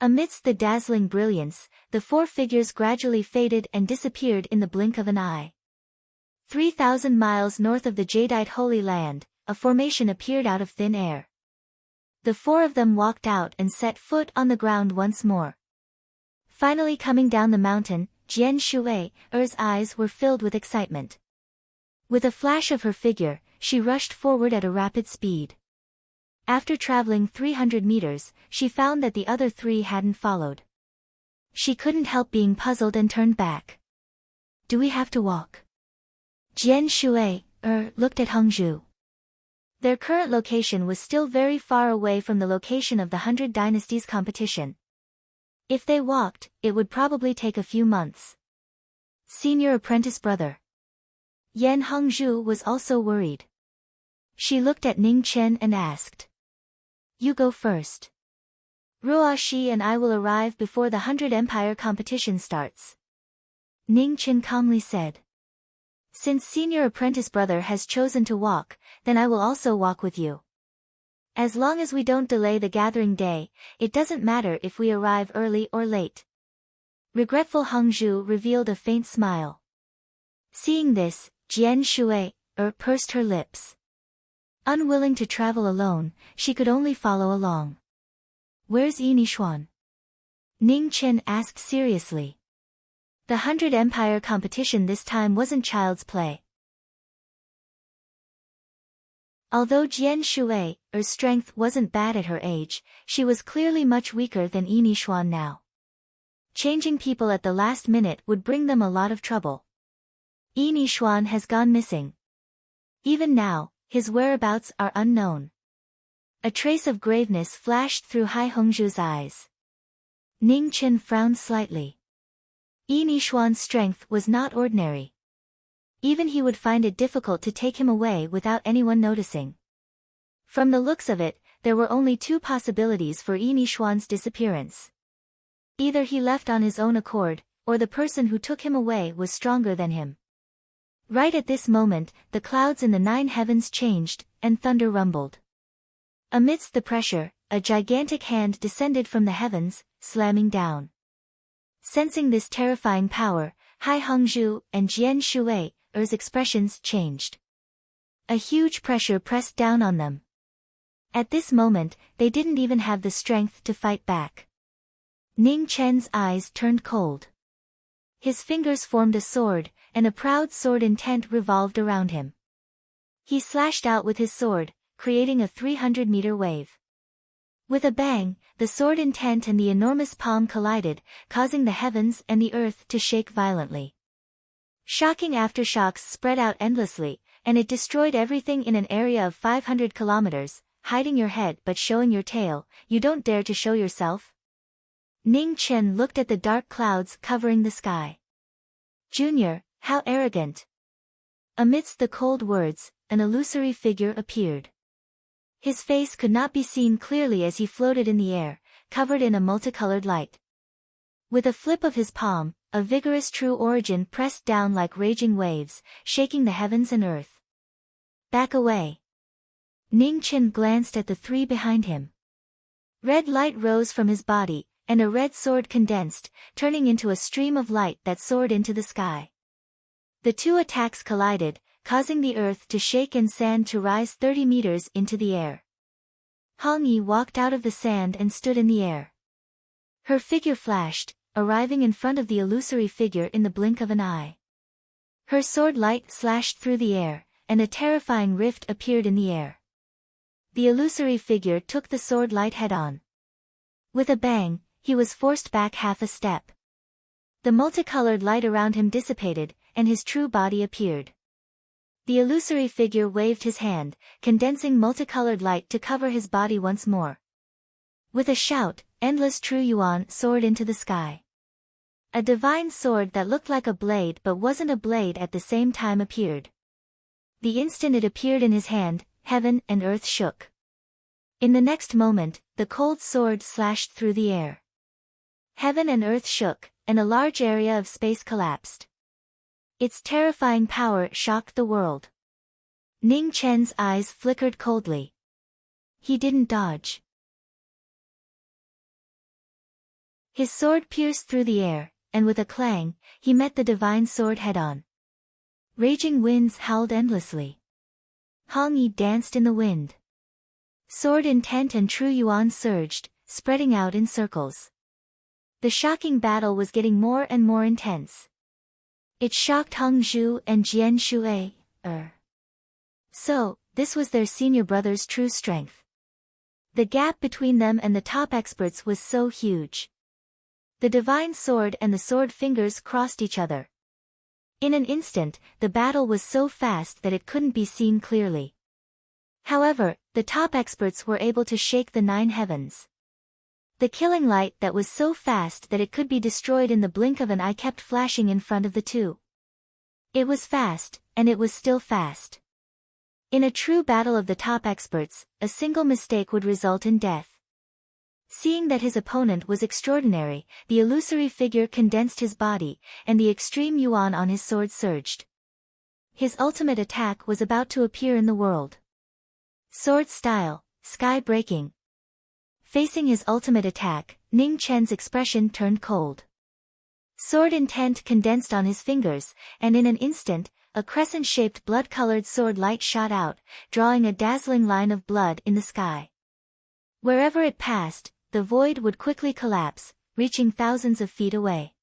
Amidst the dazzling brilliance, the four figures gradually faded and disappeared in the blink of an eye. 3,000 miles north of the Jadeite Holy Land, a formation appeared out of thin air. The four of them walked out and set foot on the ground once more. Finally coming down the mountain, Jian Shui's eyes were filled with excitement. With a flash of her figure, she rushed forward at a rapid speed. After traveling 300 meters, she found that the other three hadn't followed. She couldn't help being puzzled and turned back. Do we have to walk? Jian Shui looked at Hongzhu. Their current location was still very far away from the location of the 100 Dynasties competition. If they walked, it would probably take a few months. Senior apprentice brother. Yan Hongzhu was also worried. She looked at Ning Chen and asked. You go first. Ruo Shi and I will arrive before the 100 Empire competition starts. Ning Chen calmly said. Since senior apprentice brother has chosen to walk, then I will also walk with you. As long as we don't delay the gathering day, it doesn't matter if we arrive early or late. Regretful Hongzhu revealed a faint smile. Seeing this, Jian Shui pursed her lips. Unwilling to travel alone, she could only follow along. Where's Yi Nishuan? Ning Chen asked seriously. The 100 Empire competition this time wasn't child's play. Although Jian Shui's strength wasn't bad at her age, she was clearly much weaker than Yi Nishuan now. Changing people at the last minute would bring them a lot of trouble. Yi Nishuan has gone missing. Even now, his whereabouts are unknown. A trace of graveness flashed through Hai Hongzhu's eyes. Ning Chen frowned slightly. Yi Nishuan's strength was not ordinary. Even he would find it difficult to take him away without anyone noticing. From the looks of it, there were only two possibilities for Yi Nishuan's disappearance. Either he left on his own accord, or the person who took him away was stronger than him. Right at this moment, the clouds in the 9 heavens changed, and thunder rumbled. Amidst the pressure, a gigantic hand descended from the heavens, slamming down. Sensing this terrifying power, Hai Hongzhu and Jian Shui's expressions changed. A huge pressure pressed down on them. At this moment, they didn't even have the strength to fight back. Ning Chen's eyes turned cold. His fingers formed a sword, and a proud sword intent revolved around him. He slashed out with his sword, creating a 300-meter wave. With a bang, the sword intent and the enormous palm collided, causing the heavens and the earth to shake violently. Shocking aftershocks spread out endlessly, and it destroyed everything in an area of 500 kilometers, hiding your head but showing your tail. You don't dare to show yourself? Ning Chen looked at the dark clouds covering the sky. Junior, how arrogant. Amidst the cold words, an illusory figure appeared. His face could not be seen clearly as he floated in the air, covered in a multicolored light. With a flip of his palm, a vigorous true origin pressed down like raging waves, shaking the heavens and earth. Back away. Ning Chen glanced at the three behind him. Red light rose from his body, and a red sword condensed, turning into a stream of light that soared into the sky. The two attacks collided, causing the earth to shake and sand to rise 30 meters into the air. Hong Yi walked out of the sand and stood in the air. Her figure flashed, arriving in front of the illusory figure in the blink of an eye. Her sword light slashed through the air, and a terrifying rift appeared in the air. The illusory figure took the sword light head-on. With a bang, he was forced back half a step. The multicolored light around him dissipated, and his true body appeared. The illusory figure waved his hand, condensing multicolored light to cover his body once more. With a shout, endless True Yuan soared into the sky. A divine sword that looked like a blade but wasn't a blade at the same time appeared. The instant it appeared in his hand, heaven and earth shook. In the next moment, the cold sword slashed through the air. Heaven and earth shook, and a large area of space collapsed. Its terrifying power shocked the world. Ning Chen's eyes flickered coldly. He didn't dodge. His sword pierced through the air, and with a clang, he met the divine sword head-on. Raging winds howled endlessly. Hong Yi danced in the wind. Sword intent and True Yuan surged, spreading out in circles. The shocking battle was getting more and more intense. It shocked Hongzhu and Jian Shui. So, this was their senior brother's true strength. The gap between them and the top experts was so huge. The divine sword and the sword fingers crossed each other. In an instant, the battle was so fast that it couldn't be seen clearly. However, the top experts were able to shake the 9 heavens. The killing light that was so fast that it could be destroyed in the blink of an eye kept flashing in front of the two. It was fast, and it was still fast. In a true battle of the top experts, a single mistake would result in death. Seeing that his opponent was extraordinary, the illusory figure condensed his body, and the extreme yuan on his sword surged. His ultimate attack was about to appear in the world. Sword style, sky-breaking. Facing his ultimate attack, Ning Chen's expression turned cold. Sword intent condensed on his fingers, and in an instant, a crescent-shaped blood-colored sword light shot out, drawing a dazzling line of blood in the sky. Wherever it passed, the void would quickly collapse, reaching thousands of feet away.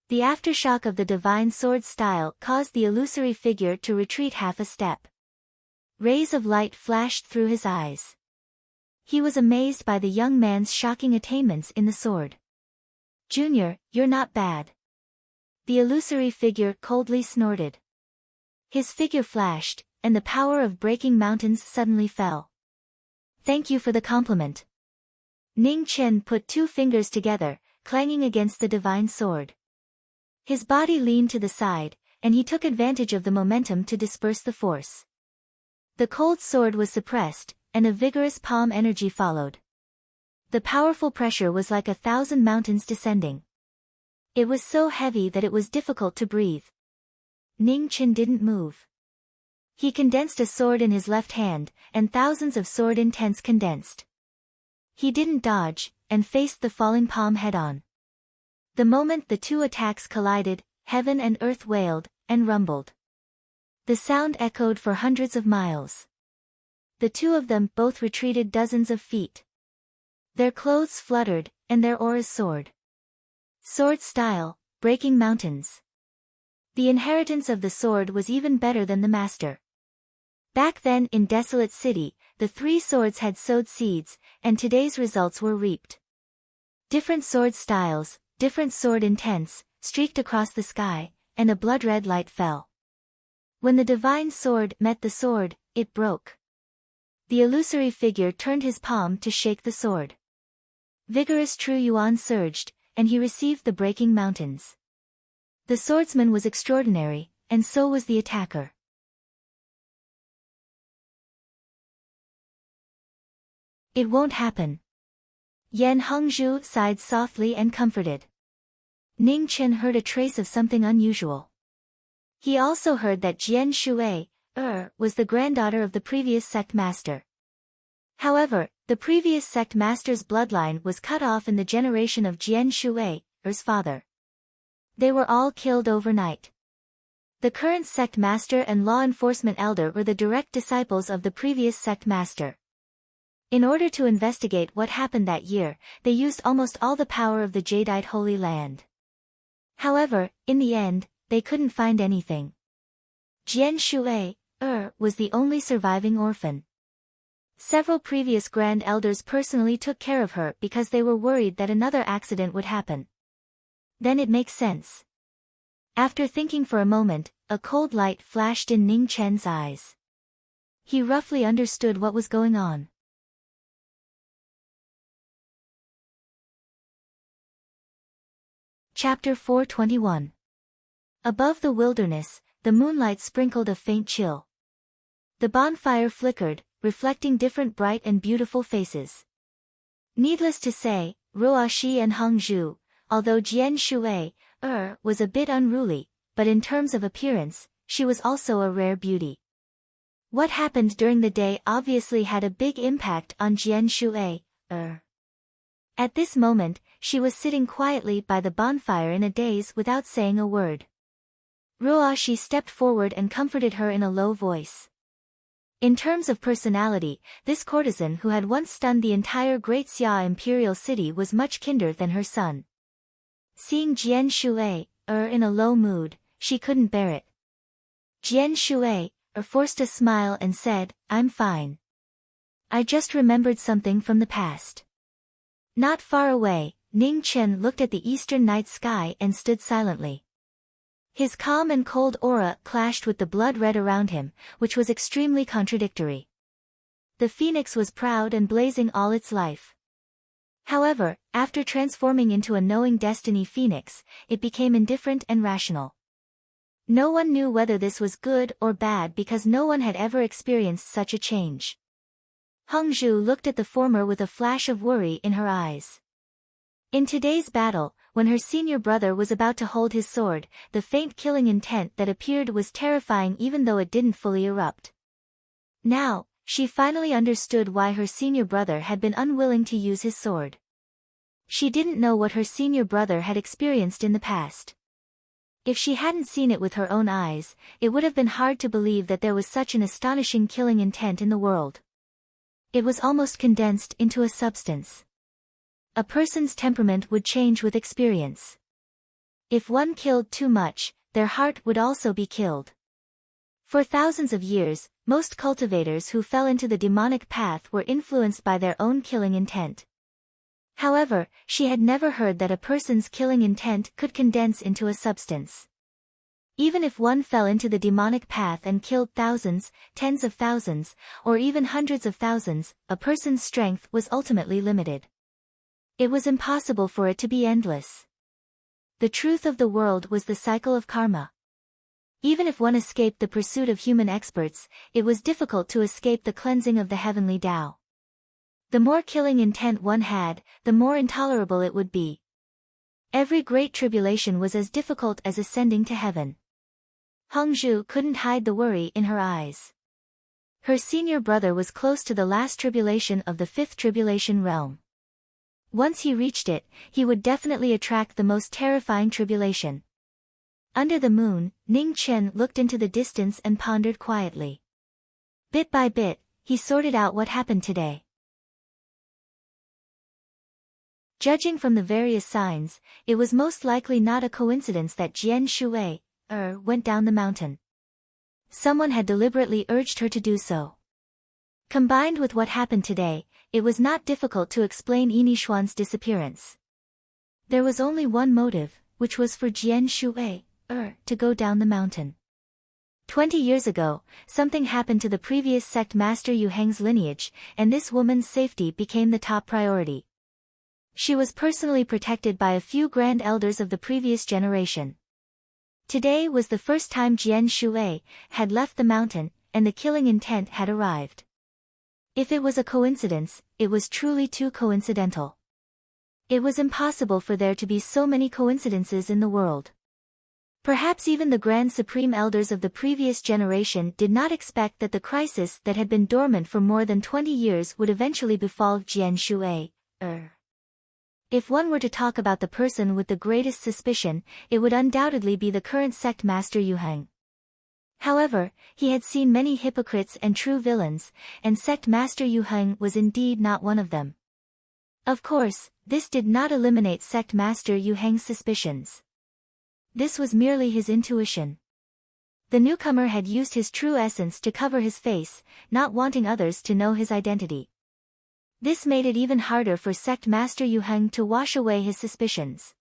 The aftershock of the divine sword style caused the illusory figure to retreat half a step. Rays of light flashed through his eyes. He was amazed by the young man's shocking attainments in the sword. "Junior, you're not bad." The illusory figure coldly snorted. His figure flashed, and the power of breaking mountains suddenly fell. "Thank you for the compliment." Ning Chen put two fingers together, clanging against the divine sword. His body leaned to the side, and he took advantage of the momentum to disperse the force. The cold sword was suppressed, and a vigorous palm energy followed. The powerful pressure was like 1,000 mountains descending. It was so heavy that it was difficult to breathe. Ning Chen didn't move. He condensed a sword in his left hand, and thousands of sword intents condensed. He didn't dodge, and faced the falling palm head-on. The moment the two attacks collided, heaven and earth wailed, and rumbled. The sound echoed for hundreds of miles. The two of them both retreated dozens of feet. Their clothes fluttered, and their auras soared. Sword style, breaking mountains. The inheritance of the sword was even better than the master. Back then in Desolate City, the three swords had sowed seeds, and today's results were reaped. Different sword styles, different sword intents, streaked across the sky, and a blood-red light fell. When the divine sword met the sword, it broke. The illusory figure turned his palm to shake the sword. Vigorous true yuan surged, and he received the breaking mountains. The swordsman was extraordinary, and so was the attacker. "It won't happen." Yan Hongzhu sighed softly and comforted. Ning Chen heard a trace of something unusual. He also heard that Jian Shui, was the granddaughter of the previous sect master. However, the previous sect master's bloodline was cut off in the generation of Jian Shui's father. They were all killed overnight. The current sect master and law enforcement elder were the direct disciples of the previous sect master. In order to investigate what happened that year, they used almost all the power of the Jadeite Holy Land. However, in the end, they couldn't find anything. Jian Shui was the only surviving orphan. Several previous grand elders personally took care of her because they were worried that another accident would happen. Then it makes sense. After thinking for a moment, a cold light flashed in Ning Chen's eyes. He roughly understood what was going on. Chapter 421. Above the wilderness, the moonlight sprinkled a faint chill. The bonfire flickered, reflecting different bright and beautiful faces. Needless to say, Ruoxi and Hongzhu, although Jian Shui was a bit unruly, but in terms of appearance, she was also a rare beauty. What happened during the day obviously had a big impact on Jian Shui. At this moment, she was sitting quietly by the bonfire in a daze without saying a word. Ruoxi stepped forward and comforted her in a low voice. In terms of personality, this courtesan who had once stunned the entire Great Xia imperial city was much kinder than her son. Seeing Jian Shui in a low mood, she couldn't bear it. Jian Shui forced a smile and said, "I'm fine. I just remembered something from the past." Not far away, Ning Chen looked at the eastern night sky and stood silently. His calm and cold aura clashed with the blood red around him, which was extremely contradictory. The phoenix was proud and blazing all its life. However, after transforming into a knowing destiny phoenix, it became indifferent and rational. No one knew whether this was good or bad because no one had ever experienced such a change. Hongzhu looked at the former with a flash of worry in her eyes. In today's battle, when her senior brother was about to hold his sword, the faint killing intent that appeared was terrifying even though it didn't fully erupt. Now, she finally understood why her senior brother had been unwilling to use his sword. She didn't know what her senior brother had experienced in the past. If she hadn't seen it with her own eyes, it would have been hard to believe that there was such an astonishing killing intent in the world. It was almost condensed into a substance. A person's temperament would change with experience. If one killed too much, their heart would also be killed. For thousands of years, most cultivators who fell into the demonic path were influenced by their own killing intent. However, she had never heard that a person's killing intent could condense into a substance. Even if one fell into the demonic path and killed thousands, tens of thousands, or even hundreds of thousands, a person's strength was ultimately limited. It was impossible for it to be endless. The truth of the world was the cycle of karma. Even if one escaped the pursuit of human experts, it was difficult to escape the cleansing of the heavenly Tao. The more killing intent one had, the more intolerable it would be. Every great tribulation was as difficult as ascending to heaven. Hongzhu couldn't hide the worry in her eyes. Her senior brother was close to the last tribulation of the fifth tribulation realm. Once he reached it, he would definitely attract the most terrifying tribulation. Under the moon, Ning Chen looked into the distance and pondered quietly. Bit by bit, he sorted out what happened today. Judging from the various signs, it was most likely not a coincidence that Jian Shui went down the mountain. Someone had deliberately urged her to do so. Combined with what happened today, it was not difficult to explain Yinishuan's disappearance. There was only one motive, which was for Jian Shui to go down the mountain. 20 years ago, something happened to the previous sect master Yu Heng's lineage, and this woman's safety became the top priority. She was personally protected by a few grand elders of the previous generation. Today was the first time Jian Shui had left the mountain, and the killing intent had arrived. If it was a coincidence, it was truly too coincidental. It was impossible for there to be so many coincidences in the world. Perhaps even the Grand Supreme Elders of the previous generation did not expect that the crisis that had been dormant for more than 20 years would eventually befall Jian Shui. If one were to talk about the person with the greatest suspicion, it would undoubtedly be the current sect master Yu Heng. However, he had seen many hypocrites and true villains, and sect master Yu Heng was indeed not one of them. Of course, this did not eliminate sect master Yu Heng's suspicions. This was merely his intuition. The newcomer had used his true essence to cover his face, not wanting others to know his identity. This made it even harder for sect master Yu Heng to wash away his suspicions.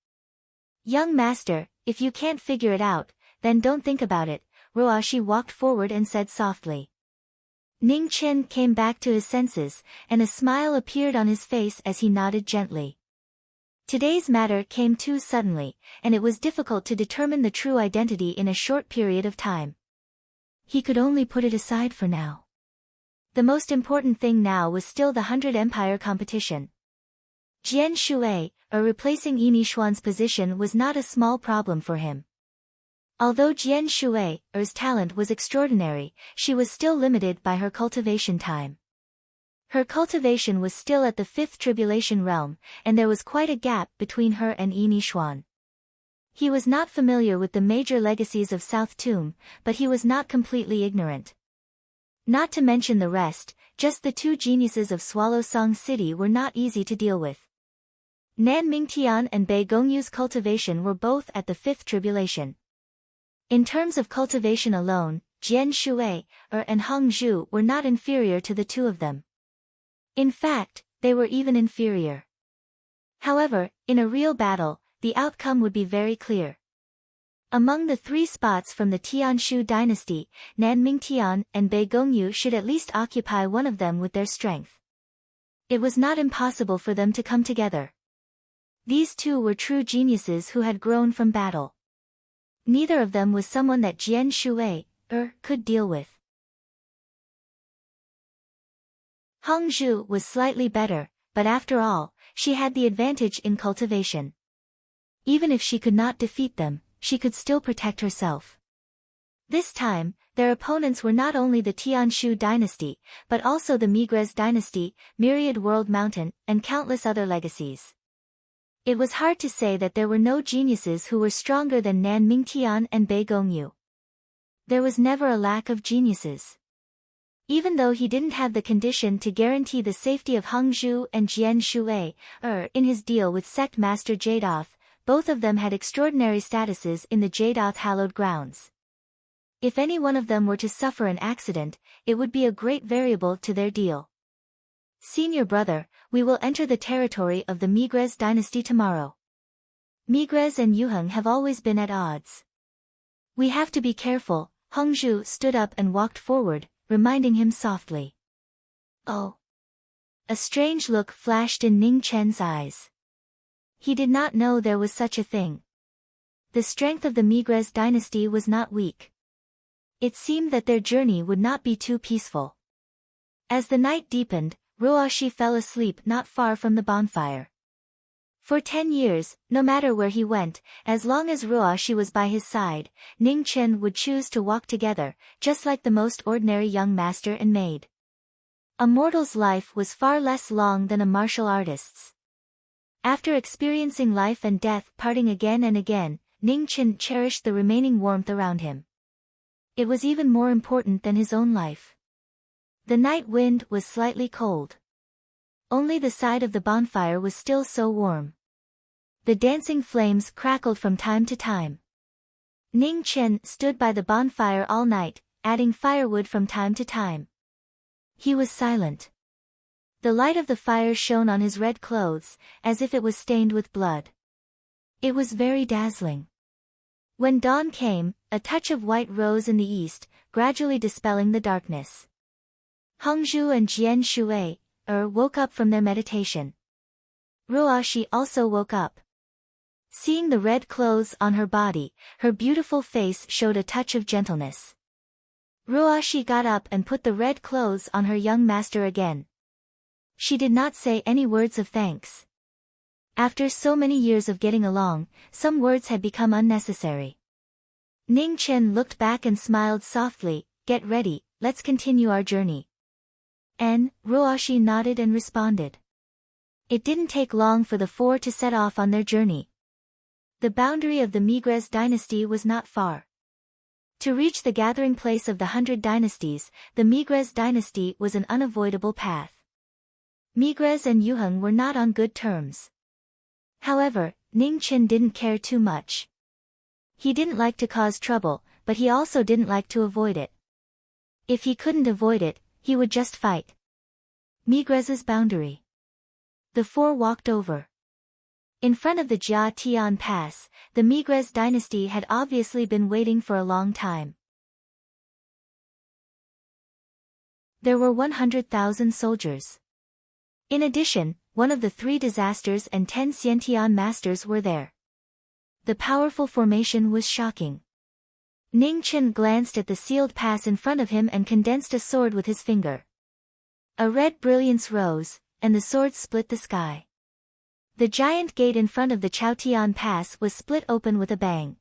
Young master, if you can't figure it out, then don't think about it, Ruoshi walked forward and said softly. Ning Chen came back to his senses, and a smile appeared on his face as he nodded gently. Today's matter came too suddenly, and it was difficult to determine the true identity in a short period of time. He could only put it aside for now. The most important thing now was still the 100 Empire competition. Jian Shui, replacing Yinishuan's position was not a small problem for him. Although Jian Shui's talent was extraordinary, she was still limited by her cultivation time. Her cultivation was still at the 5th tribulation realm, and there was quite a gap between her and Yinishuan. He was not familiar with the major legacies of South Tomb, but he was not completely ignorant. Not to mention the rest, just the two geniuses of Swallow Song City were not easy to deal with. Nan Mingtian and Bei Gongyu's cultivation were both at the 5th tribulation. In terms of cultivation alone, Jian Shui and Hongzhu were not inferior to the two of them. In fact, they were even inferior. However, in a real battle, the outcome would be very clear. Among the 3 spots from the Tianshu dynasty, Nan Mingtian and Bei Gongyu should at least occupy one of them with their strength. It was not impossible for them to come together. These two were true geniuses who had grown from battle. Neither of them was someone that Jian Shui, could deal with. Heng Zhu was slightly better, but after all, she had the advantage in cultivation. Even if she could not defeat them, she could still protect herself. This time, their opponents were not only the Tianshu dynasty, but also the Migres dynasty, Myriad World Mountain, and countless other legacies. It was hard to say that there were no geniuses who were stronger than Nan Mingtian and Bei Gongyu. There was never a lack of geniuses. Even though he didn't have the condition to guarantee the safety of Heng Zhu and Jian Shui, in his deal with sect master Jadoth, both of them had extraordinary statuses in the Jadoth hallowed grounds. If any one of them were to suffer an accident, it would be a great variable to their deal. Senior brother, we will enter the territory of the Migres dynasty tomorrow. Migres and Yuheng have always been at odds. We have to be careful. Heng Zhu stood up and walked forward, reminding him softly. Oh. A strange look flashed in Ning Chen's eyes. He did not know there was such a thing. The strength of the Migres dynasty was not weak. It seemed that their journey would not be too peaceful. As the night deepened, Ruoshi fell asleep not far from the bonfire. For 10 years, no matter where he went, as long as Ruoshi was by his side, Ning Chen would choose to walk together, just like the most ordinary young master and maid. A mortal's life was far less long than a martial artist's. After experiencing life and death parting again and again, Ning Chen cherished the remaining warmth around him. It was even more important than his own life. The night wind was slightly cold. Only the side of the bonfire was still so warm. The dancing flames crackled from time to time. Ning Chen stood by the bonfire all night, adding firewood from time to time. He was silent. The light of the fire shone on his red clothes, as if it was stained with blood. It was very dazzling. When dawn came, a touch of white rose in the east, gradually dispelling the darkness. Heng Zhu and Jian Shui, woke up from their meditation. Ruoshi also woke up. Seeing the red clothes on her body, her beautiful face showed a touch of gentleness. Ruoshi got up and put the red clothes on her young master again. She did not say any words of thanks. After so many years of getting along, some words had become unnecessary. Ning Chen looked back and smiled softly. Get ready, let's continue our journey. Ruoshi nodded and responded. It didn't take long for the four to set off on their journey. The boundary of the Migres dynasty was not far. To reach the gathering place of the 100 dynasties, the Migres dynasty was an unavoidable path. Migres and Yuheng were not on good terms. However, Ning Chen didn't care too much. He didn't like to cause trouble, but he also didn't like to avoid it. If he couldn't avoid it, he would just fight. Migres's boundary. The four walked over. In front of the Jia Tian Pass, the Migres dynasty had obviously been waiting for a long time. There were 100,000 soldiers. In addition, one of the 3 disasters and 10 Xiantian masters were there. The powerful formation was shocking. Ning Chen glanced at the sealed pass in front of him and condensed a sword with his finger. A red brilliance rose, and the sword split the sky. The giant gate in front of the Chaotian Pass was split open with a bang.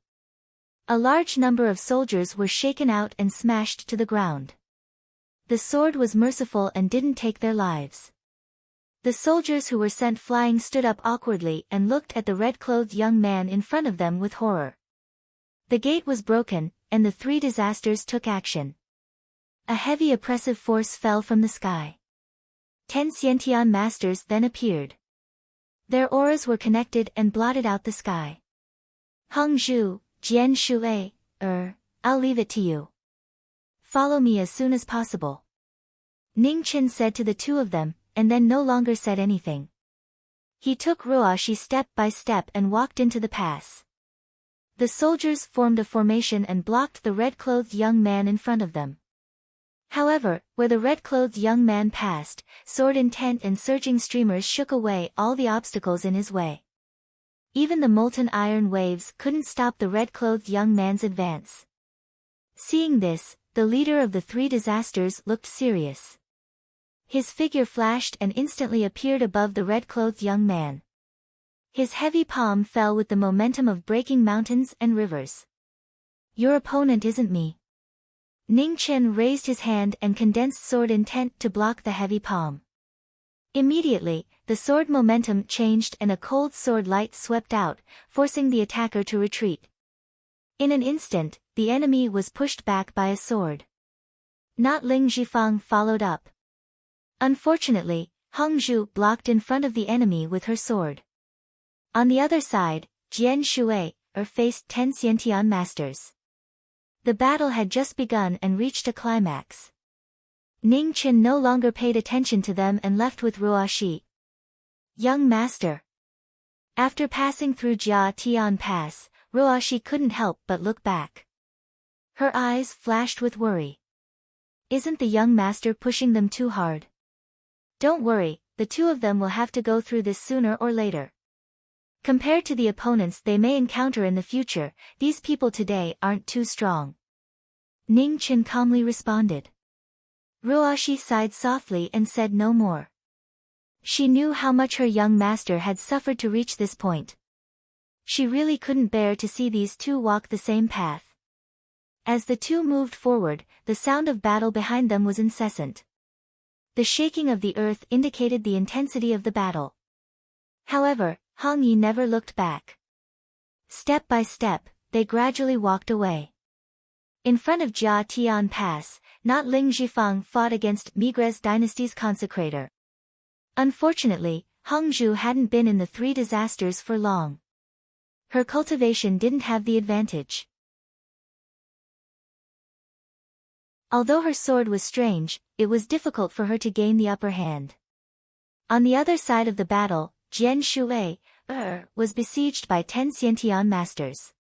A large number of soldiers were shaken out and smashed to the ground. The sword was merciful and didn't take their lives. The soldiers who were sent flying stood up awkwardly and looked at the red-clothed young man in front of them with horror. The gate was broken, and the 3 disasters took action. A heavy oppressive force fell from the sky. 10 Xiantian masters then appeared. Their auras were connected and blotted out the sky. Heng Zhu, Jian Shui, I'll leave it to you. Follow me as soon as possible. Ning Chen said to the 2 of them, and then no longer said anything. He took Ruoshi step by step and walked into the pass. The soldiers formed a formation and blocked the red-clothed young man in front of them. However, where the red-clothed young man passed, sword intent and surging streamers shook away all the obstacles in his way. Even the molten iron waves couldn't stop the red-clothed young man's advance. Seeing this, the leader of the three disasters looked serious. His figure flashed and instantly appeared above the red-clothed young man. His heavy palm fell with the momentum of breaking mountains and rivers. Your opponent isn't me. Ning Chen raised his hand and condensed sword intent to block the heavy palm. Immediately, the sword momentum changed and a cold sword light swept out, forcing the attacker to retreat. In an instant, the enemy was pushed back by a sword. Not Ling Zhifang followed up. Unfortunately, Hong Zhu blocked in front of the enemy with her sword. On the other side, Jian Shui faced 10 Xiantian masters. The battle had just begun and reached a climax. Ning Chen no longer paid attention to them and left with Ruoxi. Young master. After passing through Jia Tian Pass, Ruoxi couldn't help but look back. Her eyes flashed with worry. Isn't the young master pushing them too hard? Don't worry, the two of them will have to go through this sooner or later. Compared to the opponents they may encounter in the future, these people today aren't too strong. Ning Chen calmly responded. Ruoxi sighed softly and said no more. She knew how much her young master had suffered to reach this point. She really couldn't bear to see these two walk the same path. As the two moved forward, the sound of battle behind them was incessant. The shaking of the earth indicated the intensity of the battle. However, Hong Yi never looked back. Step by step, they gradually walked away. In front of Jia Tian Pass, not Ling Zhifang fought against Migres dynasty's consecrator. Unfortunately, Hong Zhu hadn't been in the three disasters for long. Her cultivation didn't have the advantage. Although her sword was strange, it was difficult for her to gain the upper hand. On the other side of the battle, Jian Shui was besieged by 10 Xiantian masters.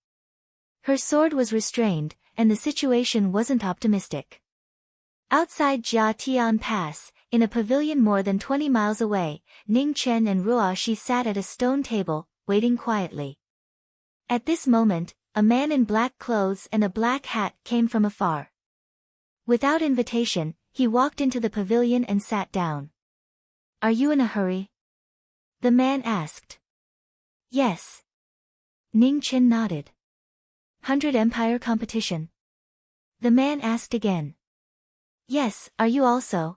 Her sword was restrained, and the situation wasn't optimistic. Outside Jia Tian Pass, in a pavilion more than 20 miles away, Ning Chen and Ruoxi sat at a stone table, waiting quietly. At this moment, a man in black clothes and a black hat came from afar. Without invitation, he walked into the pavilion and sat down. Are you in a hurry? The man asked. Yes. Ning Chen nodded. 100 Empire competition? The man asked again. Yes, are you also?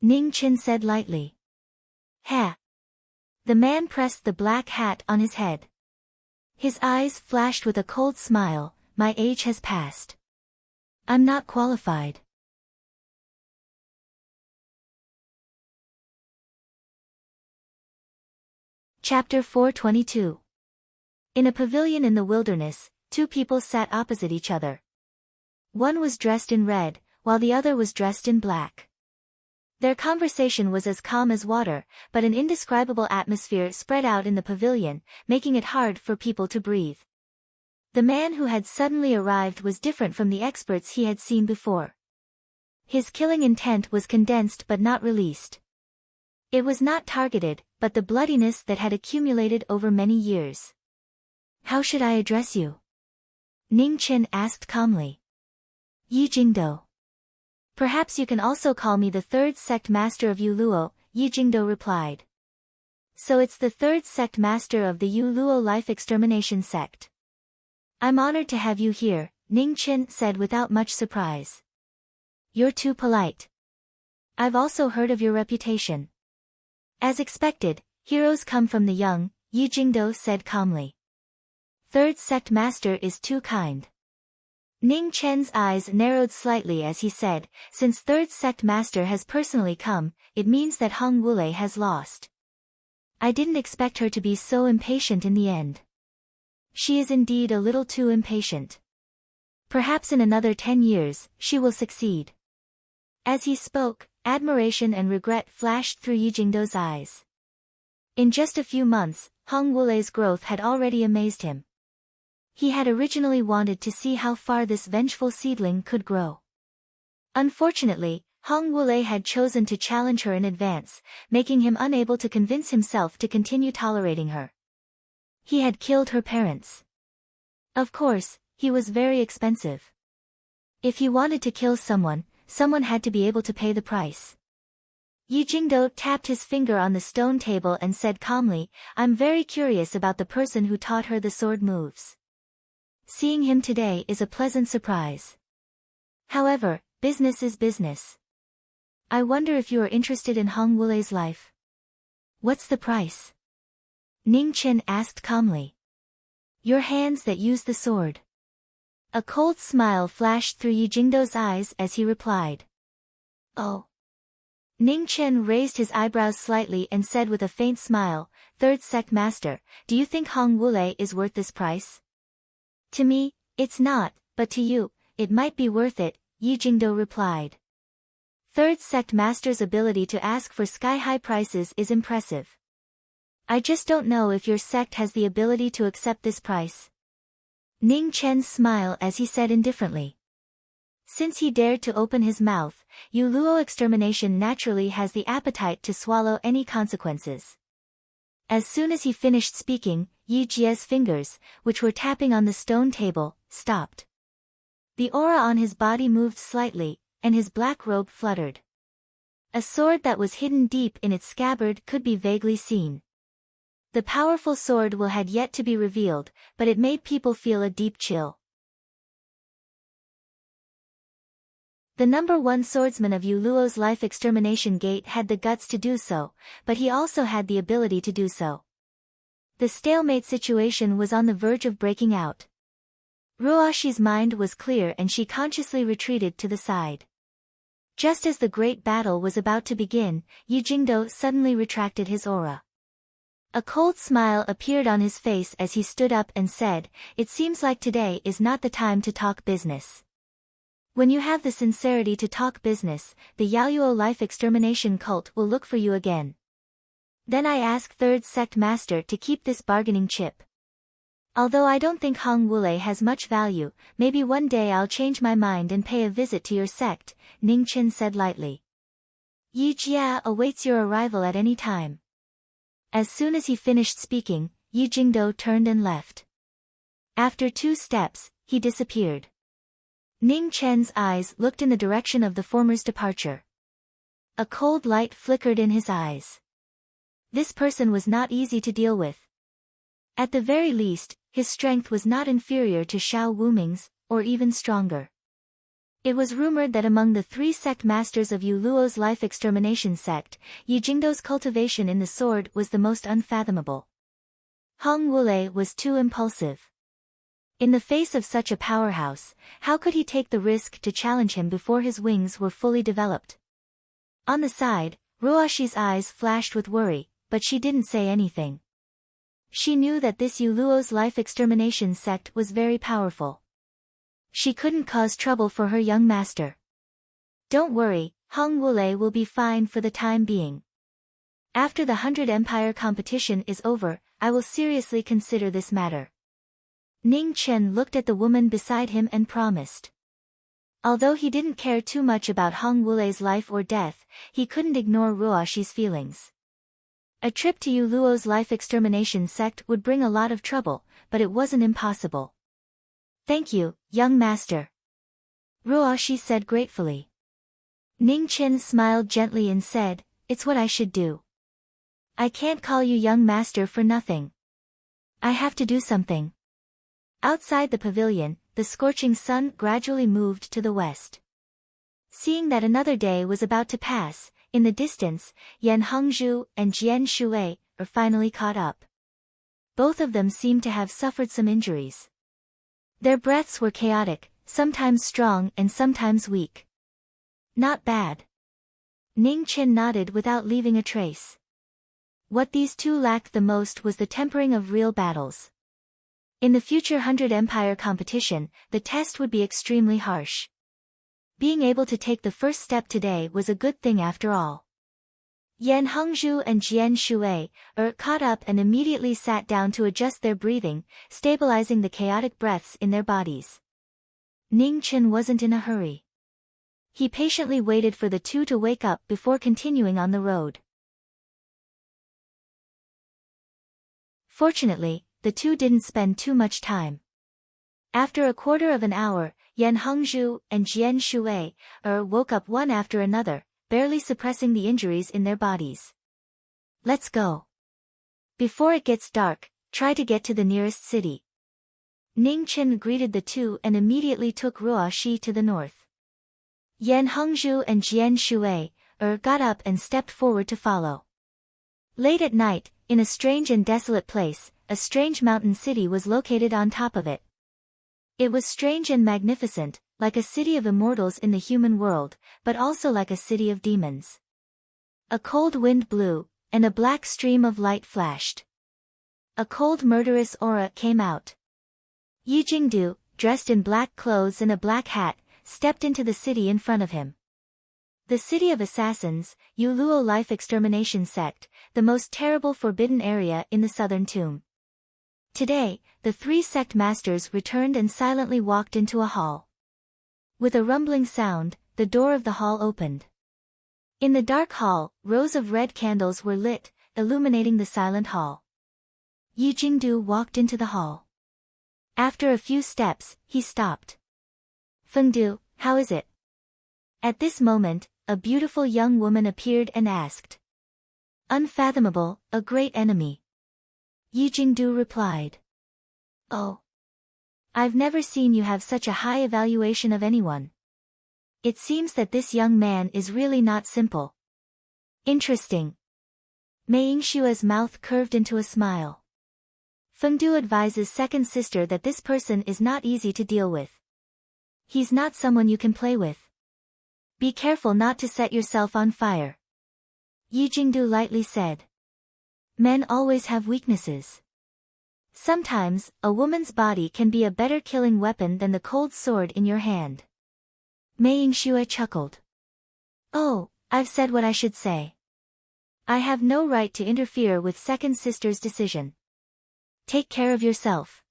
Ning Chen said lightly. Ha! The man pressed the black hat on his head. His eyes flashed with a cold smile. My age has passed. I'm not qualified. Chapter 422. In a pavilion in the wilderness, two people sat opposite each other. One was dressed in red, while the other was dressed in black. Their conversation was as calm as water, but an indescribable atmosphere spread out in the pavilion, making it hard for people to breathe. The man who had suddenly arrived was different from the experts he had seen before. His killing intent was condensed but not released. It was not targeted, but the bloodiness that had accumulated over many years. How should I address you? Ning Chen asked calmly. Yi Jingdou. Perhaps you can also call me the third sect master of Yu Luo, Yi Jingdou replied. So it's the third sect master of the Yu Luo life extermination sect. I'm honored to have you here, Ning Chen said without much surprise. You're too polite. I've also heard of your reputation. As expected, heroes come from the young, Yi Jingdou said calmly. Third sect master is too kind. Ning Chen's eyes narrowed slightly as he said, since third sect master has personally come, it means that Hong Wulei has lost. I didn't expect her to be so impatient in the end. She is indeed a little too impatient. Perhaps in another 10 years, she will succeed. As he spoke, admiration and regret flashed through Yi Jingdou's eyes. In just a few months, Hong Wulei's growth had already amazed him. He had originally wanted to see how far this vengeful seedling could grow. Unfortunately, Hong Wulei had chosen to challenge her in advance, making him unable to convince himself to continue tolerating her. He had killed her parents. Of course, he was very expensive. If he wanted to kill someone, someone had to be able to pay the price. Yi Jingdo tapped his finger on the stone table and said calmly, "I'm very curious about the person who taught her the sword moves. Seeing him today is a pleasant surprise. However, business is business. I wonder if you are interested in Hong Wulei's life." "What's the price?" Ning Chen asked calmly. "Your hands that use the sword." A cold smile flashed through Yi Jingdo's eyes as he replied. "Oh." Ning Chen raised his eyebrows slightly and said with a faint smile, "Third sect master, do you think Hong Wulei is worth this price?" "To me, it's not, but to you, it might be worth it," Yi Jingdo replied. Third sect master's ability to ask for sky-high prices is impressive. "I just don't know if your sect has the ability to accept this price." Ning Chen smiled as he said indifferently. Since he dared to open his mouth, Yu Luo extermination naturally has the appetite to swallow any consequences. As soon as he finished speaking, Yi Jie's fingers, which were tapping on the stone table, stopped. The aura on his body moved slightly, and his black robe fluttered. A sword that was hidden deep in its scabbard could be vaguely seen. The powerful sword will had yet to be revealed, but it made people feel a deep chill. The number one swordsman of Yu Luo's life extermination gate had the guts to do so, but he also had the ability to do so. The stalemate situation was on the verge of breaking out. Ruoshi's mind was clear and she consciously retreated to the side. Just as the great battle was about to begin, Yi Jingdo suddenly retracted his aura. A cold smile appeared on his face as he stood up and said, "It seems like today is not the time to talk business. When you have the sincerity to talk business, the Yaoyuo life extermination cult will look for you again. Then I ask third sect master to keep this bargaining chip. Although I don't think Hong Wulei has much value, maybe one day I'll change my mind and pay a visit to your sect," Ning Chen said lightly. "Yi Jia awaits your arrival at any time." As soon as he finished speaking, Yi Jingdo turned and left. After 2 steps, he disappeared. Ning Chen's eyes looked in the direction of the former's departure. A cold light flickered in his eyes. This person was not easy to deal with. At the very least, his strength was not inferior to Xiao Wuming's, or even stronger. It was rumored that among the 3 sect masters of Yu Luo's life extermination sect, Yi Jingdo's cultivation in the sword was the most unfathomable. Hong Wulei was too impulsive. In the face of such a powerhouse, how could he take the risk to challenge him before his wings were fully developed? On the side, Ruoshi's eyes flashed with worry, but she didn't say anything. She knew that this Yu Luo's life extermination sect was very powerful. She couldn't cause trouble for her young master. "Don't worry, Hong Wulei will be fine for the time being. After the 100 Empire competition is over, I will seriously consider this matter." Ning Chen looked at the woman beside him and promised. Although he didn't care too much about Hong Wulei's life or death, he couldn't ignore Ruoshi's feelings. A trip to Yu Luo's life extermination sect would bring a lot of trouble, but it wasn't impossible. "Thank you, young master," Ruoshi said gratefully. Ning Chen smiled gently and said, "It's what I should do. I can't call you young master for nothing. I have to do something." Outside the pavilion, the scorching sun gradually moved to the west. Seeing that another day was about to pass, in the distance, Yan Hongzhu and Jian Shui are finally caught up. Both of them seemed to have suffered some injuries. Their breaths were chaotic, sometimes strong and sometimes weak. "Not bad." Ning Chen nodded without leaving a trace. What these two lacked the most was the tempering of real battles. In the future 100 Empire competition, the test would be extremely harsh. Being able to take the first step today was a good thing after all. Yan Hongzhu and Jian Shui are caught up and immediately sat down to adjust their breathing, stabilizing the chaotic breaths in their bodies. Ning Chen wasn't in a hurry. He patiently waited for the two to wake up before continuing on the road. Fortunately, the two didn't spend too much time. After a quarter of an hour, Yan Hengzhu and Jian Shui woke up one after another, barely suppressing the injuries in their bodies. Let's go. Before it gets dark, try to get to the nearest city. Ning Chen greeted the two and immediately took Ruoxi to the north. Yan Hengzhu and Jian Shui got up and stepped forward to follow. Late at night, in a strange and desolate place, a strange mountain city was located on top of it. It was strange and magnificent, like a city of immortals in the human world, but also like a city of demons. A cold wind blew, and a black stream of light flashed. A cold murderous aura came out. Yi Jingdu, dressed in black clothes and a black hat, stepped into the city in front of him. The city of assassins, Yu Luo life extermination sect, the most terrible forbidden area in the southern tomb. Today, the three sect masters returned and silently walked into a hall. With a rumbling sound, the door of the hall opened. In the dark hall, rows of red candles were lit, illuminating the silent hall. Yi Jingdu walked into the hall. After a few steps, he stopped. Fengdu, how is it? At this moment, a beautiful young woman appeared and asked. Unfathomable, a great enemy. Yi Jingdu replied. Oh. I've never seen you have such a high evaluation of anyone. It seems that this young man is really not simple. Interesting. Mei Yingshua's mouth curved into a smile. Fengdu advises second sister that this person is not easy to deal with. He's not someone you can play with. Be careful not to set yourself on fire. Yi Jingdu lightly said. Men always have weaknesses. Sometimes, a woman's body can be a better killing weapon than the cold sword in your hand. Mei Yingxue chuckled. Oh, I've said what I should say. I have no right to interfere with second sister's decision. Take care of yourself.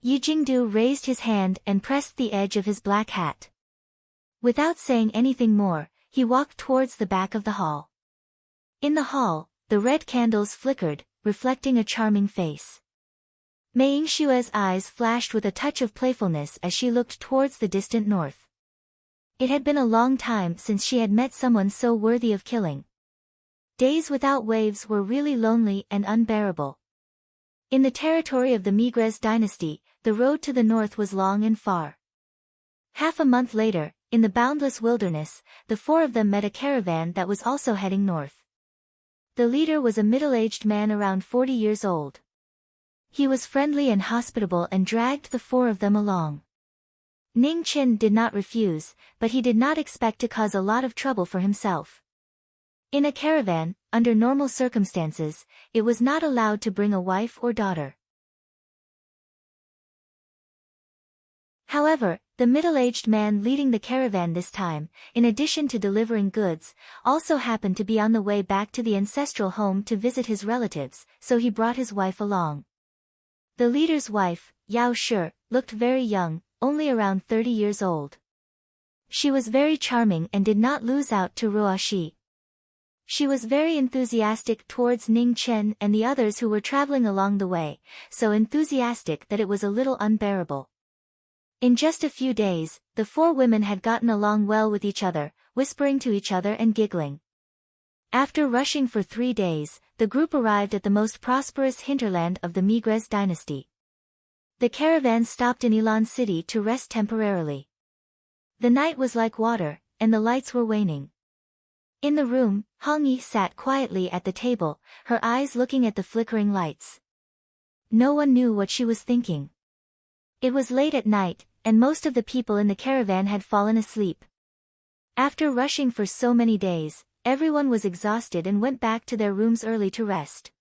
Yi Jingdu raised his hand and pressed the edge of his black hat. Without saying anything more, he walked towards the back of the hall. In the hall, the red candles flickered, reflecting a charming face. Mei Yingshue's eyes flashed with a touch of playfulness as she looked towards the distant north. It had been a long time since she had met someone so worthy of killing. Days without waves were really lonely and unbearable. In the territory of the Migres dynasty, the road to the north was long and far. Half a month later, in the boundless wilderness, the four of them met a caravan that was also heading north. The leader was a middle-aged man around 40 years old. He was friendly and hospitable and dragged the four of them along. Ning Qin did not refuse, but he did not expect to cause a lot of trouble for himself. In a caravan, under normal circumstances, it was not allowed to bring a wife or daughter. However, the middle-aged man leading the caravan this time, in addition to delivering goods, also happened to be on the way back to the ancestral home to visit his relatives, so he brought his wife along. The leader's wife, Yao Shi, looked very young, only around 30 years old. She was very charming and did not lose out to Ruoxi. She was very enthusiastic towards Ning Chen and the others who were traveling along the way, so enthusiastic that it was a little unbearable. In just a few days, the four women had gotten along well with each other, whispering to each other and giggling. After rushing for 3 days, the group arrived at the most prosperous hinterland of the Migres dynasty. The caravan stopped in Ilan City to rest temporarily. The night was like water, and the lights were waning. In the room, Hong Yi sat quietly at the table, her eyes looking at the flickering lights. No one knew what she was thinking. It was late at night, and most of the people in the caravan had fallen asleep. After rushing for so many days, everyone was exhausted and went back to their rooms early to rest.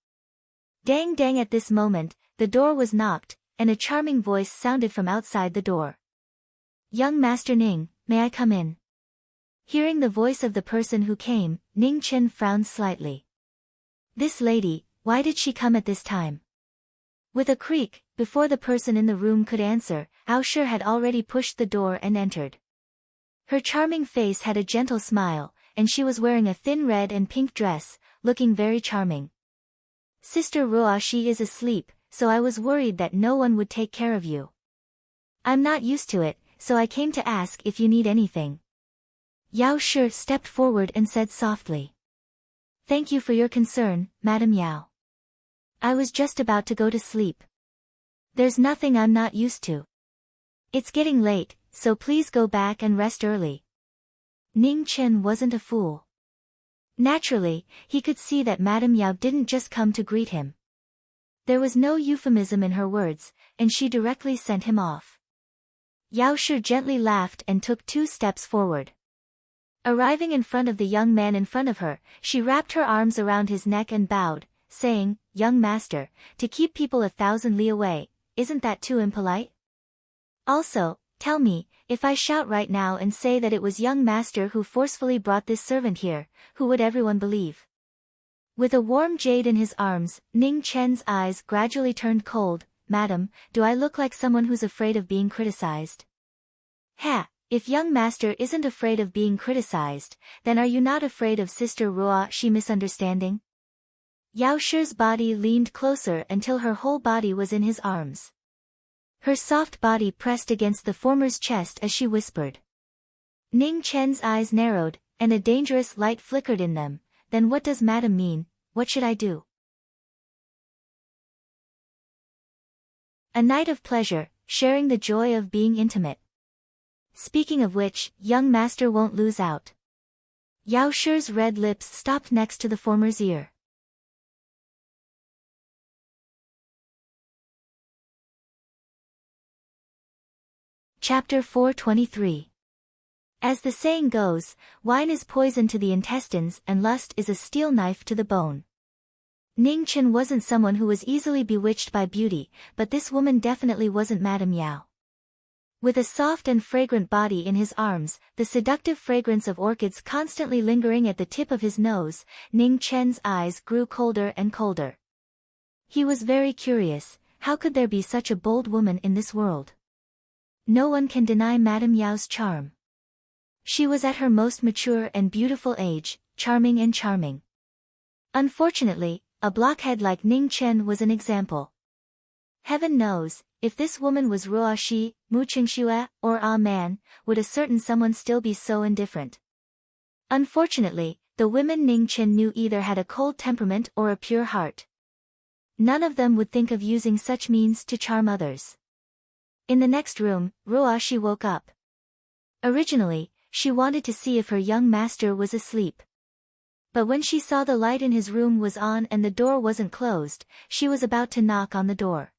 Dang dang, at this moment, the door was knocked, and a charming voice sounded from outside the door. Young Master Ning, may I come in? Hearing the voice of the person who came, Ning Chen frowned slightly. This lady, why did she come at this time? With a creak, before the person in the room could answer, Ao Shi had already pushed the door and entered. Her charming face had a gentle smile, and she was wearing a thin red and pink dress, looking very charming. Sister Ruoxi is asleep, so I was worried that no one would take care of you. I'm not used to it, so I came to ask if you need anything. Yao Shi stepped forward and said softly. Thank you for your concern, Madam Yao. I was just about to go to sleep. There's nothing I'm not used to. It's getting late, so please go back and rest early. Ning Chen wasn't a fool. Naturally, he could see that Madam Yao didn't just come to greet him. There was no euphemism in her words, and she directly sent him off. Yao Shi gently laughed and took 2 steps forward. Arriving in front of the young man in front of her, she wrapped her arms around his neck and bowed, saying, Young master, to keep people 1,000 li away, isn't that too impolite? Also, tell me, if I shout right now and say that it was young master who forcefully brought this servant here, who would everyone believe? With a warm jade in his arms, Ning Chen's eyes gradually turned cold. Madam, do I look like someone who's afraid of being criticized? Ha! If young master isn't afraid of being criticized, then are you not afraid of Sister Ruo's misunderstanding? Yao Shi's body leaned closer until her whole body was in his arms. Her soft body pressed against the former's chest as she whispered. Ning Chen's eyes narrowed, and a dangerous light flickered in them. Then what does Madam mean? What should I do? A night of pleasure, sharing the joy of being intimate. Speaking of which, young master won't lose out. Yao Shi's red lips stopped next to the former's ear. Chapter 423. As the saying goes, wine is poison to the intestines and lust is a steel knife to the bone. Ning Chen wasn't someone who was easily bewitched by beauty, but this woman definitely wasn't Madame Yao. With a soft and fragrant body in his arms, the seductive fragrance of orchids constantly lingering at the tip of his nose, Ning Chen's eyes grew colder and colder. He was very curious, how could there be such a bold woman in this world? No one can deny Madame Yao's charm. She was at her most mature and beautiful age, charming and charming. Unfortunately, a blockhead like Ning Chen was an example. Heaven knows, if this woman was Ruo Shi, Mu Qingxue, or Ah Man, would a certain someone still be so indifferent? Unfortunately, the women Ning Chen knew either had a cold temperament or a pure heart. None of them would think of using such means to charm others. In the next room, Ruo Shi woke up. Originally, she wanted to see if her young master was asleep. But when she saw the light in his room was on and the door wasn't closed, she was about to knock on the door.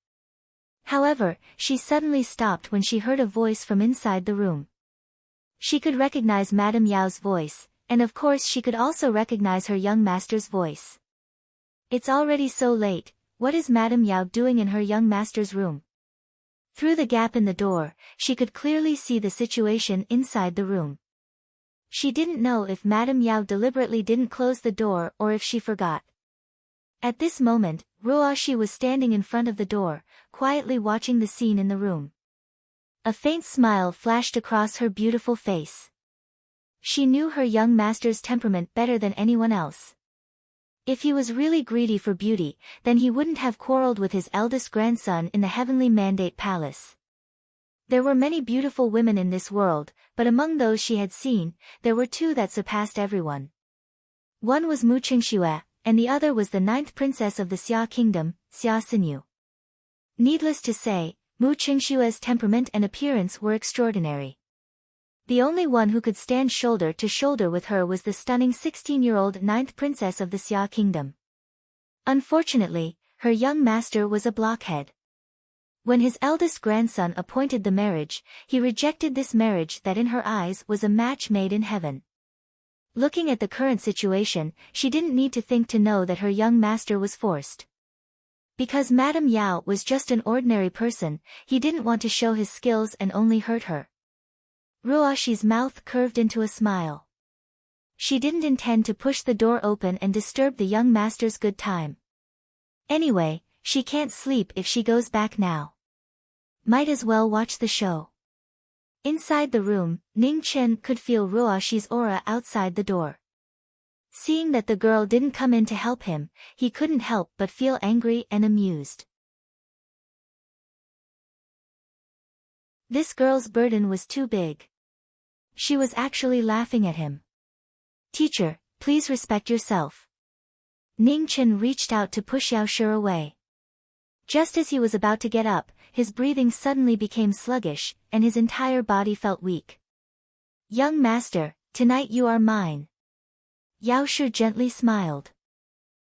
However, she suddenly stopped when she heard a voice from inside the room. She could recognize Madame Yao's voice, and of course she could also recognize her young master's voice. It's already so late, what is Madame Yao doing in her young master's room? Through the gap in the door, she could clearly see the situation inside the room. She didn't know if Madame Yao deliberately didn't close the door or if she forgot. At this moment, Ruo Shi was standing in front of the door, quietly watching the scene in the room. A faint smile flashed across her beautiful face. She knew her young master's temperament better than anyone else. If he was really greedy for beauty, then he wouldn't have quarreled with his eldest grandson in the heavenly mandate palace. There were many beautiful women in this world, but among those she had seen, there were 2 that surpassed everyone. One was Mu Qingxue, and the other was the 9th princess of the Xia kingdom, Xia Xinyu. Needless to say, Mu Qingxue's temperament and appearance were extraordinary. The only one who could stand shoulder to shoulder with her was the stunning 16-year-old 9th princess of the Xia kingdom. Unfortunately, her young master was a blockhead. When his eldest grandson appointed the marriage, he rejected this marriage that in her eyes was a match made in heaven. Looking at the current situation, she didn't need to think to know that her young master was forced. Because Madame Yao was just an ordinary person, he didn't want to show his skills and only hurt her. Ruo Shi's mouth curved into a smile. She didn't intend to push the door open and disturb the young master's good time. Anyway, she can't sleep if she goes back now. Might as well watch the show. Inside the room, Ning Chen could feel Ruo Shi's aura outside the door. Seeing that the girl didn't come in to help him, he couldn't help but feel angry and amused. This girl's burden was too big. She was actually laughing at him. Teacher, please respect yourself. Ning Chen reached out to push Yao Shi away. Just as he was about to get up, his breathing suddenly became sluggish, and his entire body felt weak. Young master, tonight you are mine. Yao Shi gently smiled.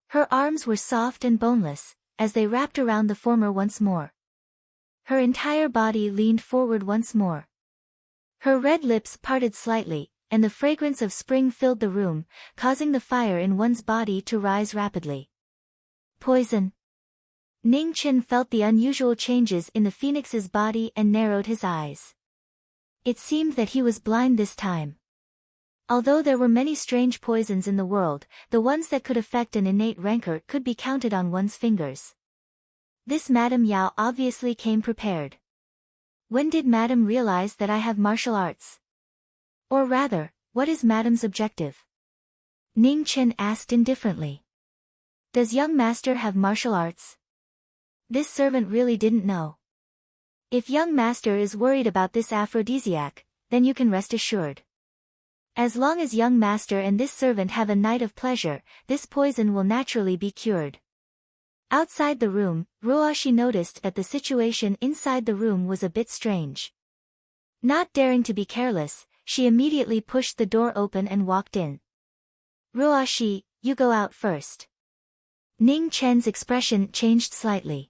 Her arms were soft and boneless, as they wrapped around the former once more. Her entire body leaned forward once more. Her red lips parted slightly, and the fragrance of spring filled the room, causing the fire in one's body to rise rapidly. Poison. Ning Chen felt the unusual changes in the phoenix's body and narrowed his eyes. It seemed that he was blind this time. Although there were many strange poisons in the world, the ones that could affect an innate rancor could be counted on one's fingers. This Madame Yao obviously came prepared. When did Madame realize that I have martial arts? Or rather, what is Madame's objective? Ning Chen asked indifferently. Does young master have martial arts? This servant really didn't know. If young master is worried about this aphrodisiac, then you can rest assured. As long as young master and this servant have a night of pleasure, this poison will naturally be cured. Outside the room, Ruoshi noticed that the situation inside the room was a bit strange. Not daring to be careless, she immediately pushed the door open and walked in. Ruoshi, you go out first. Ning Chen's expression changed slightly.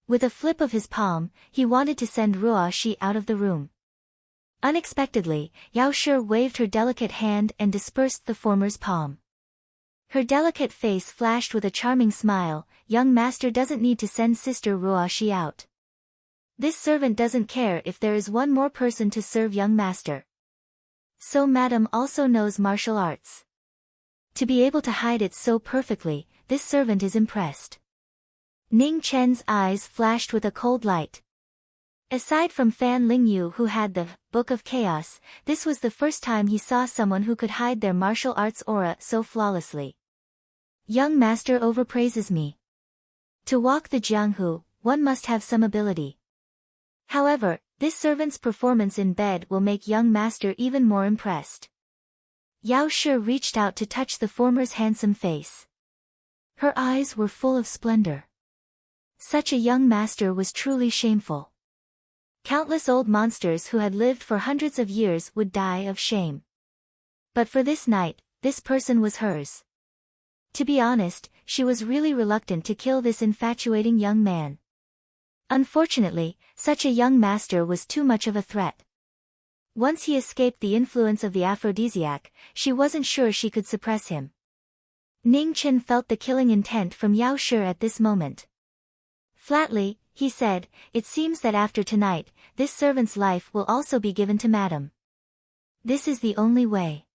With a flip of his palm, he wanted to send Ruoshi out of the room. Unexpectedly, Yao Shi waved her delicate hand and dispersed the former's palm. Her delicate face flashed with a charming smile. Young master doesn't need to send sister Ruoshi out. This servant doesn't care if there is one more person to serve young master. So madam also knows martial arts. To be able to hide it so perfectly, this servant is impressed. Ning Chen's eyes flashed with a cold light. Aside from Fan Lingyu who had the Book of Chaos, this was the first time he saw someone who could hide their martial arts aura so flawlessly. Young master overpraises me. To walk the Jianghu, one must have some ability. However, this servant's performance in bed will make young master even more impressed. Yao Shi reached out to touch the former's handsome face. Her eyes were full of splendor. Such a young master was truly shameful. Countless old monsters who had lived for hundreds of years would die of shame. But for this night, this person was hers. To be honest, she was really reluctant to kill this infatuating young man. Unfortunately, such a young master was too much of a threat. Once he escaped the influence of the aphrodisiac, she wasn't sure she could suppress him. Ning Chen felt the killing intent from Yao Shi at this moment. Flatly, he said, it seems that after tonight, this servant's life will also be given to madam. This is the only way.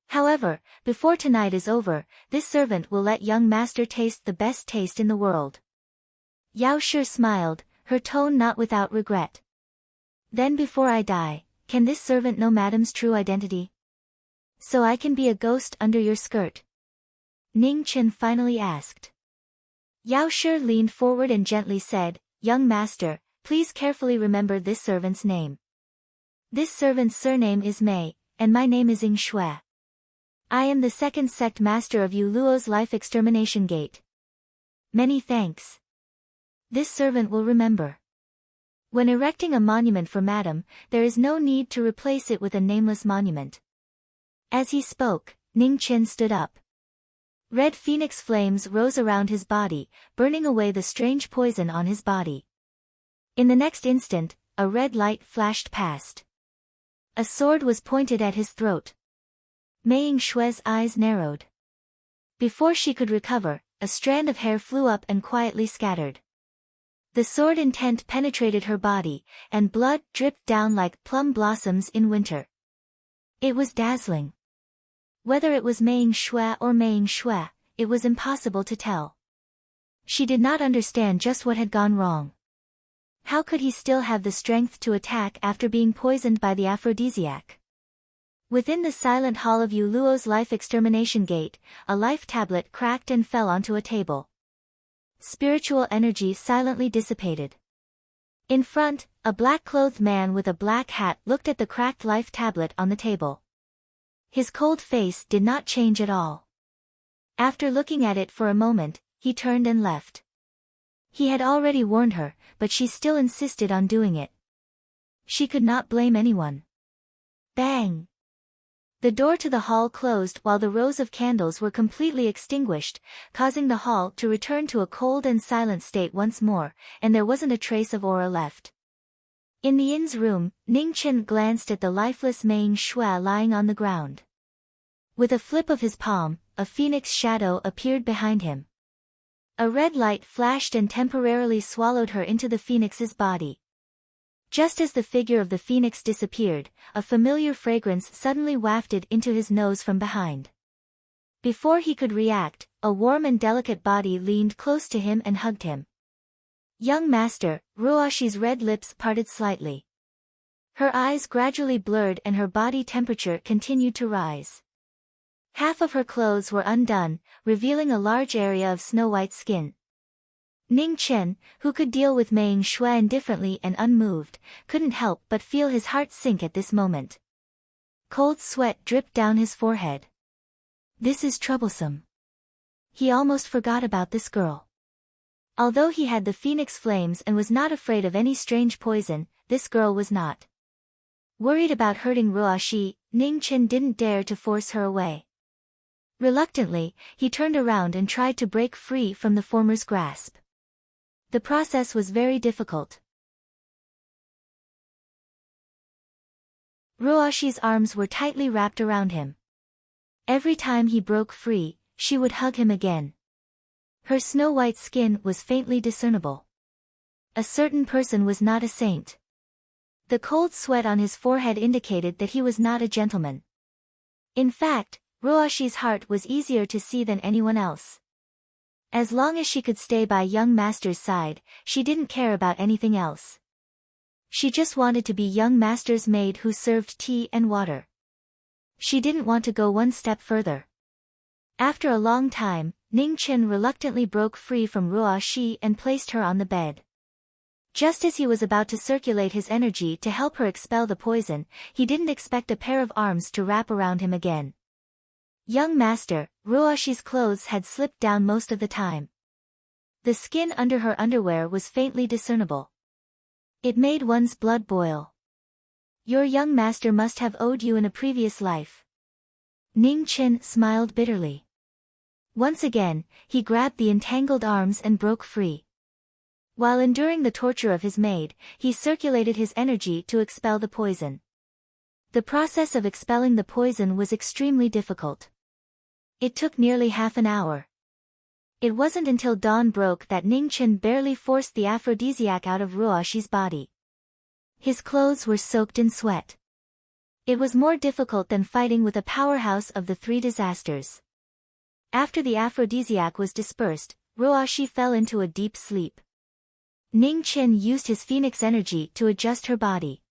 However, before tonight is over, this servant will let young master taste the best taste in the world. Yao Shi smiled, her tone not without regret. Then before I die, can this servant know madam's true identity? So I can be a ghost under your skirt? Ning Chen finally asked. Yao Shi leaned forward and gently said, young master, please carefully remember this servant's name. This servant's surname is Mei, and my name is Ying Shui. I am the second sect master of Yu Luo's life extermination gate. Many thanks. This servant will remember. When erecting a monument for madam, there is no need to replace it with a nameless monument. As he spoke, Ning Chen stood up. Red phoenix flames rose around his body, burning away the strange poison on his body. In the next instant, a red light flashed past. A sword was pointed at his throat. Mei Yingshui's eyes narrowed. Before she could recover, a strand of hair flew up and quietly scattered. The sword intent penetrated her body, and blood dripped down like plum blossoms in winter. It was dazzling. Whether it was Mei Yingshui or Mei Yingshui, it was impossible to tell. She did not understand just what had gone wrong. How could he still have the strength to attack after being poisoned by the aphrodisiac? Within the silent hall of Yu Luo's life extermination gate, a life tablet cracked and fell onto a table. spiritual energy silently dissipated. In front, a black-clothed man with a black hat looked at the cracked life tablet on the table. His cold face did not change at all. After looking at it for a moment, he turned and left. He had already warned her, but she still insisted on doing it. She could not blame anyone. Bang! The door to the hall closed while the rows of candles were completely extinguished, causing the hall to return to a cold and silent state once more, and there wasn't a trace of aura left. In the inn's room, Ning Chen glanced at the lifeless Meng Shui lying on the ground. With a flip of his palm, a phoenix shadow appeared behind him. A red light flashed and temporarily swallowed her into the phoenix's body. Just as the figure of the phoenix disappeared, a familiar fragrance suddenly wafted into his nose from behind. Before he could react, a warm and delicate body leaned close to him and hugged him. Young master, Ruashi's red lips parted slightly. Her eyes gradually blurred and her body temperature continued to rise. Half of her clothes were undone, revealing a large area of snow-white skin. Ning Chen, who could deal with Meng Shui indifferently and unmoved, couldn't help but feel his heart sink at this moment. Cold sweat dripped down his forehead. This is troublesome. He almost forgot about this girl. Although he had the phoenix flames and was not afraid of any strange poison, this girl was not. Worried about hurting Ruashi, Ning Chen didn't dare to force her away. Reluctantly, he turned around and tried to break free from the former's grasp. The process was very difficult. Ruashi's arms were tightly wrapped around him. Every time he broke free, she would hug him again. Her snow-white skin was faintly discernible. A certain person was not a saint. The cold sweat on his forehead indicated that he was not a gentleman. In fact, Ruashi's heart was easier to see than anyone else. As long as she could stay by young master's side, she didn't care about anything else. She just wanted to be young master's maid who served tea and water. She didn't want to go one step further. After a long time, Ning Chen reluctantly broke free from Ruashi and placed her on the bed. Just as he was about to circulate his energy to help her expel the poison, he didn't expect a pair of arms to wrap around him again. Young master, Ruashi's clothes had slipped down most of the time. The skin under her underwear was faintly discernible. It made one's blood boil. Your young master must have owed you in a previous life. Ning Chen smiled bitterly. Once again, he grabbed the entangled arms and broke free. While enduring the torture of his maid, he circulated his energy to expel the poison. The process of expelling the poison was extremely difficult. It took nearly half an hour. It wasn't until dawn broke that Ning Chen barely forced the aphrodisiac out of Ruashi's body. His clothes were soaked in sweat. It was more difficult than fighting with a powerhouse of the three disasters. After the aphrodisiac was dispersed, Ruashi fell into a deep sleep. Ning Chen used his phoenix energy to adjust her body.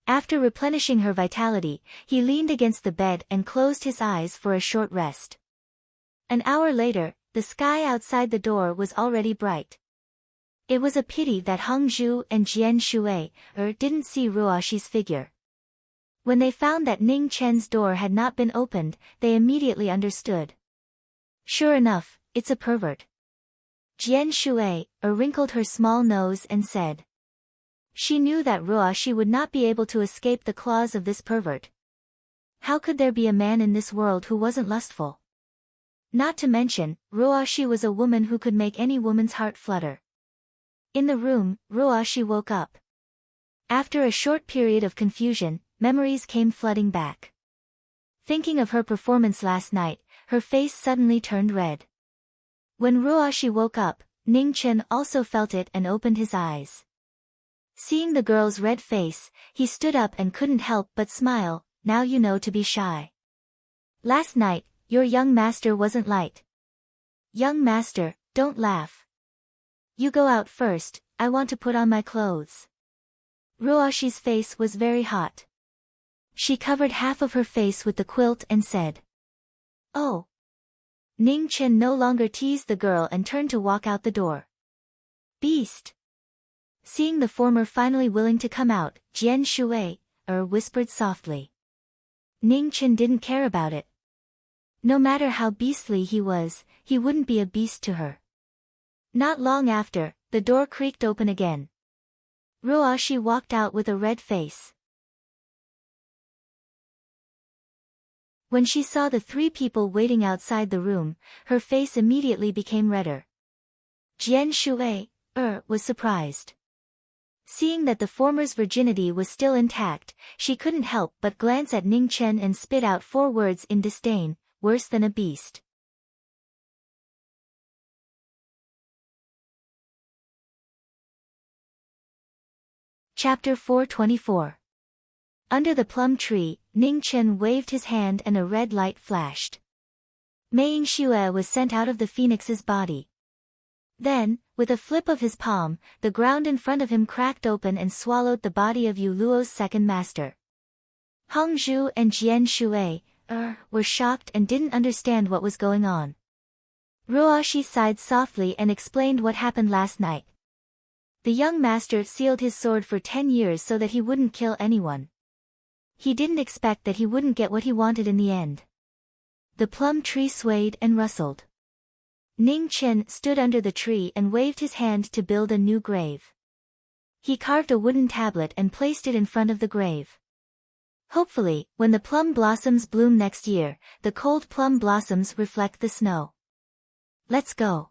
After replenishing her vitality, he leaned against the bed and closed his eyes for a short rest. An hour later, the sky outside the door was already bright. It was a pity that Heng Zhu and Jian Shui didn't see Ruashi's figure. When they found that Ning Chen's door had not been opened, they immediately understood. Sure enough, it's a pervert. Jian Shui wrinkled her small nose and said. She knew that Ruashi would not be able to escape the claws of this pervert. How could there be a man in this world who wasn't lustful? Not to mention, Ruashi was a woman who could make any woman's heart flutter. In the room, Ruashi woke up. After a short period of confusion, memories came flooding back. Thinking of her performance last night, her face suddenly turned red. When Ruashi woke up, Ning Chen also felt it and opened his eyes. Seeing the girl's red face, he stood up and couldn't help but smile. Now you know to be shy. Last night, your young master wasn't light. Young master, don't laugh. You go out first, I want to put on my clothes. Ruashi's face was very hot. She covered half of her face with the quilt and said. Oh. Ning Chen no longer teased the girl and turned to walk out the door. Beast! Seeing the former finally willing to come out, Jian Shui, whispered softly. Ning Chen didn't care about it. No matter how beastly he was, he wouldn't be a beast to her. Not long after, the door creaked open again. Ruoshi walked out with a red face. When she saw the three people waiting outside the room, her face immediately became redder. Jian Shui, was surprised. Seeing that the former's virginity was still intact, she couldn't help but glance at Ning Chen and spit out 4 words in disdain, worse than a beast. Chapter 424. Under the plum tree, Ning Chen waved his hand and a red light flashed. Mei Yingxue was sent out of the phoenix's body. Then, with a flip of his palm, the ground in front of him cracked open and swallowed the body of Yu Luo's second master. Hong Zhu and Jian Shui, were shocked and didn't understand what was going on. Ruoshi sighed softly and explained what happened last night. The young master sealed his sword for 10 years so that he wouldn't kill anyone. He didn't expect that he wouldn't get what he wanted in the end. The plum tree swayed and rustled. Ning Chen stood under the tree and waved his hand to build a new grave. He carved a wooden tablet and placed it in front of the grave. Hopefully, when the plum blossoms bloom next year, the cold plum blossoms reflect the snow. Let's go.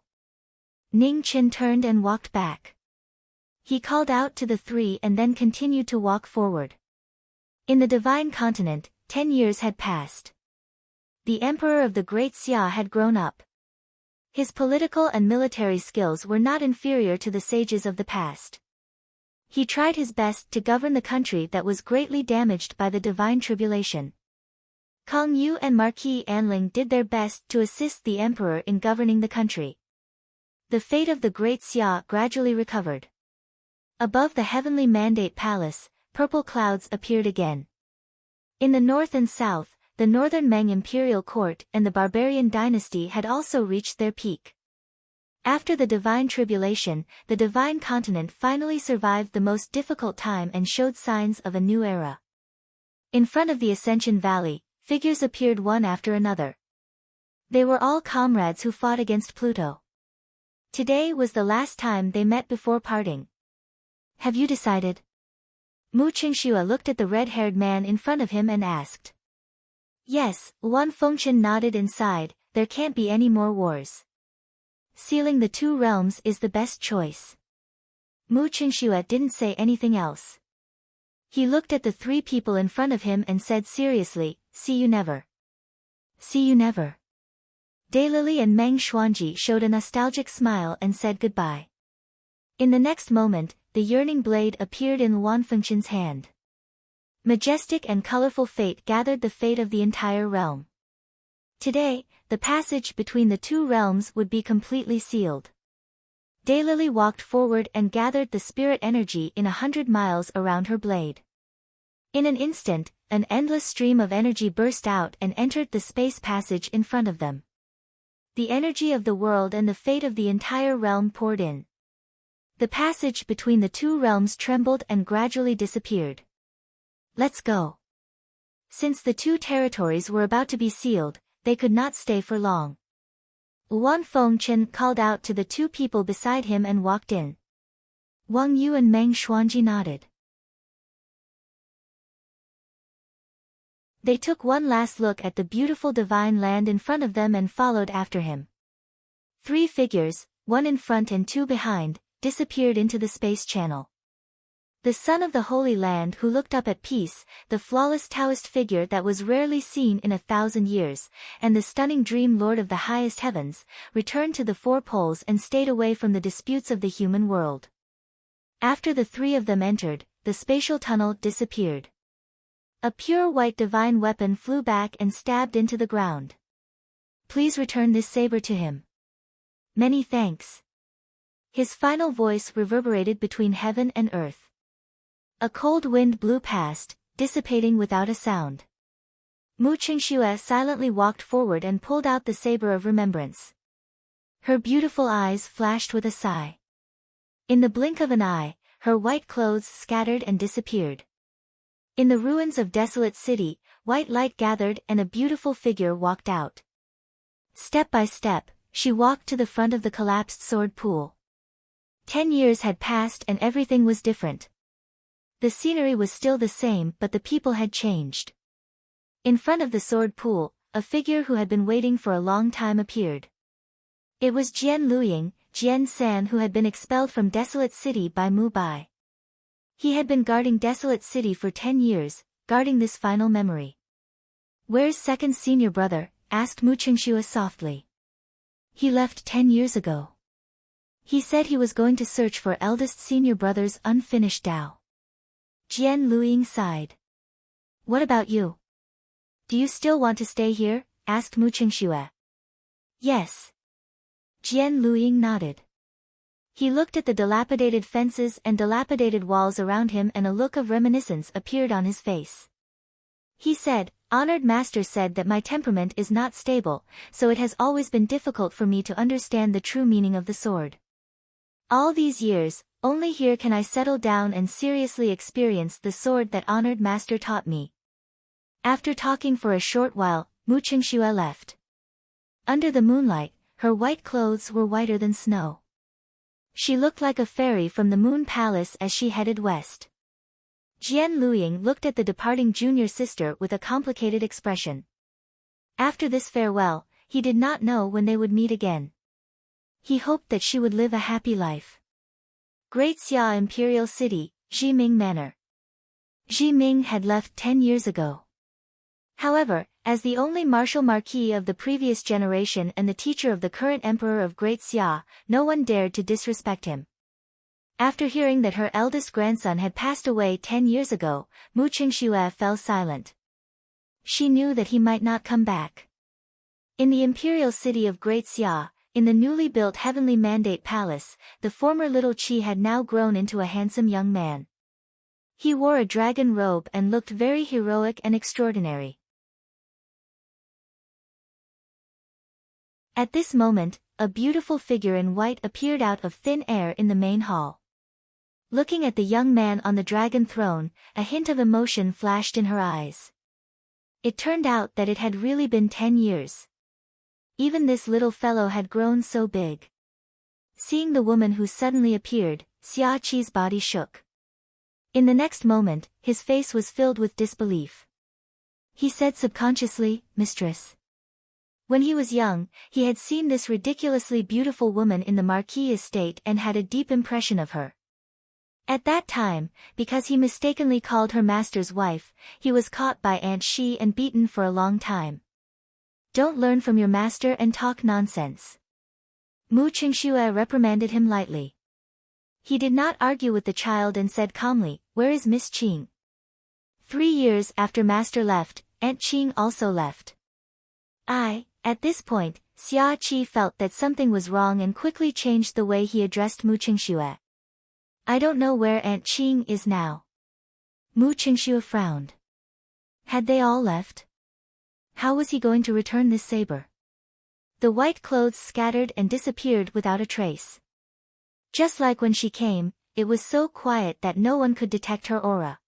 Ning Chen turned and walked back. He called out to the 3 and then continued to walk forward. In the divine continent, 10 years had passed. The emperor of the Great Xia had grown up. His political and military skills were not inferior to the sages of the past. He tried his best to govern the country that was greatly damaged by the divine tribulation. Kong Yu and Marquis Anling did their best to assist the emperor in governing the country. The fate of the Great Xia gradually recovered. Above the heavenly mandate palace, purple clouds appeared again. In the north and south, the northern Meng imperial court and the barbarian dynasty had also reached their peak. After the divine tribulation, the divine continent finally survived the most difficult time and showed signs of a new era. In front of the Ascension Valley, figures appeared one after another. They were all comrades who fought against Pluto. Today was the last time they met before parting. Have you decided? Mu Qingxue looked at the red-haired man in front of him and asked. Yes, Wan Fengchen nodded and sighed, there can't be any more wars. Sealing the 2 realms is the best choice. Mu Qingxue didn't say anything else. He looked at the 3 people in front of him and said seriously, see you never. See you never. Daylily and Meng Xuanji showed a nostalgic smile and said goodbye. In the next moment, the yearning blade appeared in Wan Fengchen's hand. Majestic and colorful fate gathered the fate of the entire realm. Today, the passage between the 2 realms would be completely sealed. Daylily walked forward and gathered the spirit energy in 100 miles around her blade. In an instant, an endless stream of energy burst out and entered the space passage in front of them. The energy of the world and the fate of the entire realm poured in. The passage between the 2 realms trembled and gradually disappeared. Let's go. Since the 2 territories were about to be sealed, they could not stay for long. Wan Fengchen called out to the 2 people beside him and walked in. Wang Yu and Meng Xuanji nodded. They took one last look at the beautiful divine land in front of them and followed after him. 3 figures, 1 in front and 2 behind, disappeared into the space channel. The son of the Holy Land who looked up at peace, the flawless Taoist figure that was rarely seen in 1,000 years, and the stunning dream lord of the highest heavens, returned to the 4 poles and stayed away from the disputes of the human world. After the 3 of them entered, the spatial tunnel disappeared. A pure white divine weapon flew back and stabbed into the ground. Please return this saber to him. Many thanks. His final voice reverberated between heaven and earth. A cold wind blew past, dissipating without a sound. Mu Qingxue silently walked forward and pulled out the saber of remembrance. Her beautiful eyes flashed with a sigh. In the blink of an eye, her white clothes scattered and disappeared. In the ruins of desolate city, white light gathered and a beautiful figure walked out. Step by step, she walked to the front of the collapsed sword pool. 10 years had passed and everything was different. The scenery was still the same, but the people had changed. In front of the sword pool, a figure who had been waiting for a long time appeared. It was Jian Luying, Jian San, who had been expelled from Desolate City by Mu Bai. He had been guarding Desolate City for 10 years, guarding this final memory. "Where's second senior brother?" asked Mu Qingxue softly. "He left 10 years ago. He said he was going to search for eldest senior brother's unfinished Tao." Jian Luying sighed. "What about you? Do you still want to stay here?" asked Mu Qingxue. "Yes." Jian Luying nodded. He looked at the dilapidated fences and dilapidated walls around him, and a look of reminiscence appeared on his face. He said, "Honored master said that my temperament is not stable, so it has always been difficult for me to understand the true meaning of the sword. All these years, only here can I settle down and seriously experience the sword that honored master taught me." After talking for a short while, Mu Qingxue left. Under the moonlight, her white clothes were whiter than snow. She looked like a fairy from the Moon Palace as she headed west. Jian Luying looked at the departing junior sister with a complicated expression. After this farewell, he did not know when they would meet again. He hoped that she would live a happy life. Great Xia Imperial City, Jiming Manor. Jiming had left 10 years ago. However, as the only martial marquis of the previous generation and the teacher of the current emperor of Great Xia, no one dared to disrespect him. After hearing that her eldest grandson had passed away 10 years ago, Mu Qingxue fell silent. She knew that he might not come back. In the imperial city of Great Xia, in the newly built Heavenly Mandate Palace, the former little Qi had now grown into a handsome young man. He wore a dragon robe and looked very heroic and extraordinary. At this moment, a beautiful figure in white appeared out of thin air in the main hall. Looking at the young man on the dragon throne, a hint of emotion flashed in her eyes. It turned out that it had really been 10 years. Even this little fellow had grown so big. Seeing the woman who suddenly appeared, Xia Qi's body shook. In the next moment, his face was filled with disbelief. He said subconsciously, "Mistress." When he was young, he had seen this ridiculously beautiful woman in the Marquis estate and had a deep impression of her. At that time, because he mistakenly called her master's wife, he was caught by Aunt Shi and beaten for a long time. "Don't learn from your master and talk nonsense." Mu Qingxue reprimanded him lightly. He did not argue with the child and said calmly, "Where is Miss Qing?" 3 years after master left, Aunt Qing also left. At this point, Xia Qi felt that something was wrong and quickly changed the way he addressed Mu Qingxue. "I don't know where Aunt Qing is now." Mu Qingxue frowned. Had they all left? How was he going to return this saber? The white clothes scattered and disappeared without a trace. Just like when she came, it was so quiet that no one could detect her aura.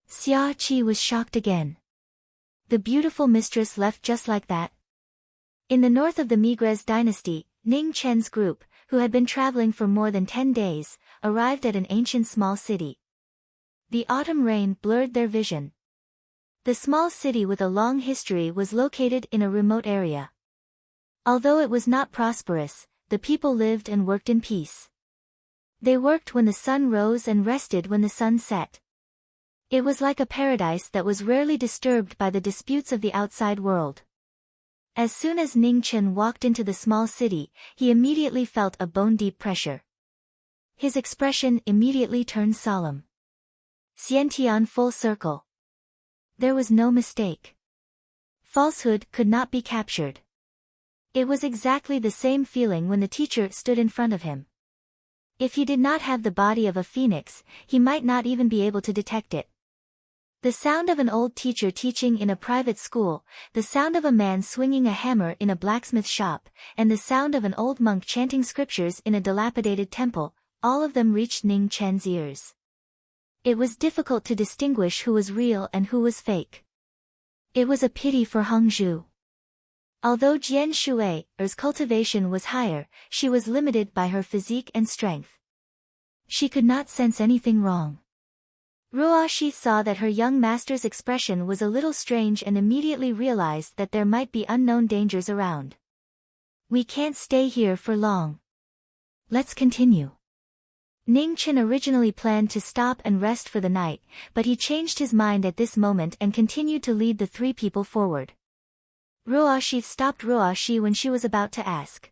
Xia Qi was shocked again. The beautiful mistress left just like that. In the north of the Migres dynasty, Ning Chen's group, who had been traveling for more than 10 days, arrived at an ancient small city. The autumn rain blurred their vision. The small city with a long history was located in a remote area. Although it was not prosperous, the people lived and worked in peace. They worked when the sun rose and rested when the sun set. It was like a paradise that was rarely disturbed by the disputes of the outside world. As soon as Ning Chen walked into the small city, he immediately felt a bone-deep pressure. His expression immediately turned solemn. Xiantian full circle. There was no mistake. Falsehood could not be captured. It was exactly the same feeling when the teacher stood in front of him. If he did not have the body of a phoenix, he might not even be able to detect it. The sound of an old teacher teaching in a private school, the sound of a man swinging a hammer in a blacksmith shop, and the sound of an old monk chanting scriptures in a dilapidated temple, all of them reached Ning Chen's ears. It was difficult to distinguish who was real and who was fake. It was a pity for Hongzhu. Although Jian Shui's cultivation was higher, she was limited by her physique and strength. She could not sense anything wrong. Ruoxi saw that her young master's expression was a little strange and immediately realized that there might be unknown dangers around. We can't stay here for long. Let's continue. Ning Chen originally planned to stop and rest for the night, but he changed his mind at this moment and continued to lead the three people forward. Ruoxi stopped Ruoxi when she was about to ask.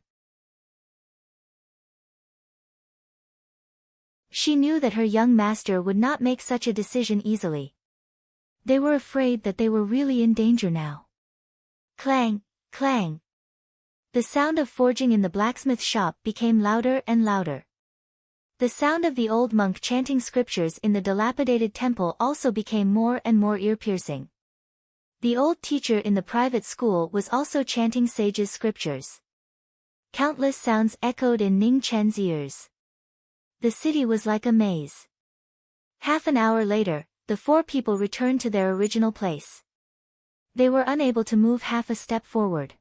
She knew that her young master would not make such a decision easily. They were afraid that they were really in danger now. Clang, clang. The sound of forging in the blacksmith shop became louder and louder. The sound of the old monk chanting scriptures in the dilapidated temple also became more and more ear-piercing. The old teacher in the private school was also chanting sages' scriptures. Countless sounds echoed in Ning Chen's ears. The city was like a maze. Half an hour later, the four people returned to their original place. They were unable to move half a step forward.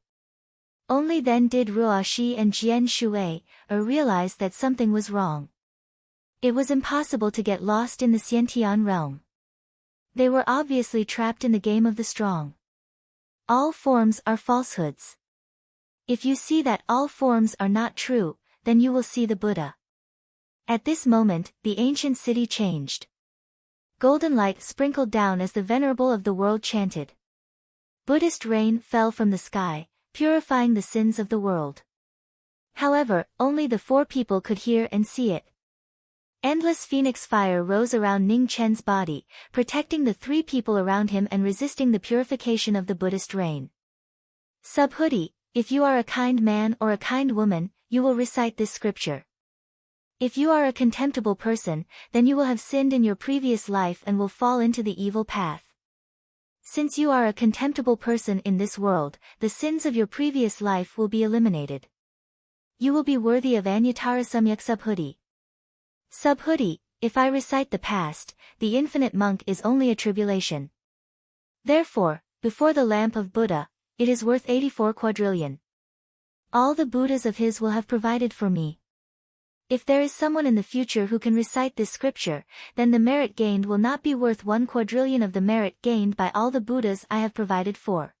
Only then did Ruoxi and Jian Shui realize that something was wrong. It was impossible to get lost in the Xiantian realm. They were obviously trapped in the game of the strong. All forms are falsehoods. If you see that all forms are not true, then you will see the Buddha. At this moment, the ancient city changed. Golden light sprinkled down as the Venerable of the world chanted. Buddhist rain fell from the sky, purifying the sins of the world. However, only the four people could hear and see it. Endless phoenix fire rose around Ning Chen's body, protecting the three people around him and resisting the purification of the Buddhist rain. Subhuti, if you are a kind man or a kind woman, you will recite this scripture. If you are a contemptible person, then you will have sinned in your previous life and will fall into the evil path. Since you are a contemptible person in this world, the sins of your previous life will be eliminated. You will be worthy of Anyatara Samyak Subhuti. Subhuti, if I recite the past, the infinite monk is only a tribulation. Therefore, before the lamp of Buddha, it is worth 84 quadrillion. All the Buddhas of his will have provided for me. If there is someone in the future who can recite this scripture, then the merit gained will not be worth 1 quadrillion of the merit gained by all the Buddhas I have provided for.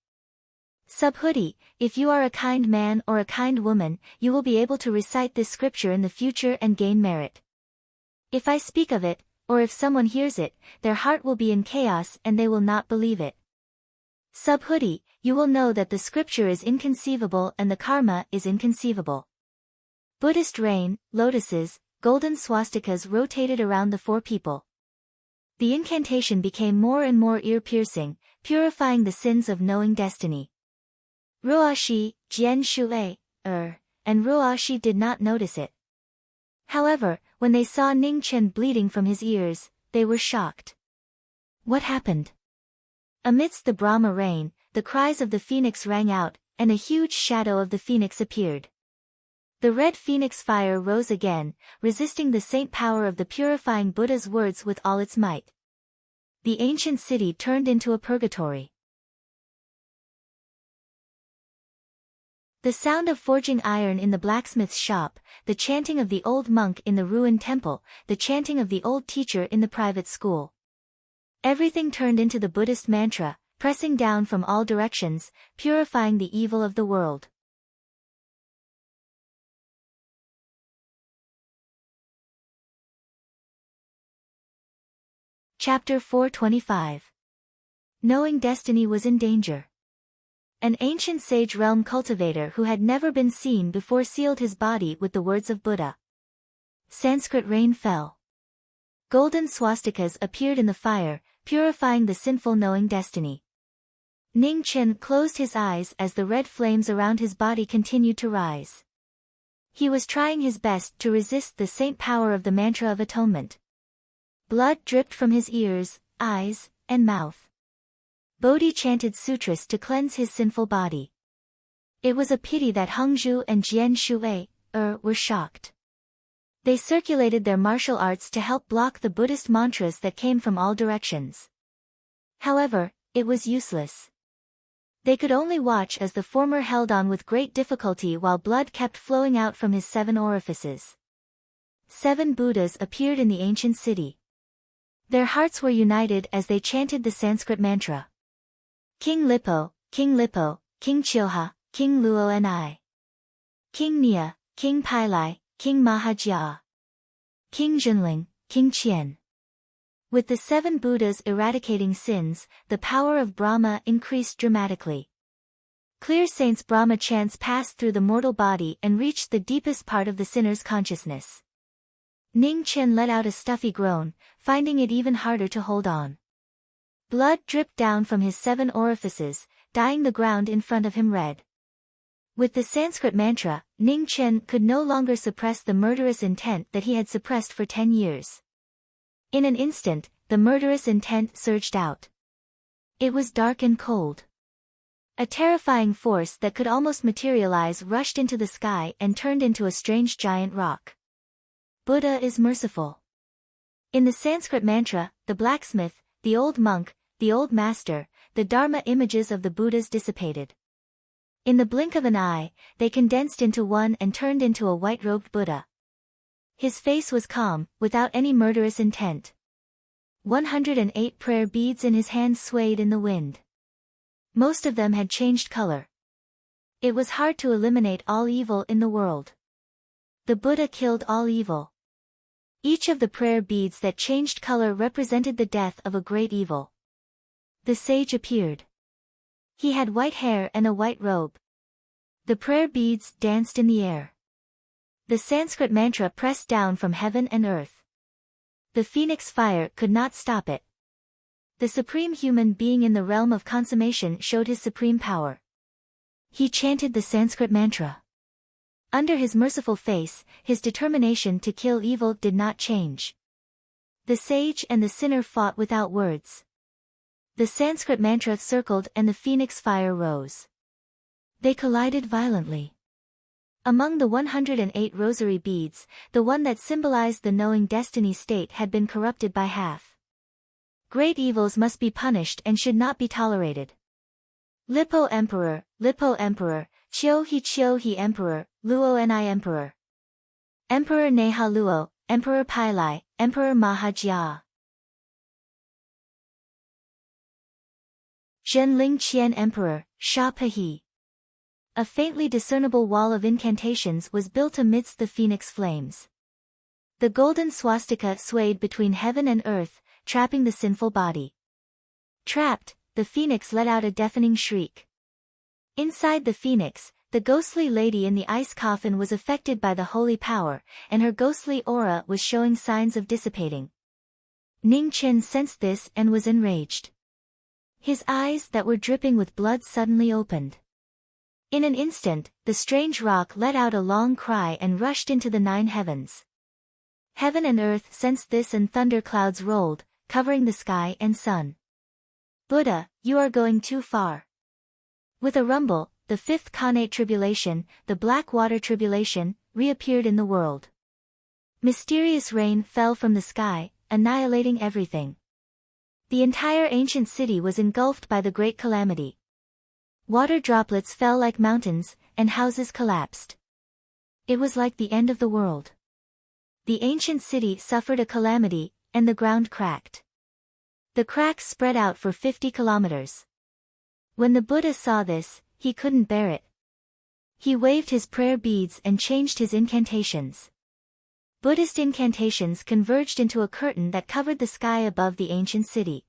Subhuti, if you are a kind man or a kind woman, you will be able to recite this scripture in the future and gain merit. If I speak of it, or if someone hears it, their heart will be in chaos and they will not believe it. Subhuti, you will know that the scripture is inconceivable and the karma is inconceivable. Buddhist rain, lotuses, golden swastikas rotated around the four people. The incantation became more and more ear-piercing, purifying the sins of knowing destiny. Ruoxi, Jian Shui, and Ruoxi did not notice it. However, when they saw Ning Chen bleeding from his ears, they were shocked. What happened? Amidst the Brahma rain, the cries of the phoenix rang out, and a huge shadow of the phoenix appeared. The red phoenix fire rose again, resisting the saint power of the purifying Buddha's words with all its might. The ancient city turned into a purgatory. The sound of forging iron in the blacksmith's shop, the chanting of the old monk in the ruined temple, the chanting of the old teacher in the private school. Everything turned into the Buddhist mantra, pressing down from all directions, purifying the evil of the world. Chapter 425. Knowing destiny was in danger. An ancient sage realm cultivator who had never been seen before sealed his body with the words of Buddha. Sanskrit rain fell. Golden swastikas appeared in the fire, purifying the sinful knowing destiny. Ning Chen closed his eyes as the red flames around his body continued to rise. He was trying his best to resist the saint power of the mantra of atonement. Blood dripped from his ears, eyes, and mouth. Bodhi chanted sutras to cleanse his sinful body. It was a pity that Hengzhu and Jian Shui were shocked. They circulated their martial arts to help block the Buddhist mantras that came from all directions. However, it was useless. They could only watch as the former held on with great difficulty while blood kept flowing out from his 7 orifices. 7 Buddhas appeared in the ancient city. Their hearts were united as they chanted the Sanskrit mantra. King Lipo, King Lipo, King Chilha, King Luo Ni. King Nia, King Pailai, King Mahajia. King Zhenling, King Qian. With the 7 Buddhas eradicating sins, the power of Brahma increased dramatically. Clear saints' Brahma chants passed through the mortal body and reached the deepest part of the sinner's consciousness. Ning Chen let out a stuffy groan, finding it even harder to hold on. Blood dripped down from his 7 orifices, dyeing the ground in front of him red. With the Sanskrit mantra, Ning Chen could no longer suppress the murderous intent that he had suppressed for 10 years. In an instant, the murderous intent surged out. It was dark and cold. A terrifying force that could almost materialize rushed into the sky and turned into a strange giant rock. Buddha is merciful. In the Sanskrit mantra, the blacksmith, the old monk, the old master, the Dharma images of the Buddhas dissipated. In the blink of an eye, they condensed into one and turned into a white-robed Buddha. His face was calm, without any murderous intent. 108 prayer beads in his hands swayed in the wind. Most of them had changed color. It was hard to eliminate all evil in the world. The Buddha killed all evil. Each of the prayer beads that changed color represented the death of a great evil. The sage appeared. He had white hair and a white robe. The prayer beads danced in the air. The Sanskrit mantra pressed down from heaven and earth. The phoenix fire could not stop it. The supreme human being in the realm of consummation showed his supreme power. He chanted the Sanskrit mantra. Under his merciful face, his determination to kill evil did not change. The sage and the sinner fought without words. The Sanskrit mantra circled and the phoenix fire rose. They collided violently. Among the 108 rosary beads, the one that symbolized the knowing destiny state had been corrupted by half. Great evils must be punished and should not be tolerated. Lipo Emperor, Chio Hi Emperor, Luo Ni Emperor. Emperor Neha Luo, Emperor Pailai, Emperor Mahajia. Zhenling Qian Emperor, Sha Pahi. A faintly discernible wall of incantations was built amidst the phoenix flames. The golden swastika swayed between heaven and earth, trapping the sinful body. Trapped, the phoenix let out a deafening shriek. Inside the phoenix, the ghostly lady in the ice coffin was affected by the holy power, and her ghostly aura was showing signs of dissipating. Ning Chen sensed this and was enraged. His eyes that were dripping with blood suddenly opened. In an instant, the strange rock let out a long cry and rushed into the 9 heavens. Heaven and earth sensed this and thunder clouds rolled, covering the sky and sun. Buddha, you are going too far. With a rumble, the 5th Khanate tribulation, the Black Water tribulation, reappeared in the world. Mysterious rain fell from the sky, annihilating everything. The entire ancient city was engulfed by the great calamity. Water droplets fell like mountains, and houses collapsed. It was like the end of the world. The ancient city suffered a calamity, and the ground cracked. The cracks spread out for 50 kilometers. When the Buddha saw this, he couldn't bear it. He waved his prayer beads and changed his incantations. Buddhist incantations converged into a curtain that covered the sky above the ancient city.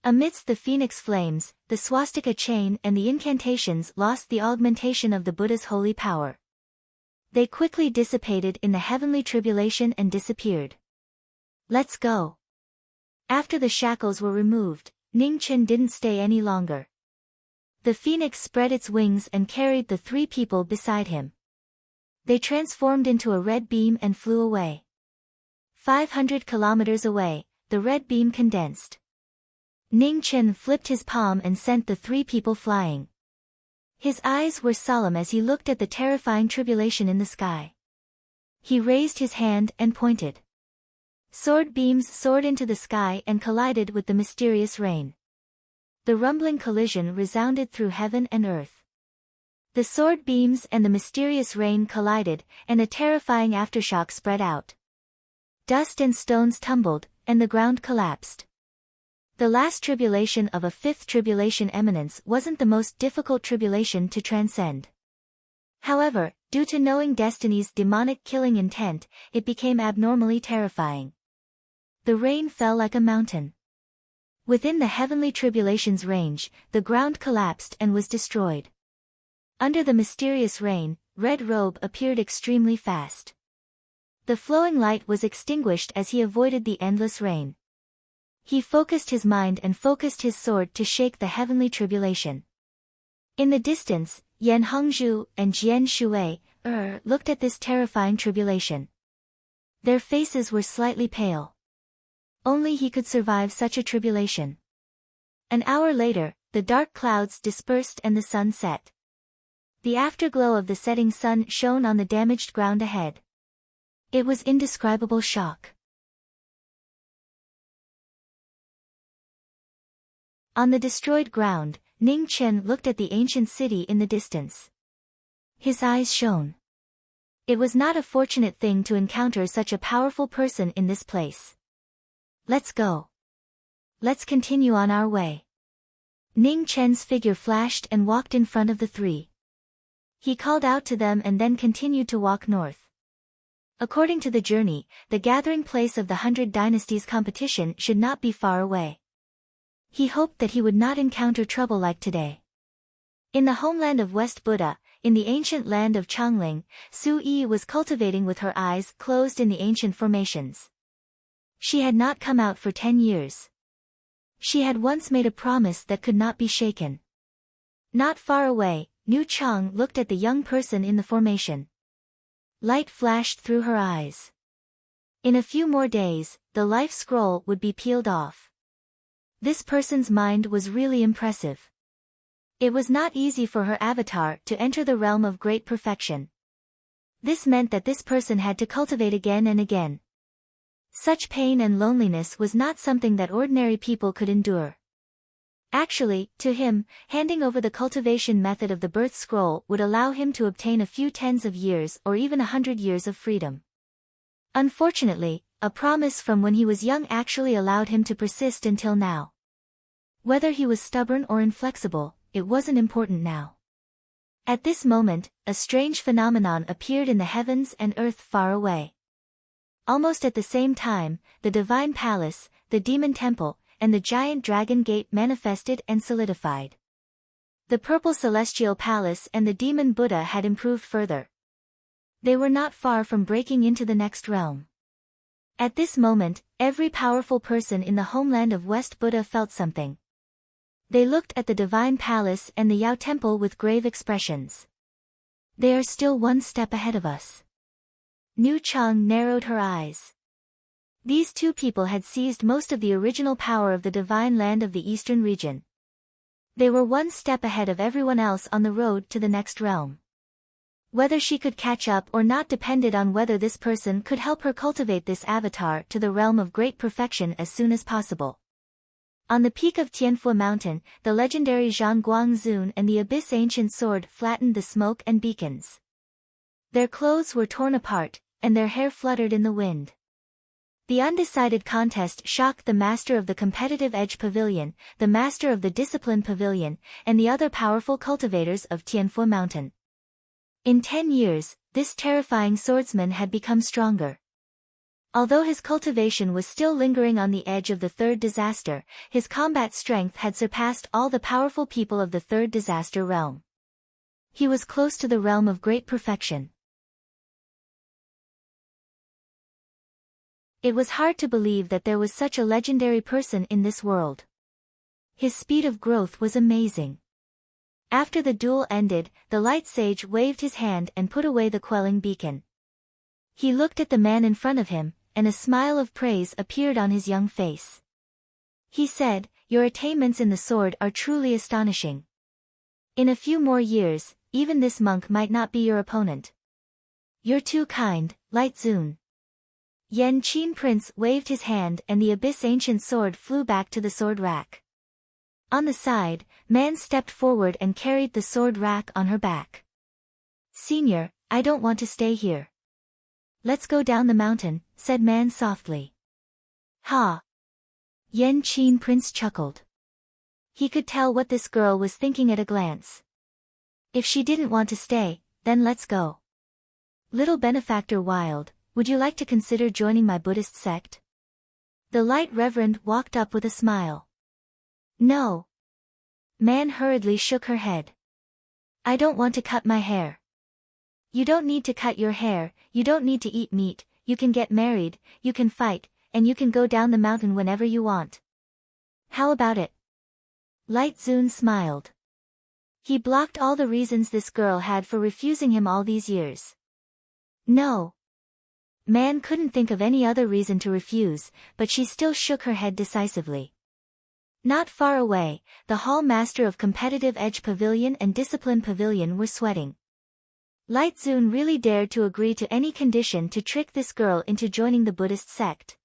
Amidst the phoenix flames, the swastika chain and the incantations lost the augmentation of the Buddha's holy power. They quickly dissipated in the heavenly tribulation and disappeared. Let's go. After the shackles were removed, Ning Chen didn't stay any longer. The phoenix spread its wings and carried the 3 people beside him. They transformed into a red beam and flew away. 500 kilometers away, the red beam condensed. Ning Chen flipped his palm and sent the three people flying. His eyes were solemn as he looked at the terrifying tribulation in the sky. He raised his hand and pointed. Sword beams soared into the sky and collided with the mysterious rain. The rumbling collision resounded through heaven and earth. The sword beams and the mysterious rain collided, and a terrifying aftershock spread out. Dust and stones tumbled, and the ground collapsed. The last tribulation of a fifth tribulation eminence wasn't the most difficult tribulation to transcend. However, due to knowing destiny's demonic killing intent, it became abnormally terrifying. The rain fell like a mountain. Within the heavenly tribulation's range, the ground collapsed and was destroyed. Under the mysterious rain, Red Robe appeared extremely fast. The flowing light was extinguished as he avoided the endless rain. He focused his mind and focused his sword to shake the heavenly tribulation. In the distance, Yan Hongzhu and Jian Shui looked at this terrifying tribulation. Their faces were slightly pale. Only he could survive such a tribulation. An hour later, the dark clouds dispersed and the sun set. The afterglow of the setting sun shone on the damaged ground ahead. It was indescribable shock. On the destroyed ground, Ning Chen looked at the ancient city in the distance. His eyes shone. It was not a fortunate thing to encounter such a powerful person in this place. Let's go. Let's continue on our way. Ning Chen's figure flashed and walked in front of the three. He called out to them and then continued to walk north. According to the journey, the gathering place of the 100 Dynasties competition should not be far away. He hoped that he would not encounter trouble like today. In the homeland of West Buddha, in the ancient land of Changling, Su Yi was cultivating with her eyes closed in the ancient formations. She had not come out for 10 years. She had once made a promise that could not be shaken. Not far away, Nu Chang looked at the young person in the formation. Light flashed through her eyes. In a few more days, the life scroll would be peeled off. This person's mind was really impressive. It was not easy for her avatar to enter the realm of great perfection. This meant that this person had to cultivate again and again. Such pain and loneliness was not something that ordinary people could endure. Actually, to him, handing over the cultivation method of the birth scroll would allow him to obtain a few tens of years or even 100 years of freedom. Unfortunately, a promise from when he was young actually allowed him to persist until now. Whether he was stubborn or inflexible, it wasn't important now. At this moment, a strange phenomenon appeared in the heavens and earth far away. Almost at the same time, the divine palace, the demon temple, and the giant dragon gate manifested and solidified. The purple celestial palace and the demon Buddha had improved further. They were not far from breaking into the next realm. At this moment, every powerful person in the homeland of West Buddha felt something. They looked at the divine palace and the Yao temple with grave expressions. They are still one step ahead of us. Nu Chang narrowed her eyes. These two people had seized most of the original power of the divine land of the eastern region. They were one step ahead of everyone else on the road to the next realm. Whether she could catch up or not depended on whether this person could help her cultivate this avatar to the realm of great perfection as soon as possible. On the peak of Tianfu Mountain, the legendary Zhang Guangzun and the Abyss Ancient Sword flattened the smoke and beacons. Their clothes were torn apart, and their hair fluttered in the wind. The undecided contest shocked the master of the competitive edge pavilion, the master of the discipline pavilion, and the other powerful cultivators of Tianfu Mountain. In 10 years, this terrifying swordsman had become stronger. Although his cultivation was still lingering on the edge of the third disaster, his combat strength had surpassed all the powerful people of the third disaster realm. He was close to the realm of great perfection. It was hard to believe that there was such a legendary person in this world. His speed of growth was amazing. After the duel ended, the light sage waved his hand and put away the quelling beacon. He looked at the man in front of him, and a smile of praise appeared on his young face. He said, "Your attainments in the sword are truly astonishing. In a few more years, even this monk might not be your opponent." "You're too kind, Light Zun." Yen Qin Prince waved his hand and the abyss ancient sword flew back to the sword rack. On the side, Man stepped forward and carried the sword rack on her back. "Senior, I don't want to stay here." "Let's go down the mountain," said Man softly. "Ha!" Yen Qin Prince chuckled. He could tell what this girl was thinking at a glance. If she didn't want to stay, then let's go. "Little benefactor Wild, would you like to consider joining my Buddhist sect?" The Light Reverend walked up with a smile. "No." Man hurriedly shook her head. "I don't want to cut my hair." "You don't need to cut your hair, you don't need to eat meat, you can get married, you can fight, and you can go down the mountain whenever you want. How about it?" Light Zun smiled. He blocked all the reasons this girl had for refusing him all these years. "No." Man couldn't think of any other reason to refuse, but she still shook her head decisively. Not far away, the Hall Master of Competitive Edge Pavilion and Discipline Pavilion were sweating. Light Zun really dared to agree to any condition to trick this girl into joining the Buddhist sect.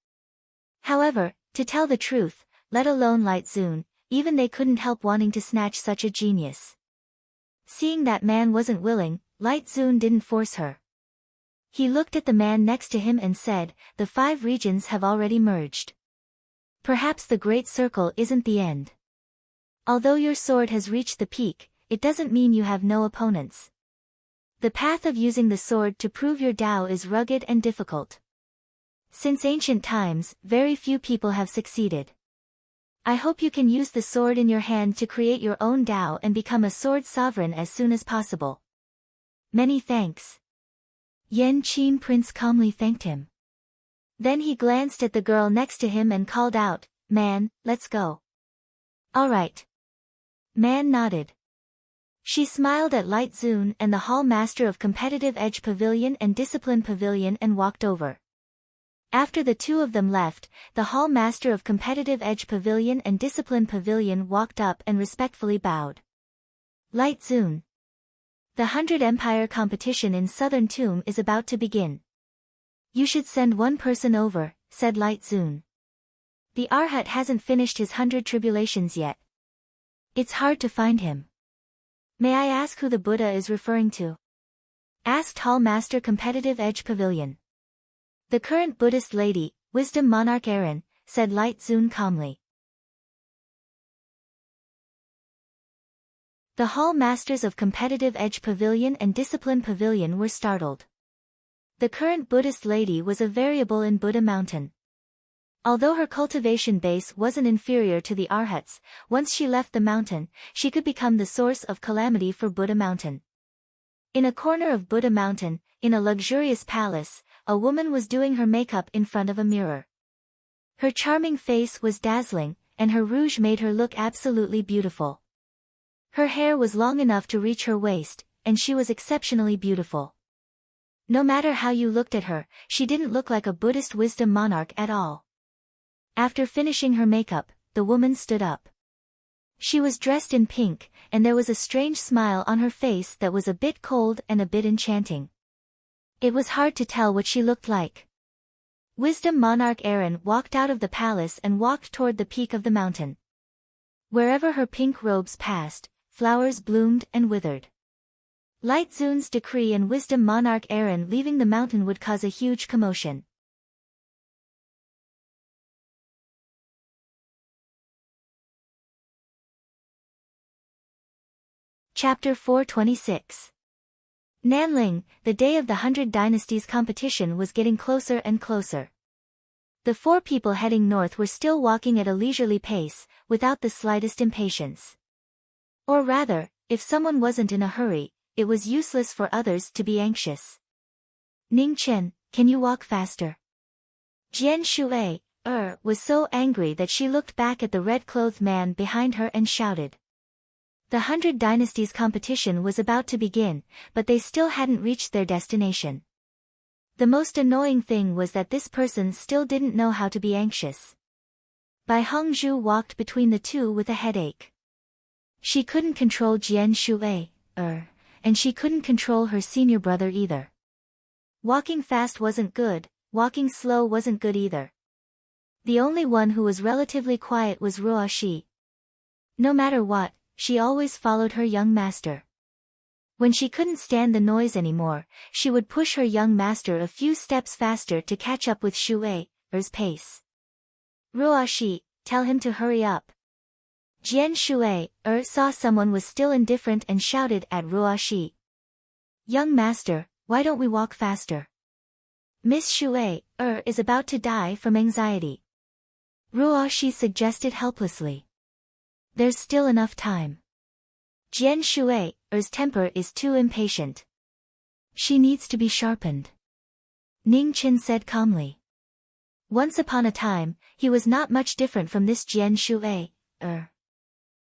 However, to tell the truth, let alone Light Zun, even they couldn't help wanting to snatch such a genius. Seeing that Man wasn't willing, Light Zun didn't force her. He looked at the man next to him and said, "The 5 regions have already merged. Perhaps the Great Circle isn't the end. Although your sword has reached the peak, it doesn't mean you have no opponents. The path of using the sword to prove your Tao is rugged and difficult. Since ancient times, very few people have succeeded. I hope you can use the sword in your hand to create your own Tao and become a sword sovereign as soon as possible." "Many thanks." Yen Qin Prince calmly thanked him. Then he glanced at the girl next to him and called out, "Man, let's go." "All right." Man nodded. She smiled at Light Zun and the Hall Master of Competitive Edge Pavilion and Discipline Pavilion and walked over. After the two of them left, the Hall Master of Competitive Edge Pavilion and Discipline Pavilion walked up and respectfully bowed. "Light Zun. The 100 Empire competition in Southern Tomb is about to begin. You should send one person over," said Light Zun. "The Arhat hasn't finished his 100 tribulations yet. It's hard to find him." "May I ask who the Buddha is referring to?" asked Hall Master Competitive Edge Pavilion. "The current Buddhist lady, Wisdom Monarch Erin," said Light Zun calmly. The Hall Masters of Competitive Edge Pavilion and Discipline Pavilion were startled. The current Buddhist lady was a variable in Buddha Mountain. Although her cultivation base wasn't inferior to the Arhats, once she left the mountain, she could become the source of calamity for Buddha Mountain. In a corner of Buddha Mountain, in a luxurious palace, a woman was doing her makeup in front of a mirror. Her charming face was dazzling, and her rouge made her look absolutely beautiful. Her hair was long enough to reach her waist, and she was exceptionally beautiful. No matter how you looked at her, she didn't look like a Buddhist wisdom monarch at all. After finishing her makeup, the woman stood up. She was dressed in pink, and there was a strange smile on her face that was a bit cold and a bit enchanting. It was hard to tell what she looked like. Wisdom Monarch Erin walked out of the palace and walked toward the peak of the mountain. Wherever her pink robes passed, flowers bloomed and withered. Light Zun's decree and Wisdom Monarch Erin leaving the mountain would cause a huge commotion. Chapter 426. Nanling, the day of the 100 Dynasties competition was getting closer and closer. The 4 people heading north were still walking at a leisurely pace, without the slightest impatience. Or rather, if someone wasn't in a hurry, it was useless for others to be anxious. "Ning Chen, can you walk faster?" Jian Shui, was so angry that she looked back at the red-clothed man behind her and shouted. The 100 Dynasties competition was about to begin, but they still hadn't reached their destination. The most annoying thing was that this person still didn't know how to be anxious. Bai Hongzhu walked between the two with a headache. She couldn't control Jian Shui, and she couldn't control her senior brother either. Walking fast wasn't good, walking slow wasn't good either. The only one who was relatively quiet was Ruo Shi. No matter what, she always followed her young master. When she couldn't stand the noise anymore, she would push her young master a few steps faster to catch up with Shui's pace. Ruo Shi, tell him to hurry up. Jian Shui saw someone was still indifferent and shouted at Ruo Shi. Young master, why don't we walk faster? Miss Shui is about to die from anxiety. Ruo Shi suggested helplessly. There's still enough time. Jian Shui's temper is too impatient. She needs to be sharpened. Ning Qin said calmly. Once upon a time, he was not much different from this Jian Shui.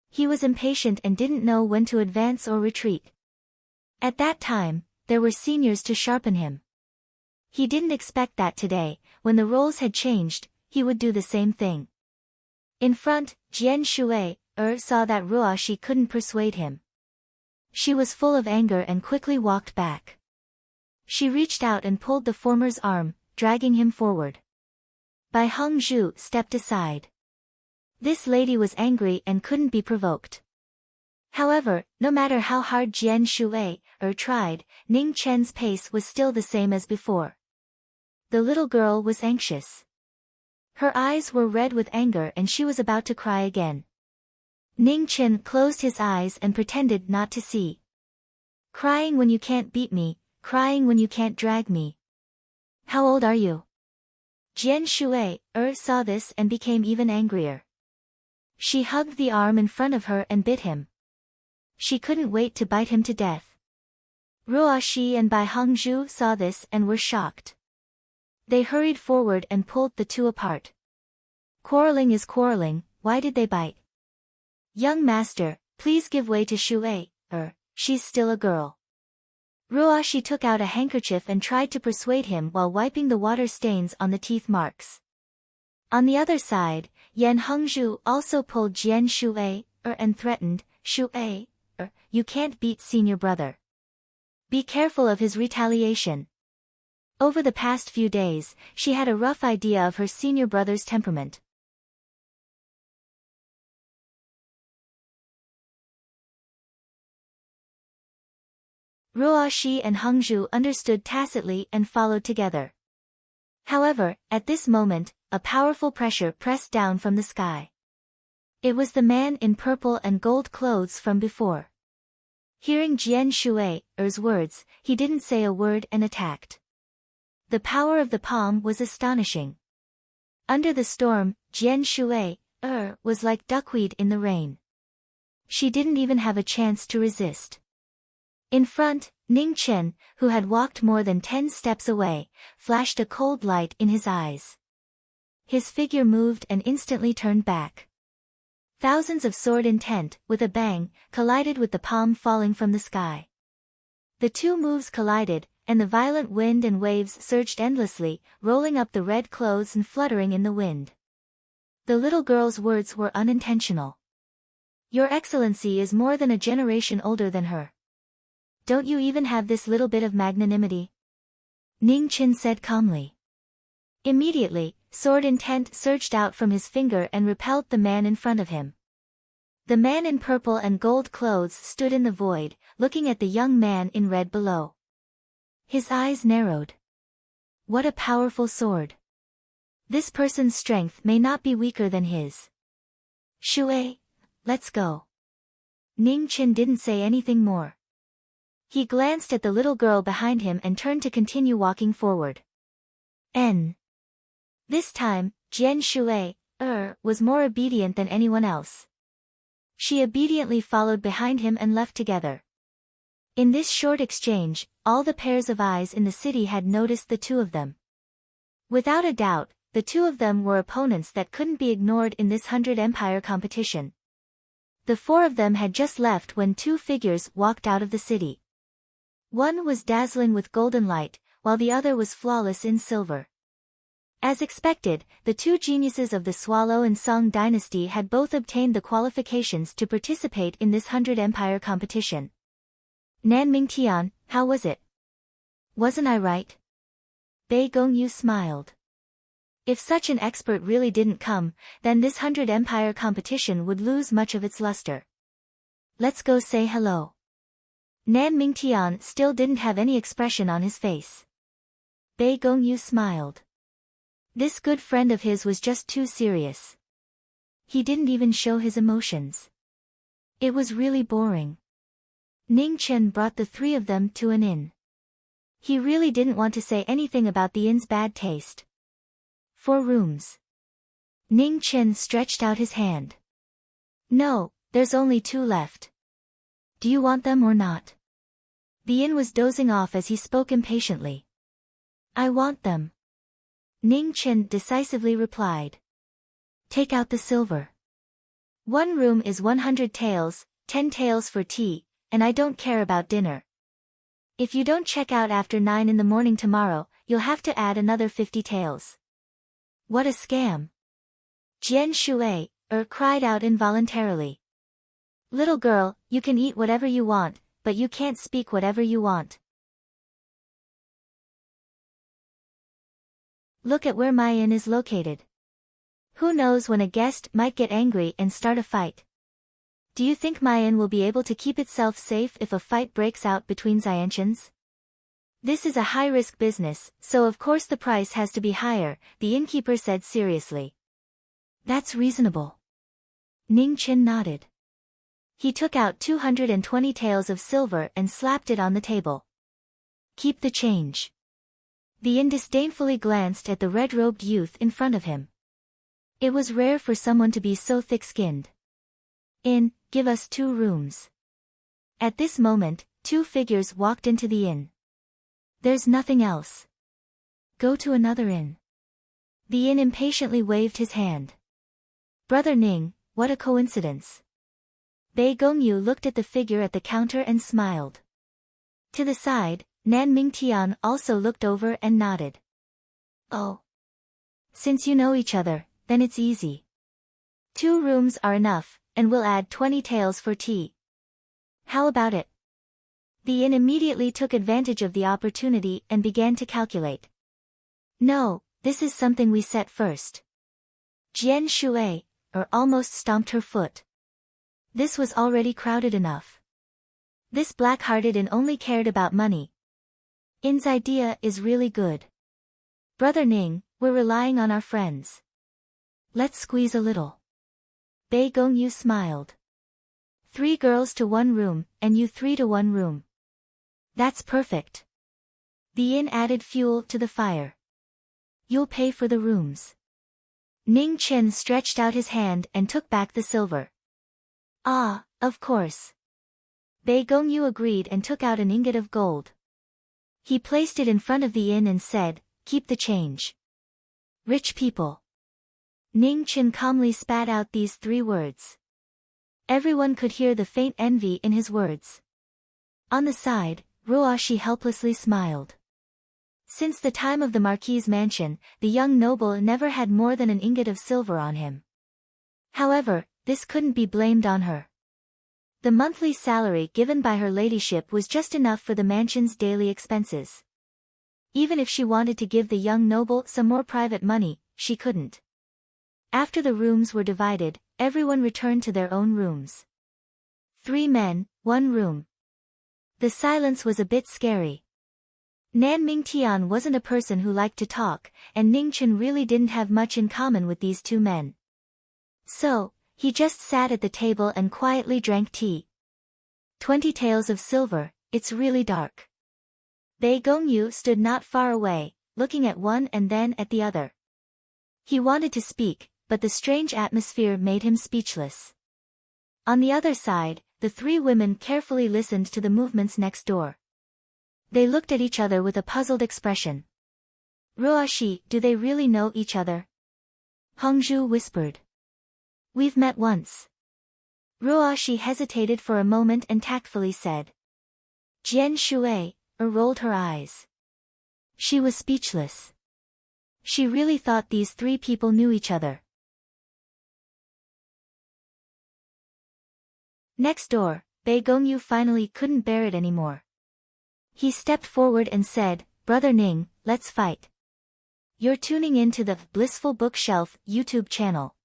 He was impatient and didn't know when to advance or retreat. At that time, there were seniors to sharpen him. He didn't expect that today, when the roles had changed, he would do the same thing. In front, Jian Shui saw that Ruo Shi couldn't persuade him. She was full of anger and quickly walked back. She reached out and pulled the former's arm, dragging him forward. Bai Hongzhu stepped aside. This lady was angry and couldn't be provoked. However, no matter how hard Jian Shui tried, Ning Chen's pace was still the same as before. The little girl was anxious. Her eyes were red with anger and she was about to cry again. Ning Chen closed his eyes and pretended not to see. Crying when you can't beat me, crying when you can't drag me. How old are you? Jian Shui saw this and became even angrier. She hugged the arm in front of her and bit him. She couldn't wait to bite him to death. Ruo Shi and Bai Hongzhu saw this and were shocked. They hurried forward and pulled the two apart. Quarreling is quarreling, why did they bite? Young master, please give way to Shui, she's still a girl. Ruo Shi took out a handkerchief and tried to persuade him while wiping the water stains on the teeth marks. On the other side, Yan Hongzhu also pulled Jian Shui and threatened, Shui, you can't beat senior brother. Be careful of his retaliation. Over the past few days, she had a rough idea of her senior brother's temperament. Ruo Shi and Hongzhu understood tacitly and followed together. However, at this moment, a powerful pressure pressed down from the sky. It was the man in purple and gold clothes from before. Hearing Jian Shui's words, he didn't say a word and attacked. The power of the palm was astonishing. Under the storm, Jian Shui was like duckweed in the rain. She didn't even have a chance to resist. In front, Ning Chen, who had walked more than 10 steps away, flashed a cold light in his eyes. His figure moved and instantly turned back. Thousands of sword intent, with a bang, collided with the palm falling from the sky. The two moves collided, and the violent wind and waves surged endlessly, rolling up the red clothes and fluttering in the wind. The little girl's words were unintentional. Your Excellency is more than a generation older than her. Don't you even have this little bit of magnanimity? Ning Qin said calmly. Immediately, sword intent surged out from his finger and repelled the man in front of him. The man in purple and gold clothes stood in the void, looking at the young man in red below. His eyes narrowed. What a powerful sword. This person's strength may not be weaker than his. Shui, let's go. Ning Qin didn't say anything more. He glanced at the little girl behind him and turned to continue walking forward. This time, Jian Shui was more obedient than anyone else. She obediently followed behind him and left together. In this short exchange, all the pairs of eyes in the city had noticed the two of them. Without a doubt, the two of them were opponents that couldn't be ignored in this 100 Empire competition. The four of them had just left when two figures walked out of the city. One was dazzling with golden light, while the other was flawless in silver. As expected, the two geniuses of the Swallow and Song dynasty had both obtained the qualifications to participate in this 100 Empire competition. Nan Mingtian, how was it? Wasn't I right? Bei Gongyu smiled. If such an expert really didn't come, then this 100 Empire competition would lose much of its luster. Let's go say hello. Nan Mingtian still didn't have any expression on his face. Bei Gongyu smiled. This good friend of his was just too serious. He didn't even show his emotions. It was really boring. Ning Chen brought the three of them to an inn. He really didn't want to say anything about the inn's bad taste. 4 rooms. Ning Chen stretched out his hand. No, there's only 2 left. Do you want them or not? The inn was dozing off as he spoke impatiently. I want them. Ning Chen decisively replied. Take out the silver. 1 room is 100 taels, 10 taels for tea, and I don't care about dinner. If you don't check out after 9 in the morning tomorrow, you'll have to add another 50 taels. What a scam. Jian Shui, cried out involuntarily. Little girl, you can eat whatever you want, but you can't speak whatever you want. Look at where my inn is located. Who knows when a guest might get angry and start a fight. Do you think my inn will be able to keep itself safe if a fight breaks out between Xiantians? This is a high-risk business, so of course the price has to be higher, the innkeeper said seriously. That's reasonable. Ning Chen nodded. He took out 220 taels of silver and slapped it on the table. Keep the change. The inn disdainfully glanced at the red-robed youth in front of him. It was rare for someone to be so thick-skinned. Inn, give us 2 rooms. At this moment, 2 figures walked into the inn. There's nothing else. Go to another inn. The inn impatiently waved his hand. Brother Ning, what a coincidence. Bei Gongyu looked at the figure at the counter and smiled. To the side, Nan Mingtian also looked over and nodded. Oh. Since you know each other, then it's easy. 2 rooms are enough, and we'll add 20 taels for tea. How about it? The inn immediately took advantage of the opportunity and began to calculate. No, this is something we set first. Jian Shui, almost stomped her foot. This was already crowded enough. This black-hearted inn only cared about money. Inn's idea is really good. Brother Ning, we're relying on our friends. Let's squeeze a little. Bei Gongyu smiled. 3 girls to 1 room, and you 3 to 1 room. That's perfect. The inn added fuel to the fire. You'll pay for the rooms. Ning Chen stretched out his hand and took back the silver. Ah, of course. Bei Gongyu agreed and took out an ingot of gold. He placed it in front of the inn and said, keep the change. Rich people. Ning Chen calmly spat out these 3 words. Everyone could hear the faint envy in his words. On the side, Ruoshi helplessly smiled. Since the time of the Marquis' mansion, the young noble never had more than an ingot of silver on him. However, this couldn't be blamed on her. The monthly salary given by her ladyship was just enough for the mansion's daily expenses. Even if she wanted to give the young noble some more private money, she couldn't. After the rooms were divided, everyone returned to their own rooms. 3 men, 1 room. The silence was a bit scary. Nan Mingtian wasn't a person who liked to talk, and Ning Chen really didn't have much in common with these 2 men. So, he just sat at the table and quietly drank tea. 20 taels of silver, it's really dark. Bei Gongyu stood not far away, looking at one and then at the other. He wanted to speak, but the strange atmosphere made him speechless. On the other side, the 3 women carefully listened to the movements next door. They looked at each other with a puzzled expression. Ruoshi, do they really know each other? Hongzhu whispered. We've met once. Ruoshi hesitated for a moment and tactfully said. Jian Shui, rolled her eyes. She was speechless. She really thought these three people knew each other. Next door, Bei Gongyu finally couldn't bear it anymore. He stepped forward and said, "Brother Ning, let's fight." You're tuning in to the Blissful Bookshelf YouTube channel.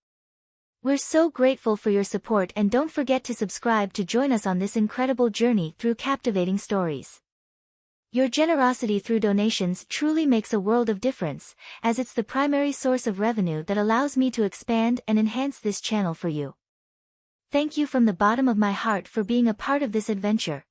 We're so grateful for your support, and don't forget to subscribe to join us on this incredible journey through captivating stories. Your generosity through donations truly makes a world of difference, as it's the primary source of revenue that allows me to expand and enhance this channel for you. Thank you from the bottom of my heart for being a part of this adventure.